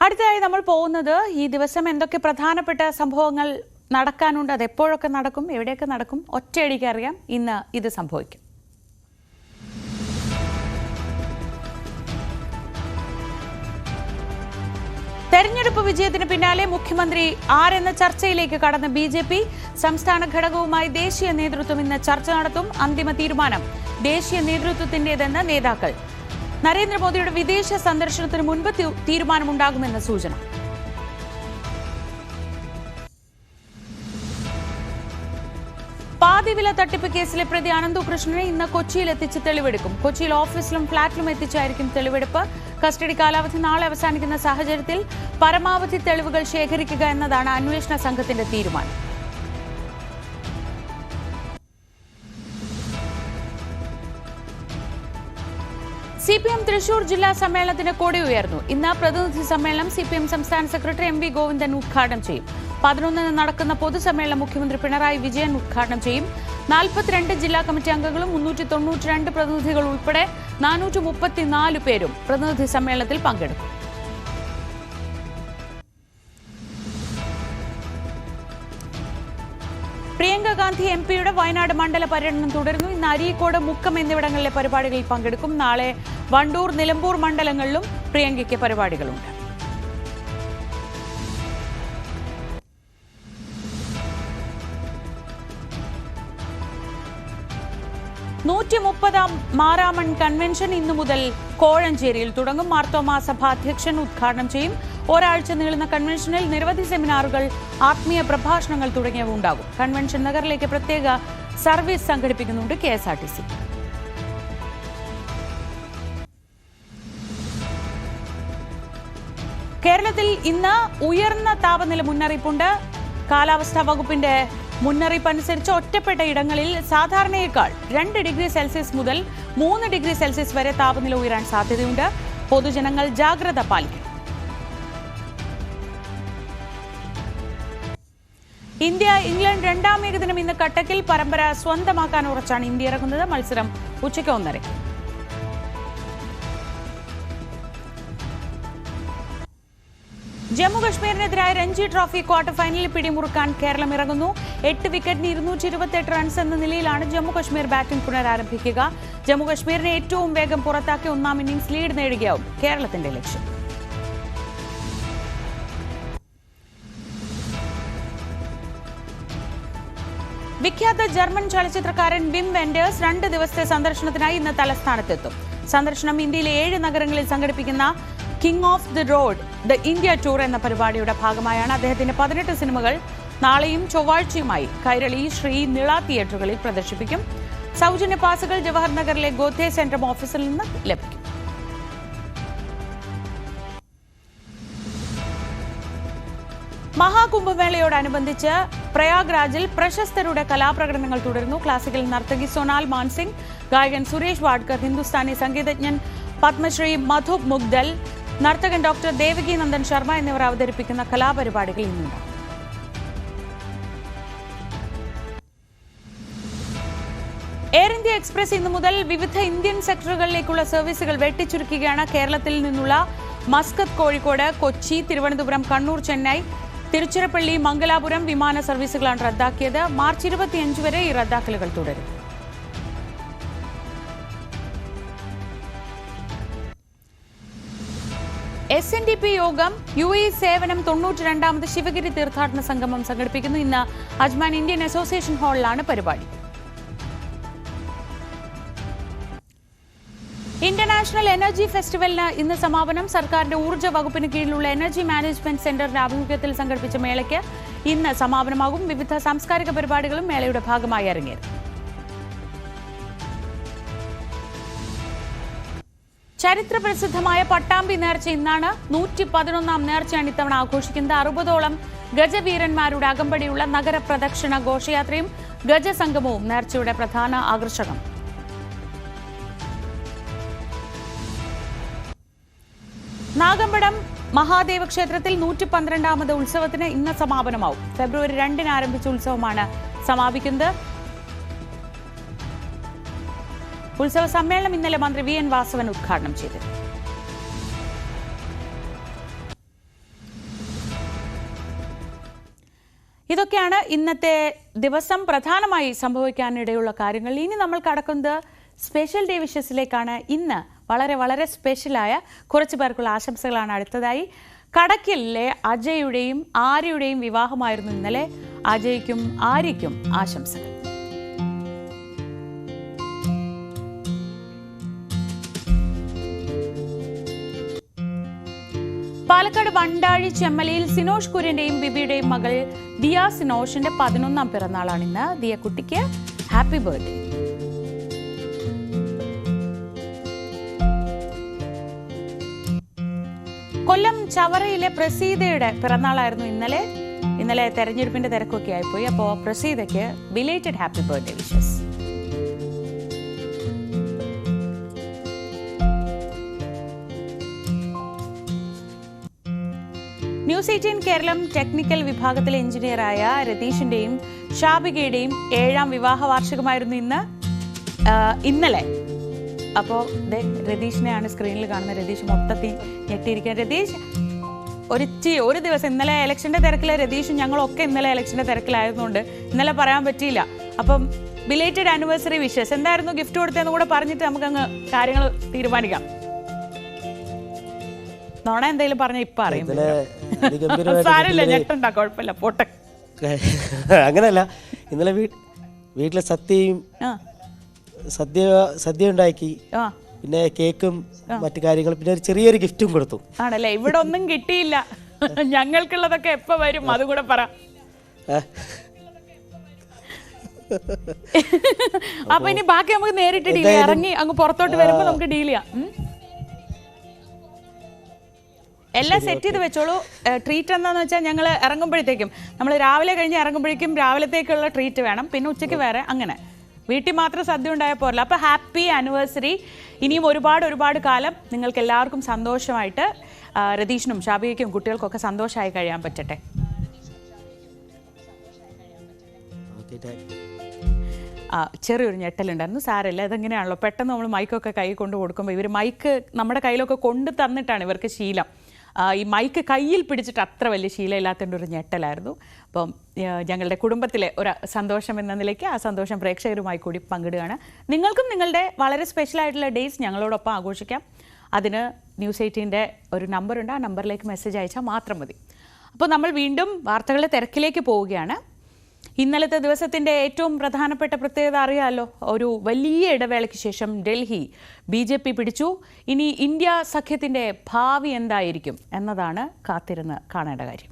അടുത്തതായി നമ്മൾ പോകുന്നത് ഈ ദിവസം എന്തൊക്കെ പ്രധാനപ്പെട്ട സംഭവങ്ങൾ നടക്കാനുണ്ട്, അതെപ്പോഴൊക്കെ നടക്കും, എവിടെയൊക്കെ നടക്കും, ഒറ്റയടിക്ക് അറിയാം. ഇന്ന് ഇത് സംഭവിക്കും. തെരഞ്ഞെടുപ്പ് വിജയത്തിന് പിന്നാലെ മുഖ്യമന്ത്രി ആരെന്ന ചർച്ചയിലേക്ക് കടന്ന BJP സംസ്ഥാന ഘടകവുമായി ദേശീയ നേതൃത്വം ഇന്ന് ചർച്ച നടത്തും. അന്തിമ തീരുമാനം ദേശീയ നേതൃത്വത്തിന്റേതെന്ന് നേതാക്കൾ. നരേന്ദ്രമോദിയുടെ വിദേശ സന്ദർശനത്തിന് മുൻപ് തീരുമാനമുണ്ടാകുമെന്ന സൂചന. പാതിവില തട്ടിപ്പ് കേസിലെ പ്രതി അനന്തകൃഷ്ണനെ ഇന്ന് കൊച്ചിയിലെത്തിച്ച് തെളിവെടുക്കും. കൊച്ചിയിൽ ഓഫീസിലും ഫ്ളാറ്റിലും എത്തിച്ചായിരിക്കും തെളിവെടുപ്പ്. കസ്റ്റഡി കാലാവധി നാളെ അവസാനിക്കുന്ന സാഹചര്യത്തിൽ പരമാവധി തെളിവുകൾ ശേഖരിക്കുക എന്നതാണ് അന്വേഷണ സംഘത്തിന്റെ തീരുമാനം. CPM തൃശൂർ ജില്ലാ സമ്മേളനത്തിന് കൊടി ഉയർന്നു. ഇന്ന് പ്രതിനിധി സമ്മേളനം CPM സംസ്ഥാന സെക്രട്ടറി MV ഗോവിന്ദൻ ഉദ്ഘാടനം ചെയ്യും. 11-ന് നടക്കുന്ന പൊതുസമ്മേളനം മുഖ്യമന്ത്രി പിണറായി വിജയൻ ഉദ്ഘാടനം ചെയ്യും. 42 ജില്ലാ കമ്മിറ്റി അംഗങ്ങളും 392 പ്രതിനിധികൾ ഉൾപ്പെടെ 434 പേരും പ്രതിനിധി സമ്മേളനത്തിൽ പങ്കെടുക്കും. പ്രിയങ്ക ഗാന്ധി MP-യുടെ വയനാട് മണ്ഡല പര്യടനം തുടരുന്നു. ഇന്ന് അരീക്കോട്, മുക്കം എന്നിവിടങ്ങളിലെ പരിപാടികളിൽ പങ്കെടുക്കും. നാളെ വണ്ടൂർ, നിലമ്പൂർ മണ്ഡലങ്ങളിലും പ്രിയങ്കയ്ക്ക് പരിപാടികളുണ്ട്. മാറാമൺ കൺവെൻഷൻ ഇന്നു മുതൽ കോഴഞ്ചേരിയിൽ തുടങ്ങും. മാർത്തോമാ സഭ അധ്യക്ഷൻ ഉദ്ഘാടനം ചെയ്യും. ഒരാഴ്ച നീളുന്ന കൺവെൻഷനിൽ നിരവധി സെമിനാറുകൾ, ആത്മീയ പ്രഭാഷണങ്ങൾ തുടങ്ങിയവ ഉണ്ടാകും. കൺവെൻഷൻ നഗറിലേക്ക് പ്രത്യേക സർവീസ് സംഘടിപ്പിക്കുന്നുണ്ട് KSRTC. കേരളത്തിൽ ഇന്ന് ഉയർന്ന താപനില മുന്നറിയിപ്പുണ്ട്. കാലാവസ്ഥാ വകുപ്പിന്റെ മുന്നറിയിപ്പ് അനുസരിച്ച് ഒറ്റപ്പെട്ട ഇടങ്ങളിൽ സാധാരണയേക്കാൾ 2 ഡിഗ്രി സെൽഷ്യസ് മുതൽ 3 ഡിഗ്രി സെൽഷ്യസ് വരെ താപനില ഉയരാൻ സാധ്യതയുണ്ട്. പൊതുജനങ്ങൾ ജാഗ്രത പാലിക്കണം. ഇന്ത്യ ഇംഗ്ലണ്ട് രണ്ടാം ഏകദിനം ഇന്ന് കട്ടക്കിൽ. പരമ്പര സ്വന്തമാക്കാൻ ഉറച്ചാണ് ഇന്ത്യ ഇറങ്ങുന്നത്. മത്സരം ഉച്ചയ്ക്ക് 1:30. ജമ്മു കശ്മീരിനെതിരായ രഞ്ജി ട്രോഫി ക്വാർട്ടർ ഫൈനലിൽ പിടിമുറുക്കാൻ കേരളം ഇറങ്ങുന്നു. 8 വിക്കറ്റിന് 228 റൺസ് എന്ന നിലയിലാണ് ജമ്മു കശ്മീർ ബാറ്റിംഗ് പുനരാരംഭിക്കുക. ജമ്മു കശ്മീരിനെ ഏറ്റവും വേഗം പുറത്താക്കി 1-ാം ഇന്നിംഗ്സ് ലീഡ് നേടുകയാവും കേരളത്തിന്റെ ലക്ഷ്യം. വിഖ്യാത ജർമ്മൻ ചലച്ചിത്രകാരൻ വിം വെൻഡേഴ്സ് 2 ദിവസത്തെ സന്ദർശനത്തിനായി ഇന്ന് തലസ്ഥാനത്തെത്തും. സന്ദർശനം ഇന്ത്യയിലെ 7 നഗരങ്ങളിൽ സംഘടിപ്പിക്കുന്ന king of the road the India tour എന്ന പരിപാടിയുടെ ഭാഗമായാണ്. അദ്ദേഹത്തിന്റെ 18 സിനിമകൾ നാളെയും ചൊവ്വാഴ്ചയുമായി കൈരളി, ശ്രീ, നിള തിയേറ്ററുകളിൽ പ്രദർശിപ്പിക്കും. സൗജന്യ പാസുകൾ ജവഹർ നഗറിലെ ഗോത്തെ സെൻട്രം ഓഫീസിൽ നിന്ന് ലഭിക്കും. മഹാകുംഭമേളയോടനുബന്ധിച്ച് പ്രയാഗ്രാജിൽ പ്രശസ്തരുടെ കലാപ്രകടനങ്ങൾ തുടരുന്നു. ക്ലാസിക്കൽ നർത്തകി സോനാൽ മാൻസിംഗ്, ഗായകൻ സുരേഷ് വാഡ്കർ, ഹിന്ദുസ്ഥാനി സംഗീതജ്ഞൻ പത്മശ്രീ മധുബ് മുഗ്ദൽ, നർത്തകൻ ഡോക്ടർ ദേവകി നന്ദൻ ശർമ്മ എന്നിവർ അവതരിപ്പിക്കുന്ന കലാപരിപാടികൾ ഇന്നുണ്ട്. എയർ ഇന്ത്യ എക്സ്പ്രസ് ഇന്നു മുതൽ വിവിധ ഇന്ത്യൻ സെക്ടറുകളിലേക്കുള്ള സർവീസുകൾ വെട്ടിച്ചുരുക്കുകയാണ്. കേരളത്തിൽ നിന്നുള്ള മസ്കത്ത്, കോഴിക്കോട്, കൊച്ചി, തിരുവനന്തപുരം, കണ്ണൂർ, ചെന്നൈ, തിരുച്ചിറപ്പള്ളി, മംഗലാപുരം വിമാന സർവീസുകളാണ് റദ്ദാക്കിയത്. മാർച്ച് 25 വരെ ഈ റദ്ദാക്കലുകൾ തുടരും. SNDP യോഗം UAE സേവനം 92ാമത് ശിവഗിരി തീർത്ഥാടന സംഗമം സംഘടിപ്പിക്കുന്നു. ഇന്ന് അജ്മാൻ ഇന്ത്യൻ അസോസിയേഷൻ ഹാളിലാണ് പരിപാടി. ഇന്റർനാഷണൽ എനർജി ഫെസ്റ്റിവലിന് ഇന്ന് സമാപനം. സർക്കാരിന്റെ ഊർജ്ജ വകുപ്പിന് കീഴിലുള്ള എനർജി മാനേജ്മെന്റ് സെന്ററിന്റെ ആഭിമുഖ്യത്തിൽ സംഘടിപ്പിച്ച മേളയ്ക്ക് ഇന്ന് സമാപനമാകും. വിവിധ സാംസ്കാരിക പരിപാടികളും മേളയുടെ ഭാഗമായി അരങ്ങേറും. ചരിത്ര പ്രസിദ്ധമായ പട്ടാമ്പി നേർച്ച ഇന്നാണ്. 111ാം നേർച്ചയാണ് ഇത്തവണ ആഘോഷിക്കുന്നത്. 60ഓളം ഗജവീരന്മാരുടെ അകമ്പടിയുള്ള നഗരപ്രദക്ഷിണ ഘോഷയാത്രയും ഗജസംഗമവും നേർച്ചയുടെ പ്രധാന ആകർഷകം. നാഗമ്പടം മഹാദേവ ക്ഷേത്രത്തിൽ 112ാമത് ഉത്സവത്തിന് ഇന്ന് സമാപനമാവും. ഫെബ്രുവരി 2-ന് ആരംഭിച്ച ഉത്സവമാണ് സമാപിക്കുന്നത്. ഉത്സവ സമ്മേളനം ഇന്നലെ മന്ത്രി VN വാസവൻ ഉദ്ഘാടനം ചെയ്തു. ഇതൊക്കെയാണ് ഇന്നത്തെ ദിവസം പ്രധാനമായി സംഭവിക്കാനിടയുള്ള കാര്യങ്ങൾ. ഇനി നമ്മൾ കടക്കുന്നത് സ്പെഷ്യൽ ഡേ വിഷസിലേക്കാണ്. ഇന്ന് വളരെ വളരെ സ്പെഷ്യലായ കുറച്ച് പേർക്കുള്ള ആശംസകളാണ്. അടുത്തതായി കടക്കലിലെ അജയുടെയും ആര്യയുടെയും വിവാഹമായിരുന്നു ഇന്നലെ. അജയ്ക്കും ആര്യയ്ക്കും ആശംസകൾ. പാലക്കാട് വണ്ടാഴി ചെമ്മലിയിൽ സിനോഷ് കുര്യന്റെയും ബിബിയുടെയും മകൾ ദിയ സിനോഷിന്റെ 11ാം പിറന്നാളാണ് ഇന്ന്. ദിയക്കുട്ടിക്ക് ഹാപ്പി ബർത്ത്ഡേ. കൊല്ലം ചവറയിലെ പ്രസീതയുടെ പിറന്നാളായിരുന്നു ഇന്നലെ തെരഞ്ഞെടുപ്പിന്റെ തിരക്കൊക്കെ ആയിപ്പോയി. അപ്പോൾ പ്രസീതയ്ക്ക് belated happy birthday wishes. News 18 Keralam technical വിഭാഗത്തിലെ എഞ്ചിനീയറായ രതീഷിന്റെയും ഷാബികയുടെയും 7ാം വിവാഹ വാർഷികമായിരുന്നു ഇന്നലെ. അപ്പോൾ രതീഷിനെയാണ് സ്ക്രീനിൽ കാണുന്നത്. രതീഷ് മൊത്തത്തിൽ ഞെട്ടിയിരിക്കുക. രതീഷ് ഒരു ദിവസം ഇന്നലെ ഇലക്ഷന്റെ തിരക്കിൽ രതീഷും ഞങ്ങളൊക്കെ ഇന്നലെ ഇലക്ഷന്റെ തിരക്കിലായതുകൊണ്ട് ഇന്നലെ പറയാൻ പറ്റിയില്ല. അപ്പം ബിലേറ്റഡ് ആനിവേഴ്സറി വിഷസ്. എന്തായിരുന്നു ഗിഫ്റ്റ് കൊടുത്തതെന്ന് കൂടെ പറഞ്ഞിട്ട് നമുക്കങ്ങ് കാര്യങ്ങൾ തീരുമാനിക്കാം. നോണ എന്തെങ്കിലും പറഞ്ഞ ഇപ്പൊ അറിയാം. സാരമില്ല, ഞെട്ടണ്ട, കുഴപ്പമില്ല, പോട്ടെ. അങ്ങനെയല്ല, ഇന്നലെ വീട്ടിലെ സദ്യ ഉണ്ടാക്കി, പിന്നെ കേക്കും മറ്റു കാര്യങ്ങളും, പിന്നെ ഒരു ചെറിയൊരു ഗിഫ്റ്റും കൊടുത്തു. ആണല്ലേ? ഇവിടെ ഒന്നും കിട്ടിയില്ല. ഞങ്ങൾക്കുള്ളതൊക്കെ എപ്പോ വരും അതും കൂടെ പറ. അപ്പൊ ഇനി ബാക്കി നമുക്ക് നേരിട്ട് ഡീൽ ചെയ്യാം. ഇറങ്ങി അങ്ങ് പുറത്തോട്ട് വരുമ്പോ നമുക്ക് ഡീൽ ചെയ്യാം. എല്ലാം സെറ്റ് ചെയ്ത് വെച്ചോളൂ. ട്രീറ്റ് എന്താന്ന് വെച്ചാൽ ഞങ്ങൾ ഇറങ്ങുമ്പോഴത്തേക്കും, നമ്മൾ രാവിലെ കഴിഞ്ഞ് ഇറങ്ങുമ്പോഴേക്കും രാവിലത്തേക്കുള്ള ട്രീറ്റ് വേണം, പിന്നെ ഉച്ചയ്ക്ക് വേറെ, അങ്ങനെ വീട്ടിൽ മാത്രം സദ്യ ഉണ്ടായാൽ പോരല്ല. അപ്പോൾ ഹാപ്പി ആനിവേഴ്സറി. ഇനിയും ഒരുപാട് കാലം നിങ്ങൾക്ക് എല്ലാവർക്കും സന്തോഷമായിട്ട് രതീഷിനും ഷാബിയയ്ക്കും കുട്ടികൾക്കൊക്കെ സന്തോഷമായി കഴിയാൻ പറ്റട്ടെ. ചെറിയൊരു ഞെട്ടലുണ്ടായിരുന്നു. സാരമില്ല, അതെങ്ങനെയാണല്ലോ പെട്ടെന്ന് നമ്മൾ മൈക്കൊക്കെ കൈ കൊണ്ട് കൊടുക്കുമ്പോൾ ഇവർ മൈക്ക് നമ്മുടെ കയ്യിലൊക്കെ കൊണ്ട് തന്നിട്ടാണ് ഇവർക്ക് ശീലം. ഈ മൈക്ക് കയ്യിൽ പിടിച്ചിട്ട് അത്ര വലിയ ശീലമില്ലാത്തതിൻ്റെ ഒരു ഞെട്ടലായിരുന്നു. അപ്പം ഞങ്ങളുടെ കുടുംബത്തിലെ ഒരു സന്തോഷം എന്ന നിലയ്ക്ക് ആ സന്തോഷം പ്രേക്ഷകരുമായി കൂടി പങ്കിടുകയാണ്. നിങ്ങൾക്കും നിങ്ങളുടെ വളരെ സ്പെഷ്യലായിട്ടുള്ള ഡേയ്സ് ഞങ്ങളോടൊപ്പം ആഘോഷിക്കാം. അതിന് ന്യൂസ് 18 ഒരു നമ്പറുണ്ട്. ആ നമ്പറിലേക്ക് മെസ്സേജ് അയച്ചാൽ മാത്രം മതി. അപ്പോൾ നമ്മൾ വീണ്ടും വാർത്തകളുടെ തിരക്കിലേക്ക് പോവുകയാണ്. ഇന്നലത്തെ ദിവസത്തിൻ്റെ ഏറ്റവും പ്രധാനപ്പെട്ട പ്രത്യേകത അറിയാമല്ലോ. ഒരു വലിയ ഇടവേളയ്ക്ക് ശേഷം ഡൽഹി BJP പിടിച്ചു. ഇനി ഇന്ത്യ സഖ്യത്തിൻ്റെ ഭാവി എന്തായിരിക്കും എന്നതാണ് കാത്തിരുന്ന് കാണേണ്ട കാര്യം.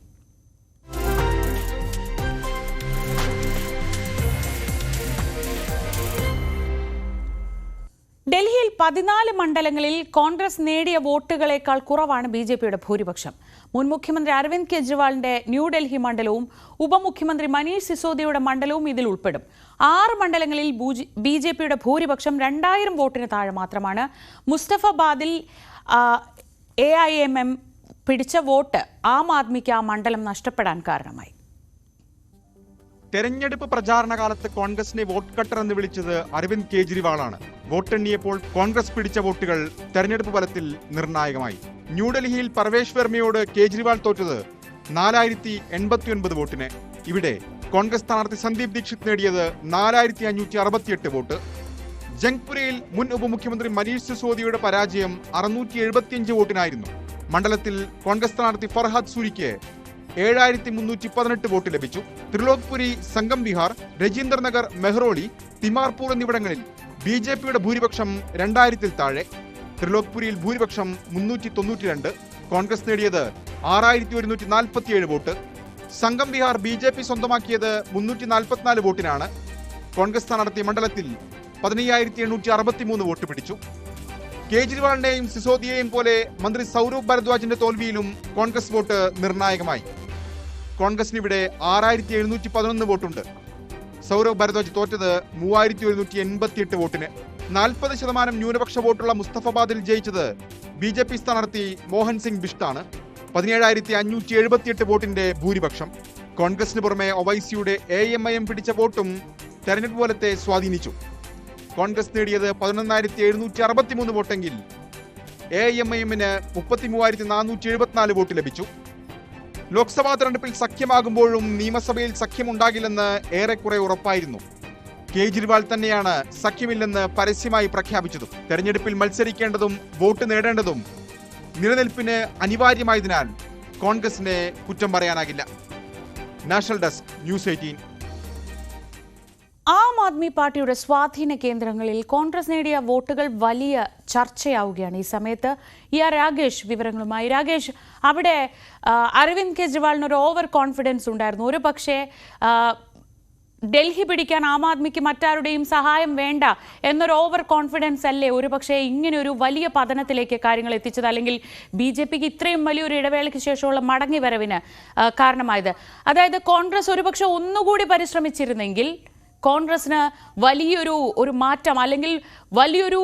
ഡൽഹിയിൽ 14 മണ്ഡലങ്ങളിൽ കോൺഗ്രസ് നേടിയ വോട്ടുകളേക്കാൾ കുറവാണ് BJPയുടെ ഭൂരിപക്ഷം. മുൻ മുഖ്യമന്ത്രി അരവിന്ദ് കെജ്രിവാളിന്റെ ന്യൂഡൽഹി മണ്ഡലവും ഉപമുഖ്യമന്ത്രി മനീഷ് സിസോദിയയുടെ മണ്ഡലവും ഇതിൽ ഉൾപ്പെടും. 6 മണ്ഡലങ്ങളിൽ BJPയുടെ ഭൂരിപക്ഷം 2000 വോട്ടിന് താഴെ മാത്രമാണ്. മുസ്തഫാബാദിൽ AIMM പിടിച്ച വോട്ട് ആം ആദ്മിക്ക് ആ മണ്ഡലം നഷ്ടപ്പെടാൻ കാരണമായി. തെരഞ്ഞെടുപ്പ് പ്രചാരണ കാലത്ത് കോൺഗ്രസിനെ വോട്ട് കട്ടർ എന്ന് വിളിച്ചത് അരവിന്ദ് കെജ്രിവാളാണ്. വോട്ടെണ്ണിയപ്പോൾ കോൺഗ്രസ് പിടിച്ച വോട്ടുകൾ തെരഞ്ഞെടുപ്പ് ഫലത്തിൽ നിർണായകമായി. ന്യൂഡൽഹിയിൽ പർവേഷ് വർമ്മയോട് കേജ്രിവാൾ തോറ്റത് 4089 വോട്ടിന്. ഇവിടെ കോൺഗ്രസ് സ്ഥാനാർത്ഥി സന്ദീപ് ദീക്ഷിത് നേടിയത് 4568 വോട്ട്. ജംഗ്പുരയിൽ മുൻ ഉപമുഖ്യമന്ത്രി മനീഷ് സിസോദിയയുടെ പരാജയം 675 വോട്ടിനായിരുന്നു. മണ്ഡലത്തിൽ കോൺഗ്രസ് സ്ഥാനാർത്ഥി ഫർഹാദ് സൂരിക്ക് 7318 വോട്ട് ലഭിച്ചു. ത്രിലോക്പുരി, സംഗം വിഹാർ, രജീന്ദർ നഗർ, മെഹ്റോളി, തിമാർപൂർ എന്നിവിടങ്ങളിൽ BJPയുടെ ഭൂരിപക്ഷം 2000-ൽ താഴെ. ത്രിലോക്പുരിയിൽ ഭൂരിപക്ഷം 392, കോൺഗ്രസ് നേടിയത് 6147 വോട്ട്. സംഗം വിഹാർ BJP സ്വന്തമാക്കിയത് 344 വോട്ടിനാണ്. കോൺഗ്രസ് സ്ഥാനാർത്ഥി മണ്ഡലത്തിൽ 15863 വോട്ട് പിടിച്ചു. കേജ്രിവാളിനെയും സിസോദിയെയും പോലെ മന്ത്രി സൗരവ് ഭരദ്വാജിന്റെ തോൽവിയിലും കോൺഗ്രസ് വോട്ട് നിർണായകമായി. കോൺഗ്രസിന് ഇവിടെ 6711 വോട്ടുണ്ട്. സൗരവ് ഭരദ്വാജ് തോറ്റത് 3188 വോട്ടിന്. 40% ന്യൂനപക്ഷ വോട്ടുള്ള മുസ്തഫാബാദിൽ ജയിച്ചത് BJP സ്ഥാനാർത്ഥി മോഹൻ സിംഗ് ബിഷ്ടാണ്. 17578 വോട്ടിന്റെ ഭൂരിപക്ഷം. കോൺഗ്രസിന് പുറമെ ഒവൈസിയുടെ AIMM പിടിച്ച വോട്ടും തെരഞ്ഞെടുപ്പ് ഫലത്തെ സ്വാധീനിച്ചു. കോൺഗ്രസ് നേടിയത് 11763 വോട്ടെങ്കിൽ AIMMന് 33474 വോട്ട് ലഭിച്ചു. ലോക്സഭാ തെരഞ്ഞെടുപ്പിൽ സഖ്യമാകുമ്പോഴും നിയമസഭയിൽ സഖ്യമുണ്ടാകില്ലെന്ന് ഏറെക്കുറെ ഉറപ്പായിരുന്നു. കേജ്രിവാൾ തന്നെയാണ് സഖ്യമില്ലെന്ന് പരസ്യമായി പ്രഖ്യാപിച്ചതും. തെരഞ്ഞെടുപ്പിൽ മത്സരിക്കേണ്ടതും വോട്ട് നേടേണ്ടതും നിലനിൽപ്പിന് അനിവാര്യമായതിനാൽ കോൺഗ്രസിനെ കുറ്റം പറയാനാകില്ല. National desk, news 18. Aam Aadmi പാർട്ടിയുടെ സ്വാധീന കേന്ദ്രങ്ങളിൽ കോൺഗ്രസ് നേടിയ വോട്ടുകൾ വലിയ ചർച്ചയാവുകയാണ് ഈ സമയത്ത്. രാകേഷ് വിവരങ്ങളുമായി. രാകേഷ്, അവിടെ അരവിന്ദ് കെജ്രിവാളിന് ഒരു ഓവർ കോൺഫിഡൻസ് ഉണ്ടായിരുന്നു. ഒരു പക്ഷേ ഡൽഹി പിടിക്കാൻ ആം ആദ്മിക്ക് മറ്റാരുടെയും സഹായം വേണ്ട എന്നൊരു ഓവർ കോൺഫിഡൻസ് അല്ലേ ഒരു പക്ഷേ ഇങ്ങനെ ഒരു വലിയ പതനത്തിലേക്ക് കാര്യങ്ങൾ എത്തിച്ചത്, അല്ലെങ്കിൽ BJPക്ക് ഇത്രയും വലിയൊരു ഇടവേളയ്ക്ക് ശേഷമുള്ള മടങ്ങി വരവിന് കാരണമായത്? അതായത് കോൺഗ്രസ് ഒരുപക്ഷെ ഒന്നുകൂടി പരിശ്രമിച്ചിരുന്നെങ്കിൽ കോൺഗ്രസിന് വലിയൊരു മാറ്റം അല്ലെങ്കിൽ വലിയൊരു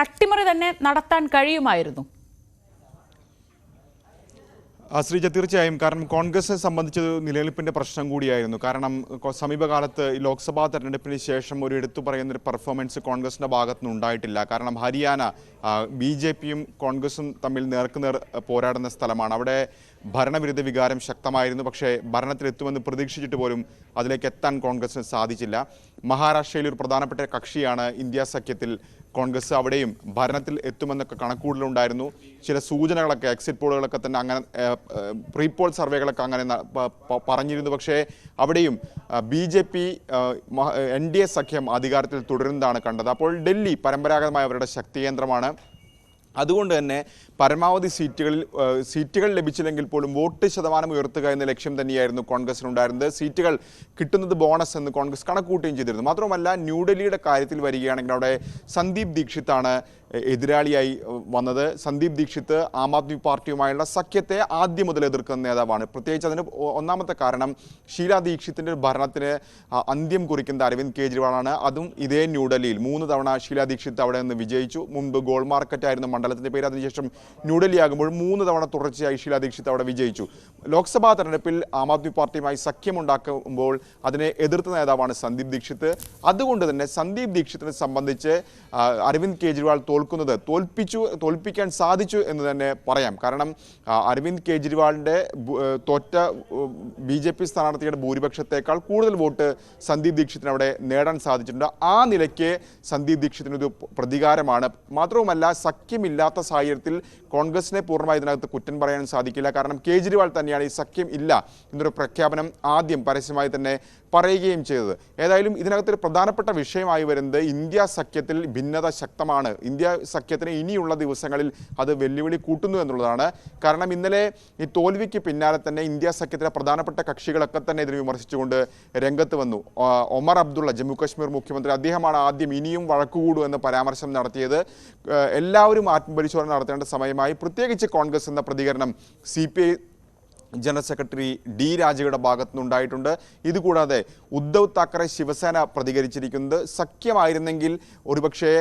അട്ടിമറി തന്നെ നടത്താൻ കഴിയുമായിരുന്നു. ശ്രീജ, തീർച്ചയായും. കാരണം കോൺഗ്രസിനെ സംബന്ധിച്ച് നിലനിൽപ്പിന്റെ പ്രശ്നം കൂടിയായിരുന്നു. കാരണം സമീപകാലത്ത് ലോക്സഭാ തെരഞ്ഞെടുപ്പിന് ശേഷം ഒരു എടുത്തു പറയുന്ന ഒരു പെർഫോമൻസ് കോൺഗ്രസിന്റെ ഭാഗത്തുനിന്ന് ഉണ്ടായിട്ടില്ല. കാരണം ഹരിയാന BJPയും കോൺഗ്രസും തമ്മിൽ നേർക്കുനേർ പോരാടുന്ന സ്ഥലമാണ്. അവിടെ ഭരണവിരുദ്ധ വികാരം ശക്തമായിരുന്നു. പക്ഷേ ഭരണത്തിലെത്തുമെന്ന് പ്രതീക്ഷിച്ചിട്ട് പോലും അതിലേക്ക് എത്താൻ കോൺഗ്രസിന് സാധിച്ചില്ല. മഹാരാഷ്ട്രയിൽ ഒരു പ്രധാനപ്പെട്ട കക്ഷിയാണ് ഇന്ത്യ സഖ്യത്തിൽ കോൺഗ്രസ്. അവിടെയും ഭരണത്തിൽ എത്തുമെന്നൊക്കെ കണക്കുകൂടലുണ്ടായിരുന്നു. ചില സൂചനകളൊക്കെ, എക്സിറ്റ് പോളുകളൊക്കെ തന്നെ അങ്ങനെ, പ്രീ പോൾ സർവേകളൊക്കെ അങ്ങനെ പറഞ്ഞിരുന്നു. പക്ഷേ അവിടെയും BJP NDA സഖ്യം അധികാരത്തിൽ തുടരുന്നതാണ് കണ്ടത്. അപ്പോൾ ഡൽഹി പരമ്പരാഗതമായ അവരുടെ ശക്തി കേന്ദ്രമാണ്. അതുകൊണ്ട് തന്നെ പരമാവധി സീറ്റുകൾ ലഭിച്ചില്ലെങ്കിൽ പോലും വോട്ട് ശതമാനം ഉയർത്തുക എന്ന ലക്ഷ്യം തന്നെയായിരുന്നു കോൺഗ്രസിനുണ്ടായിരുന്നത്. സീറ്റുകൾ കിട്ടുന്നത് ബോണസ് എന്ന് കോൺഗ്രസ് കണക്കൂട്ടുകയും ചെയ്തിരുന്നു. മാത്രമല്ല ന്യൂഡൽഹിയുടെ കാര്യത്തിൽ വരികയാണെങ്കിൽ അവിടെ സന്ദീപ് ദീക്ഷിത്താണ് എതിരാളിയായി വന്നത്. സന്ദീപ് ദീക്ഷിത്ത് ആം ആദ്മി പാർട്ടിയുമായുള്ള സഖ്യത്തെ ആദ്യം മുതൽ എതിർക്കുന്ന നേതാവാണ്. പ്രത്യേകിച്ച് അതിന് ഒന്നാമത്തെ കാരണം ഷീലാ ദീക്ഷിത്തിൻ്റെ ഭരണത്തിന് അന്ത്യം കുറിക്കുന്ന അരവിന്ദ് കെജ്രിവാളാണ്. അതും ഇതേ ന്യൂഡൽഹിയിൽ 3 തവണ ഷീലാ ദീക്ഷിത്ത് അവിടെ നിന്ന് വിജയിച്ചു. മുൻപ് ഗോൾ മാർക്കറ്റ് ആയിരുന്നു മണ്ഡലത്തിൻ്റെ പേര്. അതിനുശേഷം ന്യൂഡൽഹി ആകുമ്പോൾ 3 തവണ തുടർച്ചയായി ഷീലാ ദീക്ഷിത്ത് അവിടെ വിജയിച്ചു. ലോക്സഭാ തെരഞ്ഞെടുപ്പിൽ ആം ആദ്മി പാർട്ടിയുമായി സഖ്യമുണ്ടാക്കുമ്പോൾ അതിനെ എതിർത്ത നേതാവാണ് സന്ദീപ് ദീക്ഷിത്ത്. അതുകൊണ്ട് തന്നെ സന്ദീപ് ദീക്ഷിത്തിനെ സംബന്ധിച്ച് അരവിന്ദ് കെജ്രിവാൾ തോൽപ്പിക്കാൻ സാധിച്ചു എന്ന് തന്നെ പറയാം. കാരണം അരവിന്ദ് കെജ്രിവാളിൻ്റെ തോറ്റ BJP സ്ഥാനാർത്ഥിയുടെ ഭൂരിപക്ഷത്തേക്കാൾ കൂടുതൽ വോട്ട് സന്ദീപ് ദീക്ഷിത്തിന് അവിടെ നേടാൻ സാധിച്ചിട്ടുണ്ട്. ആ നിലയ്ക്ക് സന്ദീപ് ദീക്ഷിത്തിനൊരു പ്രതികാരമാണ്. മാത്രവുമല്ല, സഖ്യമില്ലാത്ത സാഹചര്യത്തിൽ കോൺഗ്രസിനെ പൂർണ്ണമായി ഇതിനകത്ത് കുറ്റം പറയാൻ സാധിക്കില്ല. കാരണം കേജ്രിവാൾ തന്നെയാണ് ഈ സഖ്യം ഇല്ല എന്നൊരു പ്രഖ്യാപനം ആദ്യം പരസ്യമായി തന്നെ പറയുകയും ചെയ്തത്. ഏതായാലും ഇതിനകത്തൊരു പ്രധാനപ്പെട്ട വിഷയമായി വരുന്നത് ഇന്ത്യ സഖ്യത്തിൽ ഭിന്നത ശക്തമാണ്. ഇന്ത്യ സഖ്യത്തിന് ഇനിയുള്ള ദിവസങ്ങളിൽ അത് വെല്ലുവിളി കൂട്ടുന്നു എന്നുള്ളതാണ്. കാരണം ഇന്നലെ ഈ തോൽവിക്ക് പിന്നാലെ തന്നെ ഇന്ത്യ സഖ്യത്തിലെ പ്രധാനപ്പെട്ട കക്ഷികളൊക്കെ തന്നെ ഇതിനെ വിമർശിച്ചുകൊണ്ട് രംഗത്ത് വന്നു. ഒമർ അബ്ദുള്ള, ജമ്മു കാശ്മീർ മുഖ്യമന്ത്രി, അദ്ദേഹമാണ് ആദ്യം ഇനിയും വഴക്കുകൂടൂ എന്ന പരാമർശം നടത്തിയത്. എല്ലാവരും ആത്മപരിശോധന നടത്തേണ്ട സമയമായി. പ്രത്യേകിച്ച് കോൺഗ്രസ് എന്ന പ്രതികരണം CPI ജനറൽ സെക്രട്ടറി D രാജയുടെ ഭാഗത്തുനിന്നുണ്ടായിട്ടുണ്ട്. ഇതുകൂടാതെ ഉദ്ധവ് താക്കറെ ശിവസേന പ്രതികരിച്ചിരിക്കുന്നത് സഖ്യമായിരുന്നെങ്കിൽ ഒരുപക്ഷേ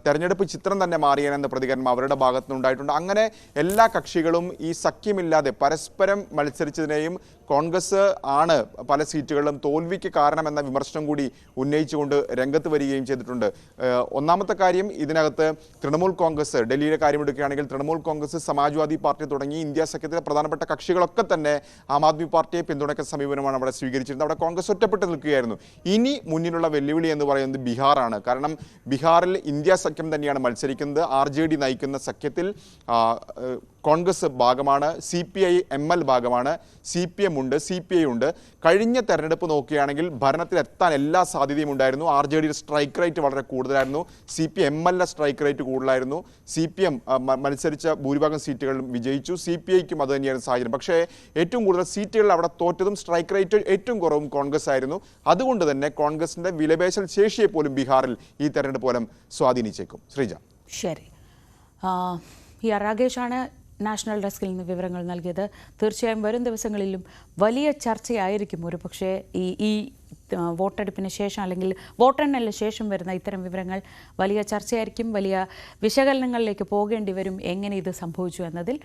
തെരഞ്ഞെടുപ്പ് ചിത്രം തന്നെ മാറിയെന്ന പ്രതികരണം അവരുടെ ഭാഗത്തുനിന്നുണ്ടായിട്ടുണ്ട്. അങ്ങനെ എല്ലാ കക്ഷികളും ഈ സഖ്യമില്ലാതെ പരസ്പരം മത്സരിച്ചതിനെയും കോൺഗ്രസ് ആണ് പല സീറ്റുകളിലും തോൽവിക്ക് കാരണമെന്ന വിമർശനം കൂടി ഉന്നയിച്ചുകൊണ്ട് രംഗത്ത് വരികയും ചെയ്തിട്ടുണ്ട്. ഒന്നാമത്തെ കാര്യം, ഇതിനകത്ത് തൃണമൂൽ കോൺഗ്രസ്, ഡൽഹിയിലെ കാര്യമെടുക്കുകയാണെങ്കിൽ തൃണമൂൽ കോൺഗ്രസ്, സമാജ്വാദി പാർട്ടി തുടങ്ങി ഇന്ത്യ സഖ്യത്തിലെ പ്രധാനപ്പെട്ട കക്ഷികളൊക്കെ തന്നെ ആം ആദ്മി പാർട്ടിയെ പിന്തുണയ്ക്കുന്ന സമീപനമാണ് അവിടെ സ്വീകരിച്ചിരുന്നത്. അവിടെ കോൺഗ്രസ് ഒറ്റപ്പെട്ട് നിൽക്കുകയായിരുന്നു. ഇനി മുന്നിലുള്ള വെല്ലുവിളി എന്ന് പറയുന്നത് ബീഹാറാണ്. കാരണം ബീഹാറിൽ ഇന്ത്യ സഖ്യം തന്നെയാണ് മത്സരിക്കുന്നത്. RJD നയിക്കുന്ന സഖ്യത്തിൽ കോൺഗ്രസ് ഭാഗമാണ്, CPI ML ഭാഗമാണ്, CPM ഉണ്ട്, CPI ഉണ്ട്. കഴിഞ്ഞ തെരഞ്ഞെടുപ്പ് നോക്കുകയാണെങ്കിൽ ഭരണത്തിലെത്താൻ എല്ലാ സാധ്യതയും ഉണ്ടായിരുന്നു. RJDയുടെ സ്ട്രൈക്ക് റേറ്റ് വളരെ കൂടുതലായിരുന്നു, CPM-ലെ സ്ട്രൈക്ക് റേറ്റ് കൂടുതലായിരുന്നു. CPM മത്സരിച്ച ഭൂരിഭാഗം സീറ്റുകളിലും വിജയിച്ചു. CPIക്കും അത് തന്നെയായിരുന്നു സാഹചര്യം. പക്ഷേ ഏറ്റവും കൂടുതൽ സീറ്റുകളിൽ അവിടെ തോറ്റതും സ്ട്രൈക്ക് റേറ്റ് ഏറ്റവും കുറവും കോൺഗ്രസ് ആയിരുന്നു. അതുകൊണ്ട് തന്നെ കോൺഗ്രസിൻ്റെ വിലപേശൽ ശേഷിയെ പോലും ബീഹാറിൽ ഈ തെരഞ്ഞെടുപ്പ് പോലും സ്വാധീനിച്ചേക്കും. ശ്രീജ. ശരി, രാകേഷാണ് നാഷണൽ ഡെസ്കിൽ നിന്ന് വിവരങ്ങൾ നൽകിയത്. തീർച്ചയായും വരും ദിവസങ്ങളിലും വലിയ ചർച്ചയായിരിക്കും ഒരുപക്ഷെ ഈ വോട്ടെടുപ്പിന് ശേഷം അല്ലെങ്കിൽ വോട്ടെണ്ണലിന് ശേഷം വരുന്ന ഇത്തരം വിവരങ്ങൾ വലിയ ചർച്ചയായിരിക്കും. വലിയ വിശകലനങ്ങളിലേക്ക് പോകേണ്ടി വരും എങ്ങനെ ഇത് സംഭവിച്ചു എന്നതിൽ.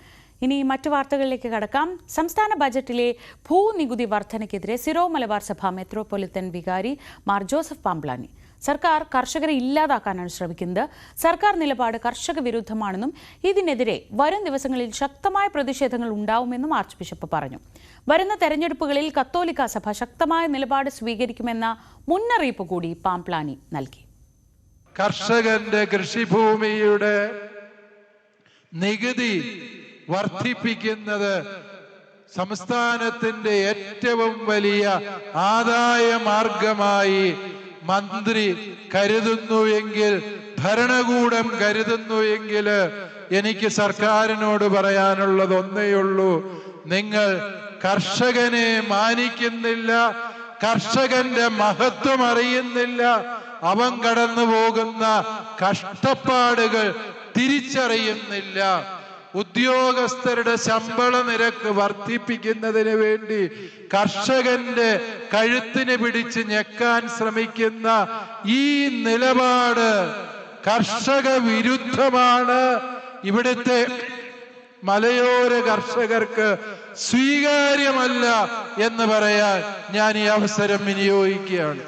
ഇനി മറ്റു വാർത്തകളിലേക്ക് കടക്കാം. സംസ്ഥാന ബജറ്റിലെ ഭൂനികുതി വർധനയ്ക്കെതിരെ സിറോ മലബാർ സഭ മെത്രോപൊളിറ്റൻ വികാരി മാർ ജോസഫ് പാംപ്ലാനി സർക്കാർ കർഷകരെ ഇല്ലാതാക്കാനാണ് ശ്രമിക്കുന്നത്. സർക്കാർ നിലപാട് കർഷക വിരുദ്ധമാണെന്നും ഇതിനെതിരെ വരും ദിവസങ്ങളിൽ ശക്തമായ പ്രതിഷേധങ്ങൾ ഉണ്ടാവുമെന്നും ആർച്ച് ബിഷപ്പ് പറഞ്ഞു. വരുന്ന തെരഞ്ഞെടുപ്പുകളിൽ കത്തോലിക്ക സഭ ശക്തമായ നിലപാട് സ്വീകരിക്കുമെന്ന മുന്നറിയിപ്പ് കൂടി പാംപ്ലാനി നൽകി. കർഷകന്റെ കൃഷിഭൂമിയുടെ നികുതി വർദ്ധിപ്പിക്കുന്നത് സംസ്ഥാനത്തിന്റെ ഏറ്റവും വലിയ ആദായ മാർഗമായി മന്ത്രി കരുതുന്നുവെങ്കിൽ, ഭരണകൂടം കരുതുന്നുവെങ്കിൽ എനിക്ക് സർക്കാരിനോട് പറയാനുള്ളത് ഒന്നേയുള്ളൂ: നിങ്ങൾ കർഷകനെ മാനിക്കുന്നില്ല, കർഷകന്റെ മഹത്വം അറിയുന്നില്ല, അവൻ കടന്നു പോകുന്ന കഷ്ടപ്പാടുകൾ തിരിച്ചറിയുന്നില്ല. ഉദ്യോഗസ്ഥരുടെ ശമ്പള നിരക്ക് വർദ്ധിപ്പിക്കുന്നതിന് വേണ്ടി കർഷകന്റെ കഴുത്തിന് പിടിച്ച് ഞെക്കാൻ ശ്രമിക്കുന്ന ഈ നിലപാട് കർഷക വിരുദ്ധമാണ്. ഇവിടുത്തെ മലയോര കർഷകർക്ക് സ്വീകാര്യമല്ല എന്ന് പറയാൻ ഞാൻ ഈ അവസരം വിനിയോഗിക്കുകയാണ്.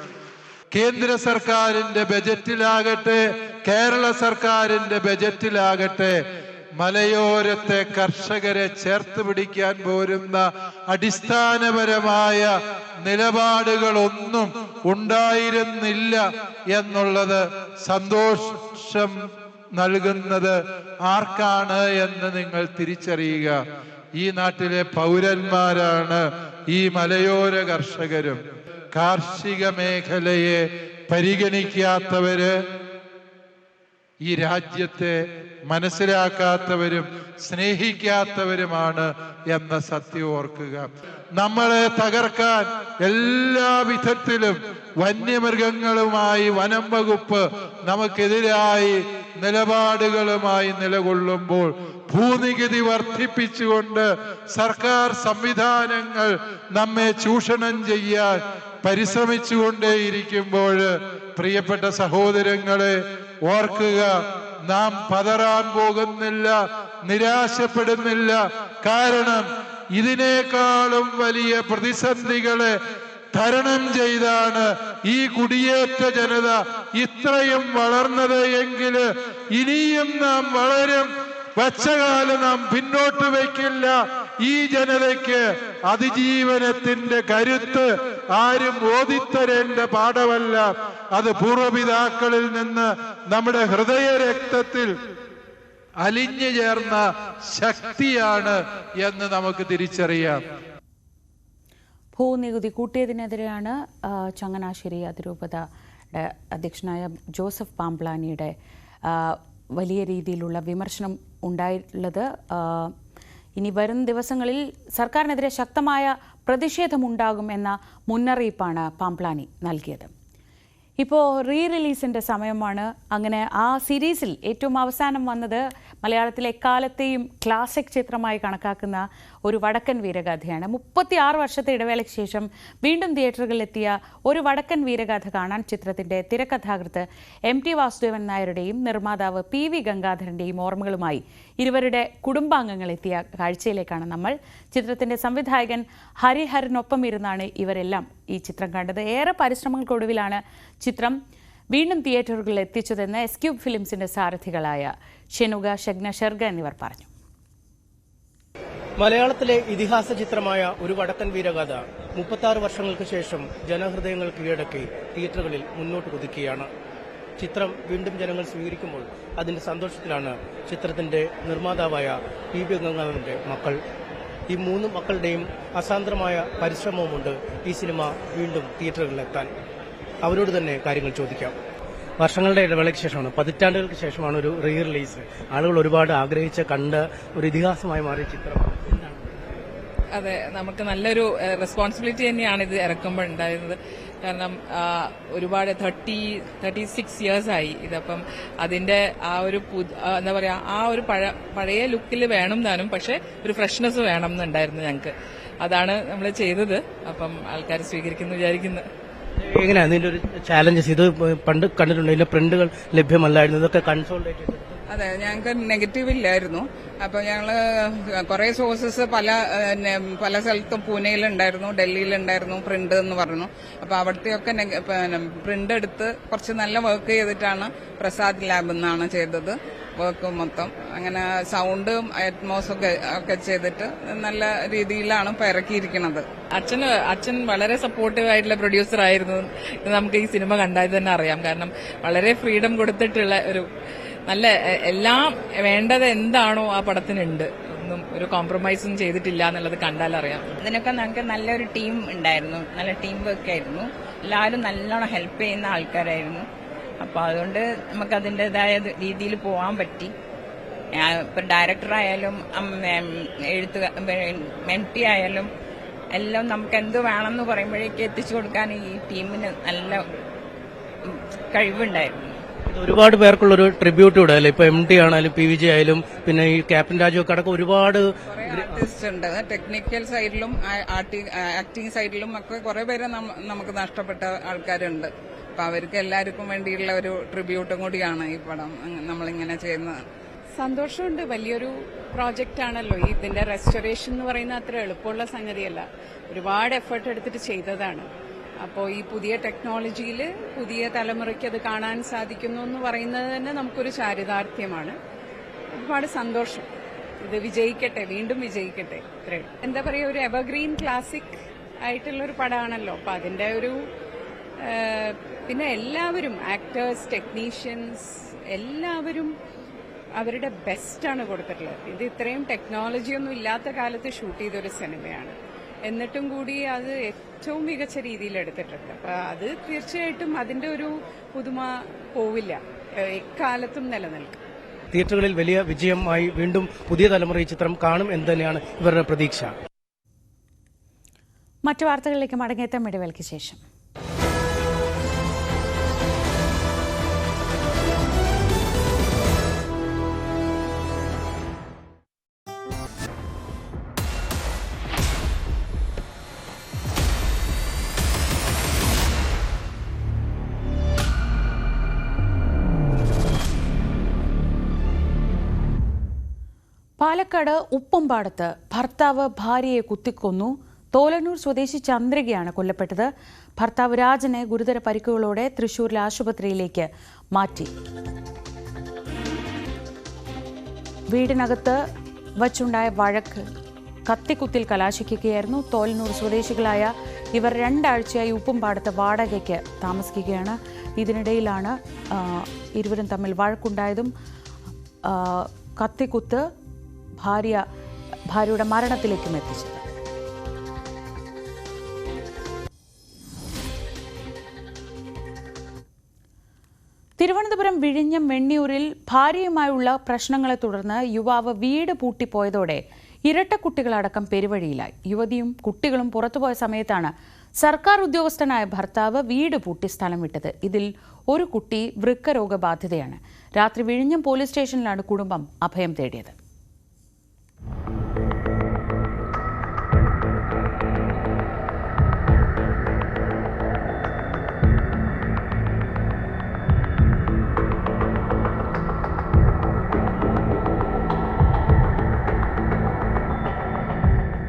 കേന്ദ്ര സർക്കാരിന്റെ ബജറ്റിലാകട്ടെ, കേരള സർക്കാരിന്റെ ബജറ്റിലാകട്ടെ, മലയോരത്തെ കർഷകരെ ചേർത്ത് പിടിക്കാൻ പോരുന്ന അടിസ്ഥാനപരമായ നിലപാടുകളൊന്നും ഉണ്ടായിരുന്നില്ല എന്നുള്ളത് സന്തോഷം നൽകുന്നത് ആർക്കാണ് എന്ന് നിങ്ങൾ തിരിച്ചറിയുക. ഈ നാട്ടിലെ പൗരന്മാരാണ് ഈ മലയോര കർഷകരും. കാർഷിക മേഖലയെ പരിഗണിക്കാത്തവര്, ഈ രാജ്യത്തെ മനസ്സിലാക്കാത്തവരും സ്നേഹിക്കാത്തവരുമാണ് എന്ന സത്യം ഓർക്കുക. നമ്മളെ തകർക്കാൻ എല്ലാ വിധത്തിലും വന്യമൃഗങ്ങളുമായി വനം വകുപ്പ് നമുക്കെതിരായി നിലപാടുകളുമായി നിലകൊള്ളുമ്പോൾ, ഭൂനികുതി വർദ്ധിപ്പിച്ചുകൊണ്ട് സർക്കാർ സംവിധാനങ്ങൾ നമ്മെ ചൂഷണം ചെയ്യാൻ പരിശ്രമിച്ചുകൊണ്ടേയിരിക്കുമ്പോൾ, പ്രിയപ്പെട്ട സഹോദരങ്ങളെ ഓർക്കുക, നാം പതറാൻ പോകുന്നില്ല, നിരാശപ്പെടുന്നില്ല. കാരണം ഇതിനേക്കാളും വലിയ പ്രതിസന്ധികളെ തരണം ചെയ്താണ് ഈ കുടിയേറ്റ ജനത ഇത്രയും വളർന്നത് എങ്കിൽ ഇനിയും നാം വളരും. വച്ചകാലം നാം പിന്നോട്ട് വയ്ക്കില്ല. ഈ ജനതയ്ക്ക് അതിജീവനത്തിന്റെ കരുത്ത് ആരും ഓതിത്തരേണ്ട പാഠമല്ല. അത് പൂർവപിതാക്കളിൽ നിന്ന് നമ്മുടെ ഹൃദയ രക്തത്തിൽ അലിഞ്ഞു ചേർന്ന ശക്തിയാണ് എന്ന് നമുക്ക് തിരിച്ചറിയാം. ഭൂനികുതി കൂട്ടിയതിനെതിരെയാണ് ചങ്ങനാശ്ശേരി അതിരൂപതയുടെ അധ്യക്ഷനായ ജോസഫ് പാംപ്ലാനിയുടെ വലിയ രീതിയിലുള്ള വിമർശനം ഉണ്ടായിട്ടുള്ളത്. ഇനി വരും ദിവസങ്ങളിൽ സർക്കാരിനെതിരെ ശക്തമായ പ്രതിഷേധമുണ്ടാകുമെന്ന മുന്നറിയിപ്പാണ് പാംപ്ലാനി നൽകിയത്. ഇപ്പോൾ റീ റിലീസിൻ്റെ സമയമാണ്. അങ്ങനെ ആ സീരീസിൽ ഏറ്റവും അവസാനം വന്നത് മലയാളത്തിലെ എക്കാലത്തെയും ക്ലാസിക് ചിത്രമായി കണക്കാക്കുന്ന ഒരു വടക്കൻ വീരഗാഥയാണ്. 36 വർഷത്തെ ഇടവേളയ്ക്ക് ശേഷം വീണ്ടും തിയേറ്ററുകളിലെത്തിയ ഒരു വടക്കൻ വീരഗാഥ കാണാൻ ചിത്രത്തിൻ്റെ തിരക്കഥാകൃത്ത് MT വാസുദേവൻ നായരുടെയും നിർമ്മാതാവ് PV ഗംഗാധരൻ്റെയും ഓർമ്മകളുമായി ഇരുവരുടെ കുടുംബാംഗങ്ങൾ എത്തിയ കാഴ്ചയിലേക്കാണ് നമ്മൾ. ചിത്രത്തിൻ്റെ സംവിധായകൻ ഹരിഹരനൊപ്പം ഇരുന്നാണ് ഇവരെല്ലാം ഈ ചിത്രം കണ്ടത്. ഏറെ പരിശ്രമങ്ങൾക്കൊടുവിലാണ് ചിത്രം വീണ്ടും തിയേറ്ററുകളിൽ എത്തിച്ചതെന്ന് എസ്ക്യൂബ് ഫിലിംസിന്റെ സാരഥികളായ ഷെനുഗ, ഷഗ്ന, ഷെർഗ എന്നിവർ പറഞ്ഞു. മലയാളത്തിലെ ഇതിഹാസ ചിത്രമായ ഒരു വടക്കൻ വീരഗാഥ 36 വർഷങ്ങൾക്ക് ശേഷം ജനഹൃദയങ്ങൾ കീഴടക്കി തിയേറ്ററുകളിൽ മുന്നോട്ട് കുതിക്കുകയാണ്. ചിത്രം വീണ്ടും ജനങ്ങൾ സ്വീകരിക്കുമ്പോൾ അതിന്റെ സന്തോഷത്തിലാണ് ചിത്രത്തിന്റെ നിർമ്മാതാവായ PV ഗംഗാധരന്റെ മക്കൾ. ഈ 3 മക്കളുടെയും അസാന്ദ്രമായ പരിശ്രമവുമുണ്ട് ഈ സിനിമ വീണ്ടും തിയേറ്ററുകളിലെത്താൻ. അവരോട് തന്നെ കാര്യങ്ങൾ ചോദിക്കാം. വർഷങ്ങളുടെ ഇടവേളയ്ക്ക് ശേഷമാണ്, പതിറ്റാണ്ടുകൾക്ക് ശേഷമാണ് ഒരു റീ റിലീസ്. ആളുകൾ ഒരുപാട് ആഗ്രഹിച്ച കണ്ട ഒരു ഇതിഹാസമായി മാറിയ ചിത്രം. അതെ, നമുക്ക് നല്ലൊരു റെസ്പോൺസിബിലിറ്റി തന്നെയാണ് ഇത് ഇറക്കുമ്പോൾ ഉണ്ടായിരുന്നത്. കാരണം ഒരുപാട് 36 ഇയേഴ്സായി ഇതപ്പം അതിന്റെ ആ ഒരു എന്താ പറയാ, ആ ഒരു പഴയ ലുക്കിൽ വേണം താനും, പക്ഷെ ഒരു ഫ്രഷ്നെസ് വേണം എന്നുണ്ടായിരുന്നു ഞങ്ങൾക്ക്. അതാണ് നമ്മൾ ചെയ്തത്. അപ്പം ആൾക്കാർ സ്വീകരിക്കുന്നു വിചാരിക്കുന്നു. എങ്ങനെയാണ് ഇതിന്റെ ഒരു ചാലഞ്ചസ്? ഇത് പണ്ട് കണ്ടിട്ടുണ്ട്, ഇതിന്റെ പ്രിന്റുകൾ ലഭ്യമല്ലായിരുന്നു, ഇതൊക്കെ കൺസോൾട്ടേറ്റ് ചെയ്ത്. അതെ, ഞങ്ങൾക്ക് നെഗറ്റീവ് ഇല്ലായിരുന്നു. അപ്പൊ ഞങ്ങള് കുറെ സോഴ്സസ് പല സ്ഥലത്തും പൂനെയിലുണ്ടായിരുന്നു, ഡൽഹിയിലുണ്ടായിരുന്നു പ്രിന്റ് എന്ന് പറഞ്ഞു. അപ്പൊ അവിടത്തെയൊക്കെ പ്രിന്റ് എടുത്ത് കുറച്ച് നല്ല വർക്ക് ചെയ്തിട്ടാണ് പ്രസാദ് ലാബ് എന്നാണ് ചെയ്തത് വർക്ക് മൊത്തം. അങ്ങനെ സൗണ്ടും അറ്റ്മോസും ഒക്കെ ചെയ്തിട്ട് നല്ല രീതിയിലാണ് ഇപ്പൊ ഇറക്കിയിരിക്കുന്നത്. അച്ഛൻ വളരെ സപ്പോർട്ടീവ് ആയിട്ടുള്ള പ്രൊഡ്യൂസർ ആയിരുന്നു. നമുക്ക് ഈ സിനിമ കണ്ടാൽ തന്നെ അറിയാം. കാരണം വളരെ ഫ്രീഡം കൊടുത്തിട്ടുള്ള ഒരു നല്ല എല്ലാം വേണ്ടത് എന്താണോ ആ പടത്തിനുണ്ട്. ഒന്നും ഒരു കോംപ്രമൈസും ചെയ്തിട്ടില്ല എന്നുള്ളത് കണ്ടാലറിയാം. ഇതിനൊക്കെ ഞങ്ങൾക്ക് നല്ലൊരു ടീം ഉണ്ടായിരുന്നു, നല്ല ടീം വർക്ക് ആയിരുന്നു. എല്ലാവരും നല്ലോണം ഹെൽപ്പ് ചെയ്യുന്ന ആൾക്കാരായിരുന്നു. അപ്പൊ അതുകൊണ്ട് നമുക്ക് അതിൻ്റെതായ രീതിയിൽ പോകാൻ പറ്റി. ഇപ്പൊ ഡയറക്ടറായാലും MT ആയാലും എല്ലാം നമുക്ക് എന്ത് വേണമെന്ന് പറയുമ്പോഴേക്ക് എത്തിച്ചു കൊടുക്കാൻ ഈ ടീമിന് നല്ല കഴിവുണ്ടായിരുന്നു. ഒരുപാട് പേർക്കുള്ളൊരു ട്രിബ്യൂട്ട് ഇവിടെ അല്ലേ? ഇപ്പൊ MT ആണെങ്കിലും PVG ആയാലും പിന്നെ ഈ ക്യാപ്റ്റൻ രാജു ഒക്കെ അടക്കം ഒരുപാട് ആർട്ടിസ്റ്റ് ഉണ്ട്. ടെക്നിക്കൽ സൈഡിലും ആക്ടിങ് സൈഡിലും ഒക്കെ കുറെ പേര് നമുക്ക് നഷ്ടപ്പെട്ട ആൾക്കാരുണ്ട്. അപ്പൊ അവർക്ക് എല്ലാവർക്കും വേണ്ടിയുള്ള ഒരു ട്രിബ്യൂട്ടും കൂടിയാണ് ഈ പടം നമ്മളിങ്ങനെ ചെയ്യുന്നത്. സന്തോഷമുണ്ട്. വലിയൊരു പ്രോജക്റ്റ് ആണല്ലോ ഇതിന്റെ റെസ്റ്റോറേഷൻ എന്ന് പറയുന്നത്. അത്ര എളുപ്പമുള്ള സംഗതിയല്ല. ഒരുപാട് എഫേർട്ട് എടുത്തിട്ട് ചെയ്തതാണ്. അപ്പോൾ ഈ പുതിയ ടെക്നോളജിയിൽ പുതിയ തലമുറയ്ക്ക് അത് കാണാൻ സാധിക്കുന്നു എന്ന് പറയുന്നത് തന്നെ നമുക്കൊരു ചാരിതാർത്ഥ്യമാണ്. ഒരുപാട് സന്തോഷം. ഇത് വിജയിക്കട്ടെ, വീണ്ടും വിജയിക്കട്ടെ. ഇത്രയും എന്താ പറയുക, ഒരു എവർഗ്രീൻ ക്ലാസിക് ആയിട്ടുള്ളൊരു പടമാണല്ലോ. അപ്പം അതിൻ്റെ ഒരു പിന്നെ എല്ലാവരും ആക്ടേഴ്സ്, ടെക്നീഷ്യൻസ് എല്ലാവരും അവരുടെ ബെസ്റ്റാണ് കൊടുത്തിട്ടുള്ളത്. ഇത് ഇത്രയും ടെക്നോളജിയൊന്നും ഇല്ലാത്ത കാലത്ത് ഷൂട്ട് ചെയ്തൊരു സിനിമയാണ്. എന്നിട്ടും കൂടി അത് ഏറ്റവും മികച്ച രീതിയിൽ എടുത്തിട്ടുണ്ട്. അപ്പം അത് തീർച്ചയായിട്ടും അതിൻ്റെ ഒരു പുതുമ പോവില്ല. എക്കാലത്തും നിലനിൽക്കും. തിയേറ്ററുകളിൽ വലിയ വിജയമായി വീണ്ടും പുതിയ തലമുറ ഈ ചിത്രം കാണും എന്ന് തന്നെയാണ് ഇവരുടെ പ്രതീക്ഷ. മറ്റു വാർത്തകളിലേക്ക് മടങ്ങിയെത്താം ഇടവേളയ്ക്ക് ശേഷം. പാലക്കാട് ഉപ്പമ്പാടത്ത് ഭർത്താവ് ഭാര്യയെ കുത്തിക്കൊന്നു. തോലന്നൂർ സ്വദേശി ചന്ദ്രികയാണ് കൊല്ലപ്പെട്ടത്. ഭർത്താവ് രാജനെ ഗുരുതര പരിക്കുകളോടെ തൃശൂരിലെ ആശുപത്രിയിലേക്ക് മാറ്റി. വീടിനകത്ത് വച്ചുണ്ടായ വഴക്ക് കത്തിക്കുത്തിൽ കലാശിക്കുകയായിരുന്നു. തോലന്നൂർ സ്വദേശികളായ ഇവർ 2 ആഴ്ചയായി ഉപ്പമ്പാടത്ത് വാടകയ്ക്ക് താമസിക്കുകയാണ്. ഇതിനിടയിലാണ് ഇരുവരും തമ്മിൽ വഴക്കുണ്ടായതും കത്തിക്കുത്ത് ഭാര്യയുടെ മരണത്തിലേക്കും എത്തിച്ചത്. തിരുവനന്തപുരം വിഴിഞ്ഞം വെണ്ണിയൂരിൽ ഭാര്യയുമായുള്ള പ്രശ്നങ്ങളെ തുടർന്ന് യുവാവ് വീട് പൂട്ടിപ്പോയതോടെ ഇരട്ടക്കുട്ടികളടക്കം പെരുവഴിയിലായി. യുവതിയും കുട്ടികളും പുറത്തുപോയ സമയത്താണ് സർക്കാർ ഉദ്യോഗസ്ഥനായ ഭർത്താവ് വീട് പൂട്ടി സ്ഥലം വിട്ടത്. ഇതിൽ ഒരു കുട്ടി വൃക്കരോഗബാധിതയാണ്. രാത്രി വിഴിഞ്ഞം പോലീസ് സ്റ്റേഷനിലാണ് കുടുംബം അഭയം തേടിയത്.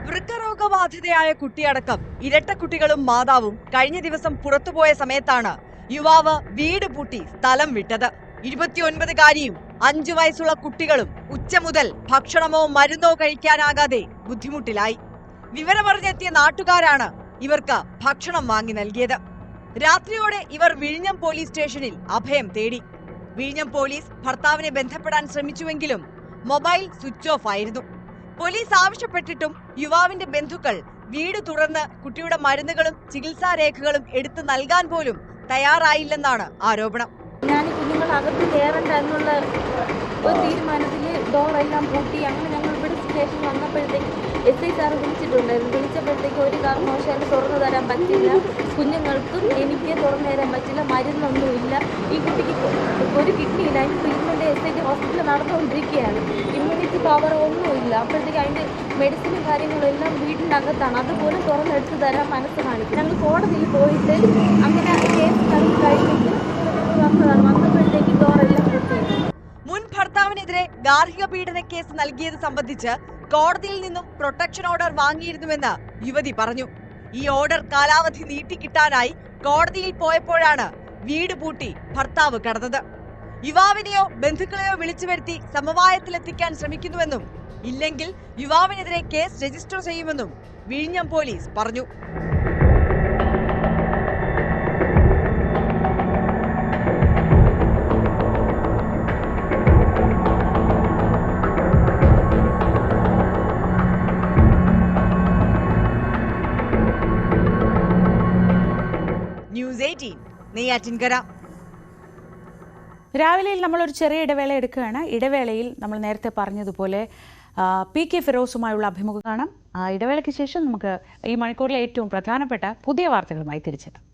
വൃക്കരോഗബാധിതയായ കുട്ടിയടക്കം ഇരട്ടക്കുട്ടികളും മാതാവും കഴിഞ്ഞ ദിവസം പുറത്തുപോയ സമയത്താണ് യുവാവ് വീട് പൂട്ടി സ്ഥലം വിട്ടത്. 29കാരിയും 5 വയസ്സുള്ള കുട്ടികളും ഉച്ച മുതൽ ഭക്ഷണമോ മരുന്നോ കഴിക്കാനാകാതെ ബുദ്ധിമുട്ടിലായി. വിവരമറിഞ്ഞെത്തിയ നാട്ടുകാരാണ് ഇവർക്ക് ഭക്ഷണം വാങ്ങി നൽകിയത്. രാത്രിയോടെ ഇവർ വിഴിഞ്ഞം പോലീസ് സ്റ്റേഷനിൽ അഭയം തേടി. വിഴിഞ്ഞം പോലീസ് ഭർത്താവിനെ ബന്ധപ്പെടാൻ ശ്രമിച്ചുവെങ്കിലും മൊബൈൽ സ്വിച്ച് ഓഫ് ആയിരുന്നു. പോലീസ് ആവശ്യപ്പെട്ടിട്ടും യുവാവിന്റെ ബന്ധുക്കൾ വീട് തുറന്ന് കുട്ടിയുടെ മരുന്നുകളും ചികിത്സാരേഖകളും എടുത്തു നൽകാൻ പോലും തയ്യാറായില്ലെന്നാണ് ആരോപണം. ഞാൻ കുഞ്ഞുങ്ങൾ അകത്ത് കയറണ്ട എന്നുള്ള ഒരു തീരുമാനത്തിൽ ഡോറെല്ലാം പൂട്ടി. അങ്ങനെ ഞങ്ങൾ ഇവിടെ സ്റ്റേഷനിൽ വന്നപ്പോഴത്തേക്ക് SI സാറ് വിളിച്ചിട്ടുണ്ടായിരുന്നു. വിളിച്ചപ്പോഴത്തേക്ക് ഒരു കാരണവശാലും തുറന്നു തരാൻ പറ്റില്ല, കുഞ്ഞുങ്ങൾക്കും എനിക്ക് തുറന്നു തരാൻ പറ്റില്ല, മരുന്നൊന്നുമില്ല, ഈ കുട്ടിക്ക് ഒരു കിഡ്നിയില്ല, അതിന് ട്രീറ്റ്മെൻറ്റ് SIT ഹോസ്പിറ്റലിൽ നടന്നുകൊണ്ടിരിക്കുകയാണ്, ഇമ്മ്യൂണിറ്റി പവർ ഒന്നുമില്ല. അപ്പോഴത്തേക്ക് അതിൻ്റെ മെഡിസിനും കാര്യങ്ങളും എല്ലാം വീടിൻ്റെ അകത്താണ്, അതുപോലെ തുറന്നെടുത്ത് തരാൻ മനസ്സ് കാണിക്കും. ഞങ്ങൾ കോടതിയിൽ പോയിട്ട് അങ്ങനെ കേസ് കഴിഞ്ഞിട്ട് വന്നപ്പോഴത്തേക്ക് ഡോറെല്ലാം പൂട്ടി. മുൻ ഭർത്താവിനെതിരെ ഗാർഹിക പീഡന കേസ് നൽകിയത് സംബന്ധിച്ച് കോടതിയിൽ നിന്നും പ്രൊട്ടക്ഷൻ ഓർഡർ വാങ്ങിയിരുന്നുവെന്ന് യുവതി പറഞ്ഞു. ഈ ഓർഡർ കാലാവധി നീട്ടിക്കിട്ടാനായി കോടതിയിൽ പോയപ്പോഴാണ് വീട് പൂട്ടി ഭർത്താവ് കടന്നത്. യുവാവിനെയോ ബന്ധുക്കളെയോ വിളിച്ചു വരുത്തി സമവായത്തിലെത്തിക്കാൻ ശ്രമിക്കുന്നുവെന്നും ഇല്ലെങ്കിൽ യുവാവിനെതിരെ കേസ് രജിസ്റ്റർ ചെയ്യുമെന്നും വിഴിഞ്ഞം പോലീസ് പറഞ്ഞു. ന്യൂസ് 18 നെയ്യാറ്റിൻകര. രാവിലെയിൽ നമ്മളൊരു ചെറിയ ഇടവേള എടുക്കുകയാണ്. ഇടവേളയിൽ നമ്മൾ നേരത്തെ പറഞ്ഞതുപോലെ PK ഫിറോസുമായുള്ള അഭിമുഖം കാണാം. ആ ഇടവേളയ്ക്ക് ശേഷം നമുക്ക് ഈ മണിക്കൂറിലെ ഏറ്റവും പ്രധാനപ്പെട്ട പുതിയ വാർത്തകളുമായി തിരിച്ചെത്താം.